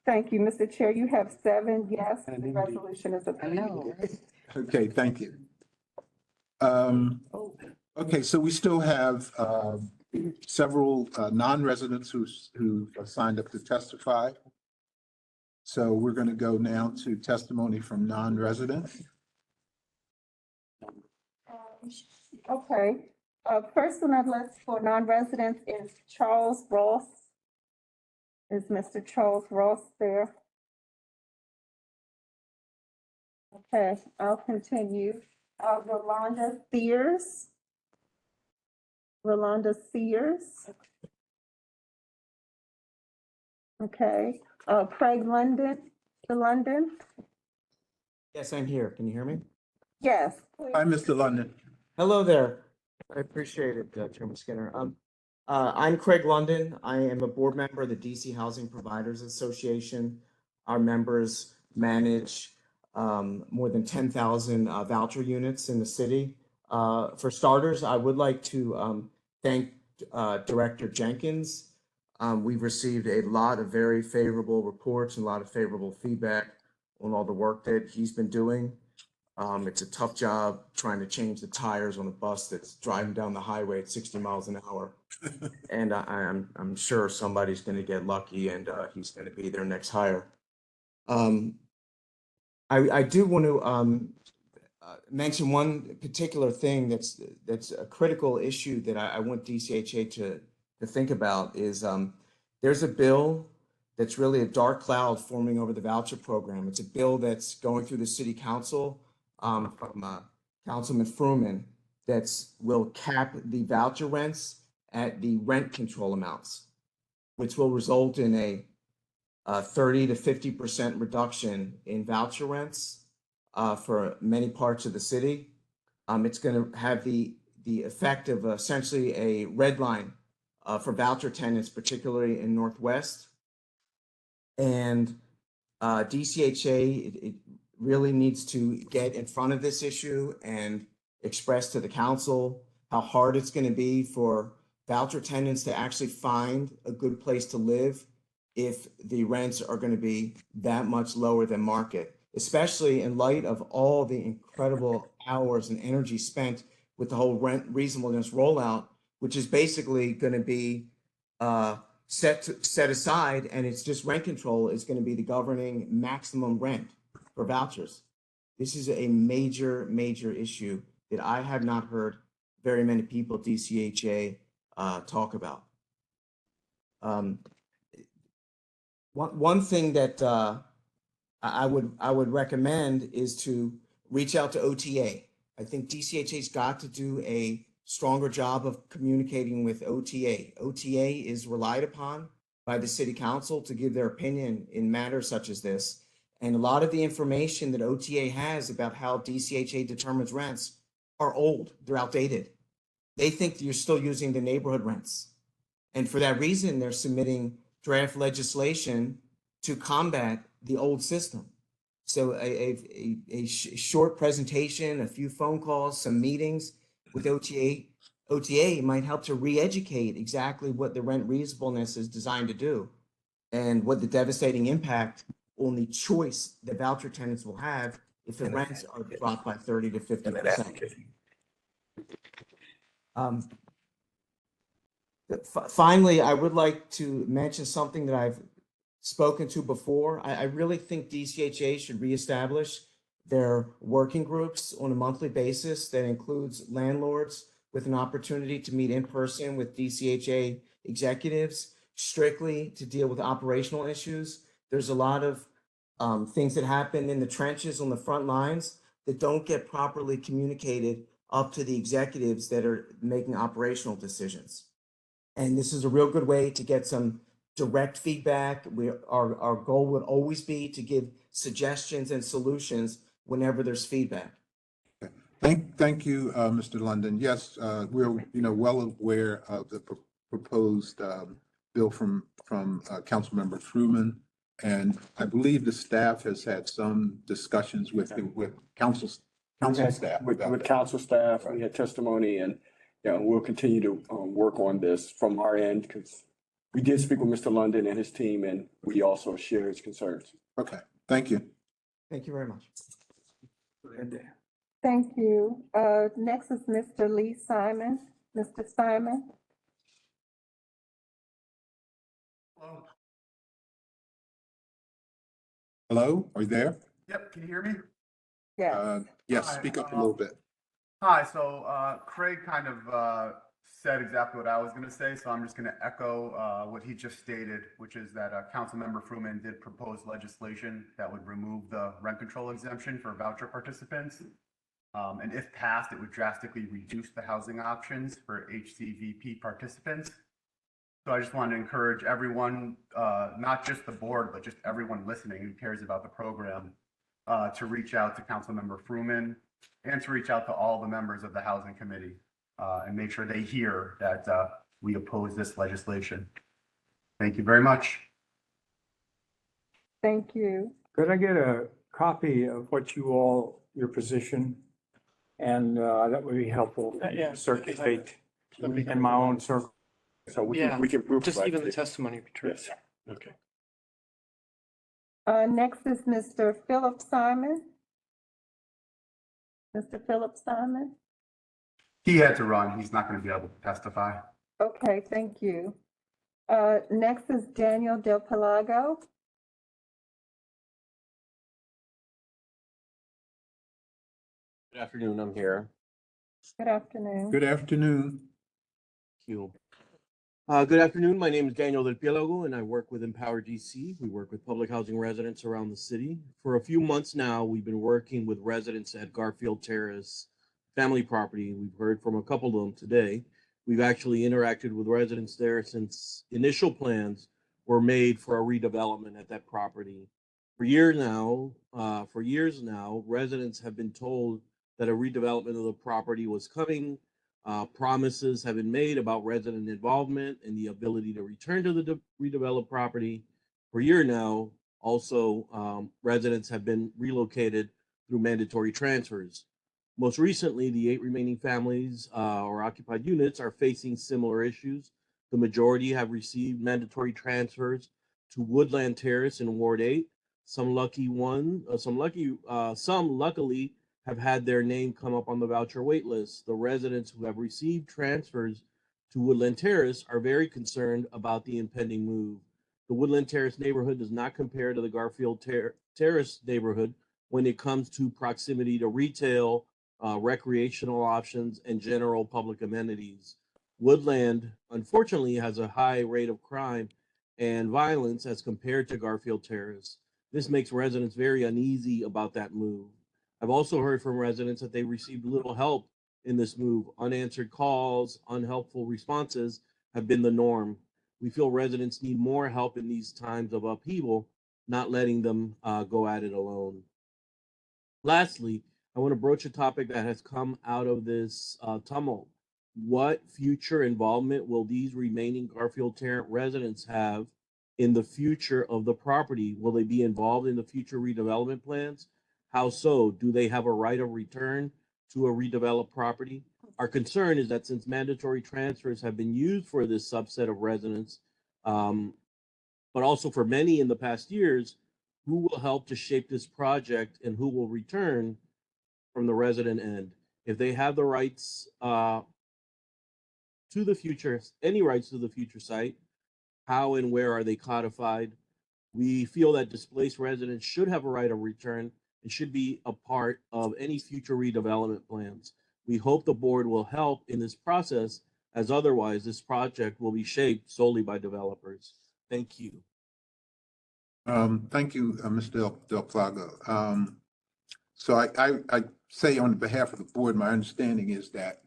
Thank you, Mr. Chair. You have 7 yes. The resolution is approved. Okay, thank you. Okay, so we still have several non-residents who have signed up to testify. So we're going to go now to testimony from non-residents. Okay, first one I'd like for non-residents is Charles Ross. Is Mr. Charles Ross there? Okay, I'll continue. Rolanda Sears. Rolanda Sears. Okay, Craig London, London. Yes, I'm here. Can you hear me? Yes. Hi, Mr. London. Hello there. I appreciate it, Chairman Skinner. I'm Craig London. I am a board member of the DC Housing Providers Association. Our members manage more than 10,000 voucher units in the city. For starters, I would like to thank Director Jenkins. We've received a lot of very favorable reports and a lot of favorable feedback on all the work that he's been doing. It's a tough job trying to change the tires on a bus that's driving down the highway at 60 miles an hour. And I'm sure somebody's going to get lucky and he's going to be their next hire. I do want to mention one particular thing that's a critical issue that I want DCHA to think about is there's a bill that's really a dark cloud forming over the voucher program. It's a bill that's going through the city council from Councilman Fruman will cap the voucher rents at the rent control amounts, which will result in a 30 to 50% reduction in voucher rents for many parts of the city. It's going to have the effect of essentially a red line for voucher tenants, particularly in Northwest. And DCHA, it really needs to get in front of this issue and express to the council how hard it's going to be for voucher tenants to actually find a good place to live if the rents are going to be that much lower than market, especially in light of all the incredible hours and energy spent with the whole rent reasonableness rollout, which is basically going to be set aside, and it's just rent control is going to be the governing maximum rent for vouchers. This is a major, major issue that I have not heard very many people at DCHA talk about. One thing that I would recommend is to reach out to OTA. I think DCHA's got to do a stronger job of communicating with OTA. OTA is relied upon by the city council to give their opinion in matters such as this. And a lot of the information that OTA has about how DCHA determines rents are old, they're outdated. They think you're still using the neighborhood rents. And for that reason, they're submitting draft legislation to combat the old system. So a short presentation, a few phone calls, some meetings with OTA might help to re-educate exactly what the rent reasonableness is designed to do and what the devastating impact on the choice that voucher tenants will have if the rents are dropped by 30 to 50%. Finally, I would like to mention something that I've spoken to before. I really think DCHA should reestablish their working groups on a monthly basis that includes landlords with an opportunity to meet in person with DCHA executives strictly to deal with operational issues. There's a lot of things that happen in the trenches on the front lines that don't get properly communicated up to the executives that are making operational decisions. And this is a real good way to get some direct feedback. Our goal would always be to give suggestions and solutions whenever there's feedback. Thank you, Mr. London. Yes, we're well aware of the proposed bill from Councilmember Fruman, and I believe the staff has had some discussions with council staff. With council staff, we had testimony, and we'll continue to work on this from our end because we did speak with Mr. London and his team, and we also share his concerns. Okay, thank you. Thank you very much. Thank you. Next is Mr. Lee Simon. Mr. Simon? Hello, are you there? Yep, can you hear me? Yes. Yes, Hi, speak up a little bit. Hi, so Craig kind of said exactly what I was going to say, so I'm just going to echo what he just stated, which is that Councilmember Fruman did propose legislation that would remove the rent control exemption for voucher participants. And if passed, it would drastically reduce the housing options for HCVP participants. So I just want to encourage everyone, not just the board, but just everyone listening who cares about the program, to reach out to Councilmember Fruman and to reach out to all the members of the Housing Committee and make sure they hear that we oppose this legislation. Thank you very much. Thank you. Could I get a copy of what your position? And that would be helpful. Yeah. Circulate in my own circle. So we Yeah, can prove just like even the this. testimony. Yes. Okay. Next is Mr. Philip Simon. Mr. Philip Simon? He had to run. He's not going to be able to testify. Okay, thank you. Next is Daniel Del Pelago. Good afternoon, I'm here. Good afternoon. Good afternoon. Thank you. Good afternoon. My name is Daniel Del Pielago, and I work with Empower DC. We work with public housing residents around the city. For a few months now, we've been working with residents at Garfield Terrace family property. We've heard from a couple of them today. We've actually interacted with residents there since initial plans were made for a redevelopment at that property. For years now, residents have been told that a redevelopment of the property was coming. Promises have been made about resident involvement and the ability to return to the redeveloped property. For a year now, also, residents have been relocated through mandatory transfers. Most recently, the 8 remaining families or occupied units are facing similar issues. The majority have received mandatory transfers to Woodland Terrace in Ward 8. Some luckily have had their name come up on the voucher wait list. The residents who have received transfers to Woodland Terrace are very concerned about the impending move. The Woodland Terrace neighborhood does not compare to the Garfield Terrace neighborhood when it comes to proximity to retail, recreational options, and general public amenities. Woodland, unfortunately, has a high rate of crime and violence as compared to Garfield Terrace. This makes residents very uneasy about that move. I've also heard from residents that they received little help in this move. Unanswered calls, unhelpful responses have been the norm. We feel residents need more help in these times of upheaval, not letting them go at it alone. Lastly, I want to broach a topic that has come out of this tumult. What future involvement will these remaining Garfield Terrace residents have in the future of the property? Will they be involved in the future redevelopment plans? How so? Do they have a right of return to a redeveloped property? Our concern is that since mandatory transfers have been used for this subset of residents, but also for many in the past years, who will help to shape this project and who will return from the resident end? If they have the rights to the future, any rights to the future site, how and where are they codified? We feel that displaced residents should have a right of return and should be a part of any future redevelopment plans. We hope the board will help in this process, as otherwise this project will be shaped solely by developers. Thank you. Thank you, Mr. Del Plaga. So I say on behalf of the board, my understanding is that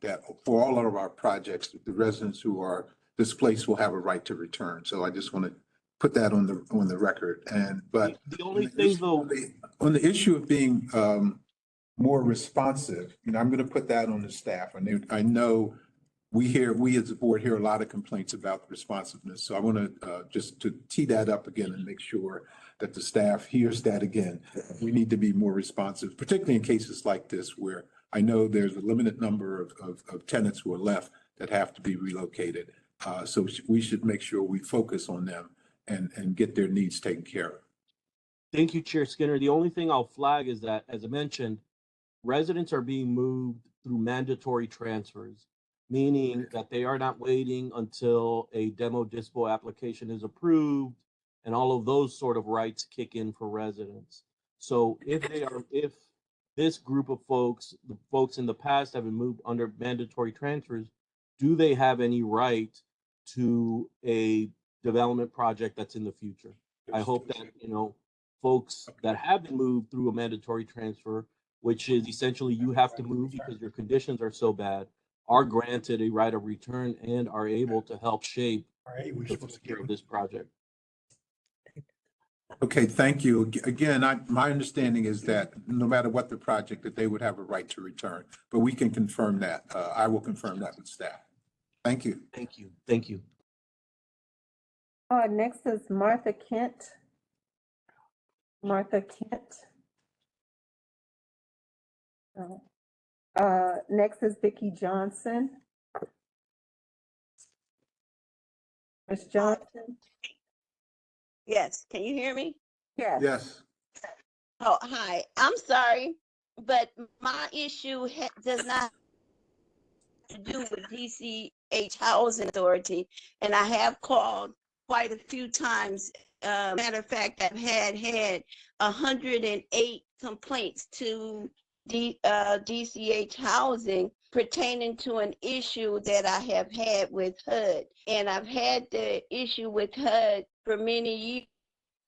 for all of our projects, the residents who are displaced will have a right to return. So I just want to put that on the record. But the only thing though, on the issue of being more responsive, I'm going to put that on the staff. I know we as a board hear a lot of complaints about responsiveness. So I want to just to tee that up again and make sure that the staff hears that again. We need to be more responsive, particularly in cases like this where I know there's a limited number of tenants who are left that have to be relocated. So we should make sure we focus on them and get their needs taken care of. Thank you, Chair Skinner. The only thing I'll flag is that, as I mentioned, residents are being moved through mandatory transfers, meaning that they are not waiting until a demo dispo application is approved and all of those sort of rights kick in for residents. So if this group of folks, the folks in the past have been moved under mandatory transfers, do they have any right to a development project that's in the future? I hope that, folks that have been moved through a mandatory transfer, which is essentially you have to move because your conditions are so bad, are granted a right of return and are able to help shape the future of this project. Okay, thank you. Again, my understanding is that no matter what the project, that they would have a right to return, but we can confirm that. I will confirm that with staff. Thank you. Thank you. Thank you. Next is Martha Kent. Martha Kent. Next is Vicki Johnson. Ms. Johnson? Yes, can you hear me? Yes. Yes. Oh, hi. I'm sorry, but my issue does not to do with DCH Housing Authority, and I have called quite a few times. Matter of fact, I've had 108 complaints to DCH Housing, pertaining to an issue that I have had with HUD. And I've had the issue with HUD for many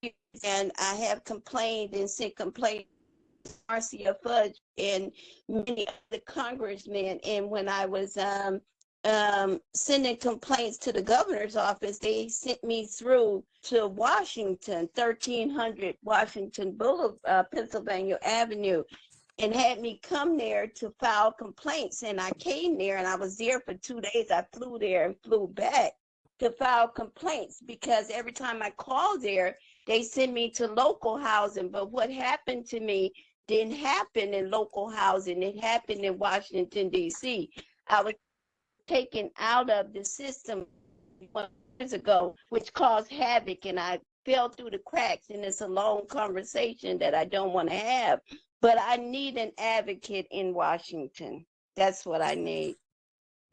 years, and I have complained and sent complaints to Marcia Fudge and many other congressmen. And when I was sending complaints to the governor's office, they sent me through to Washington, 1300 Washington Boulevard, Pennsylvania Avenue, and had me come there to file complaints. And I came there and I was there for 2 days. I flew there and flew back to file complaints because every time I called there, they sent me to local housing. But what happened to me didn't happen in local housing. It happened in Washington, D.C. I was taken out of the system years ago, which caused havoc, and I fell through the cracks. And it's a long conversation that I don't want to have, but I need an advocate in Washington. That's what I need.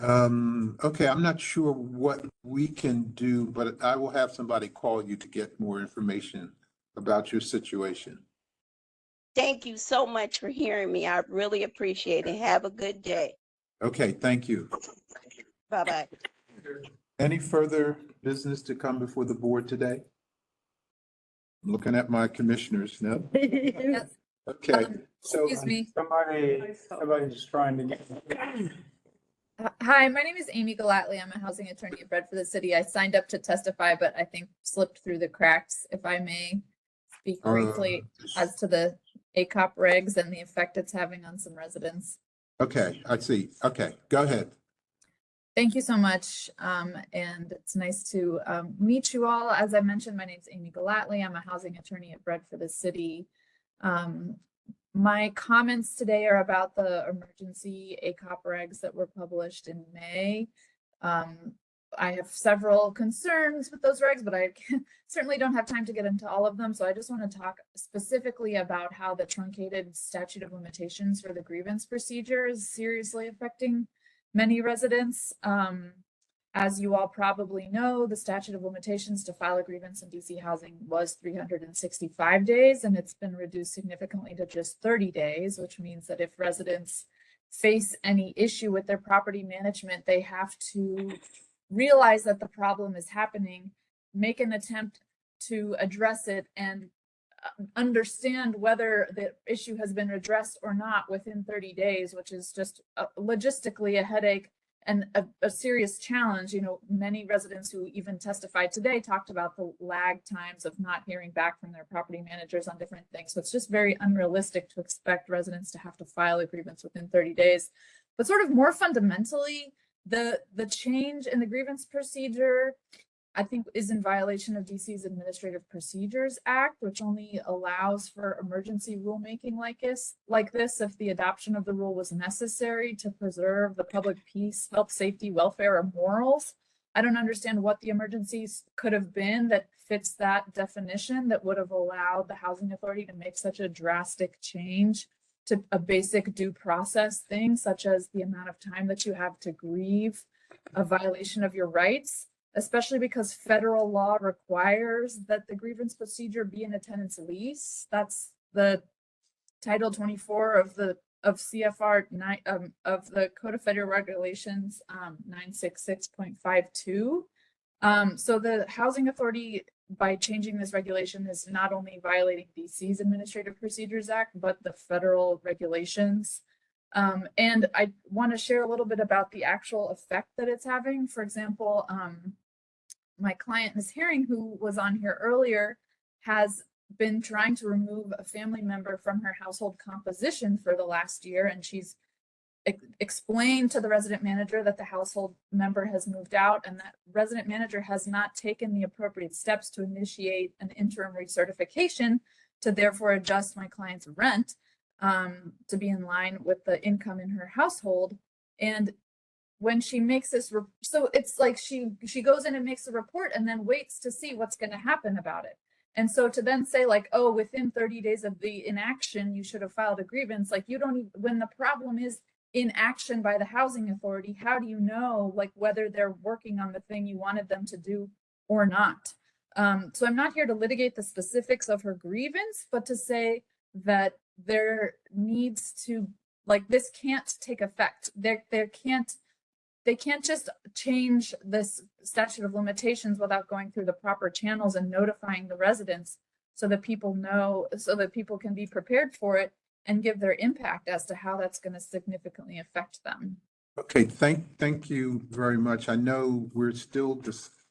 Okay, I'm not sure what we can do, but I will have somebody call you to get more information about your situation. Thank you so much for hearing me. I really appreciate it. Have a good day. Okay, thank you. Bye-bye. Any further business to come before the board today? I'm looking at my commissioners now. Okay, so Excuse me. Somebody's trying to get. Hi, my name is Amy Galatly. I'm a housing attorney at Bread for the City. I signed up to testify, but I think slipped through the cracks. If I may speak briefly as to the ACOP regs and the effect it's having on some residents. Okay, I see. Okay, go ahead. Thank you so much. And it's nice to meet you all. As I mentioned, my name is Amy Galatly. I'm a housing attorney at Bread for the City. My comments today are about the emergency ACOP regs that were published in May. I have several concerns with those regs, but I certainly don't have time to get into all of them. So I just want to talk specifically about how the truncated statute of limitations for the grievance procedure is seriously affecting many residents. As you all probably know, the statute of limitations to file a grievance in DC housing was 365 days, and it's been reduced significantly to just 30 days, which means that if residents face any issue with their property management, they have to realize that the problem is happening, make an attempt to address it, and understand whether the issue has been addressed or not within 30 days, which is just logistically a headache and a serious challenge. You know, many residents who even testified today talked about the lag times of not hearing back from their property managers on different things. So it's just very unrealistic to expect residents to have to file a grievance within 30 days. But sort of more fundamentally, the change in the grievance procedure, I think, is in violation of DC's Administrative Procedures Act, which only allows for emergency rulemaking like this if the adoption of the rule was necessary to preserve the public peace, health, safety, welfare, or morals. I don't understand what the emergencies could have been that fits that definition that would have allowed the housing authority to make such a drastic change to a basic due process thing, such as the amount of time that you have to grieve a violation of your rights, especially because federal law requires that the grievance procedure be in a tenant's lease. That's the Title 24 of CFR 9 of the Code of Federal Regulations 966.52. So the housing authority, by changing this regulation, is not only violating DC's Administrative Procedures Act, but the federal regulations. And I want to share a little bit about the actual effect that it's having. For example, my client, Ms. Herring, who was on here earlier, has been trying to remove a family member from her household composition for the last year, and she's explained to the resident manager that the household member has moved out, and that resident manager has not taken the appropriate steps to initiate an interim recertification to therefore adjust my client's rent to be in line with the income in her household. And when she makes this, so it's like she goes in and makes a report and then waits to see what's going to happen about it. And so to then say like, oh, within 30 days of the inaction, you should have filed a grievance. Like, you don't even, when the problem is inaction by the housing authority, how do you know like whether they're working on the thing you wanted them to do or not? So I'm not here to litigate the specifics of her grievance, but to say that there needs to Like this can't take effect. They can't just change this statute of limitations without going through the proper channels and notifying the residents so that people know, so that people can be prepared for it and give their impact as to how that's going to significantly affect them. Okay, thank you very much. I know we're still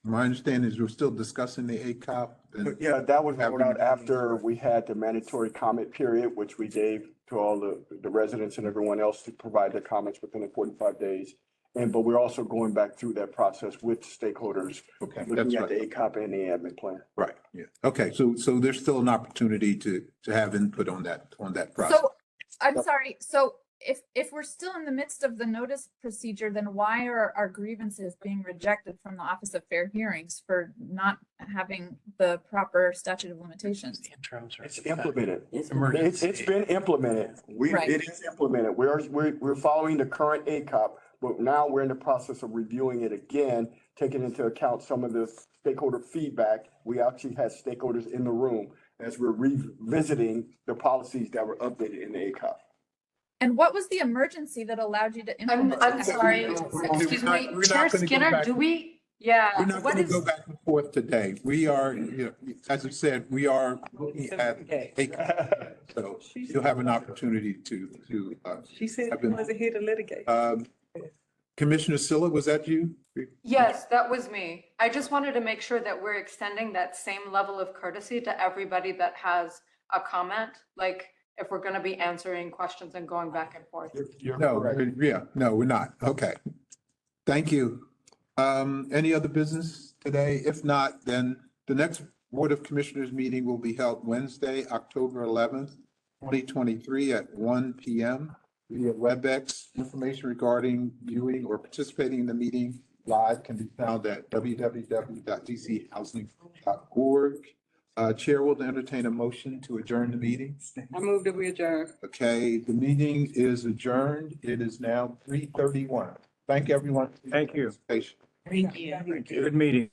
my understanding is we're still discussing the ACOP. Yeah, that was rolled out after we had the mandatory comment period, which we gave to all the residents and everyone else to provide their comments within the 45 days. But we're also going back through that process with stakeholders. Okay, looking that's at the ACOP and the admin plan. Right, yeah. Okay, so there's still an opportunity to have input on that process. So I'm sorry. So if we're still in the midst of the notice procedure, then why are our grievances being rejected from the Office of Fair Hearings for not having the proper statute of limitations? It's implemented. It's It's been implemented. Right. It is implemented. We're following the current ACOP, but now we're in the process of reviewing it again, taking into account some of the stakeholder feedback. We actually had stakeholders in the room as we're revisiting the policies that were updated in the ACOP. And what was the emergency that allowed you to implement? I'm it? sorry, excuse me, Chair Skinner, do we, yeah. We're not what going to is- go back and forth today. We are, as I said, we are looking at ACOP. So you'll have an opportunity to. She said she wasn't here to litigate. Commissioner Silla, was that you? Yes, that was me. I just wanted to make sure that we're extending that same level of courtesy to everybody that has a comment, like if we're going to be answering questions and going back and forth. No, we're not. Okay. Thank you. Any other business today? If not, then the next Board of Commissioners meeting will be held Wednesday, October 11th, 2023 at 1 p.m. via WebEx. Information regarding viewing or participating in the meeting live can be found at www.dchousing.org. Chair will entertain a motion to adjourn the meeting. I move that we adjourn. Okay, the meeting is adjourned. It is now 3:31. Thank everyone. Thank you. Thank you. Good meeting.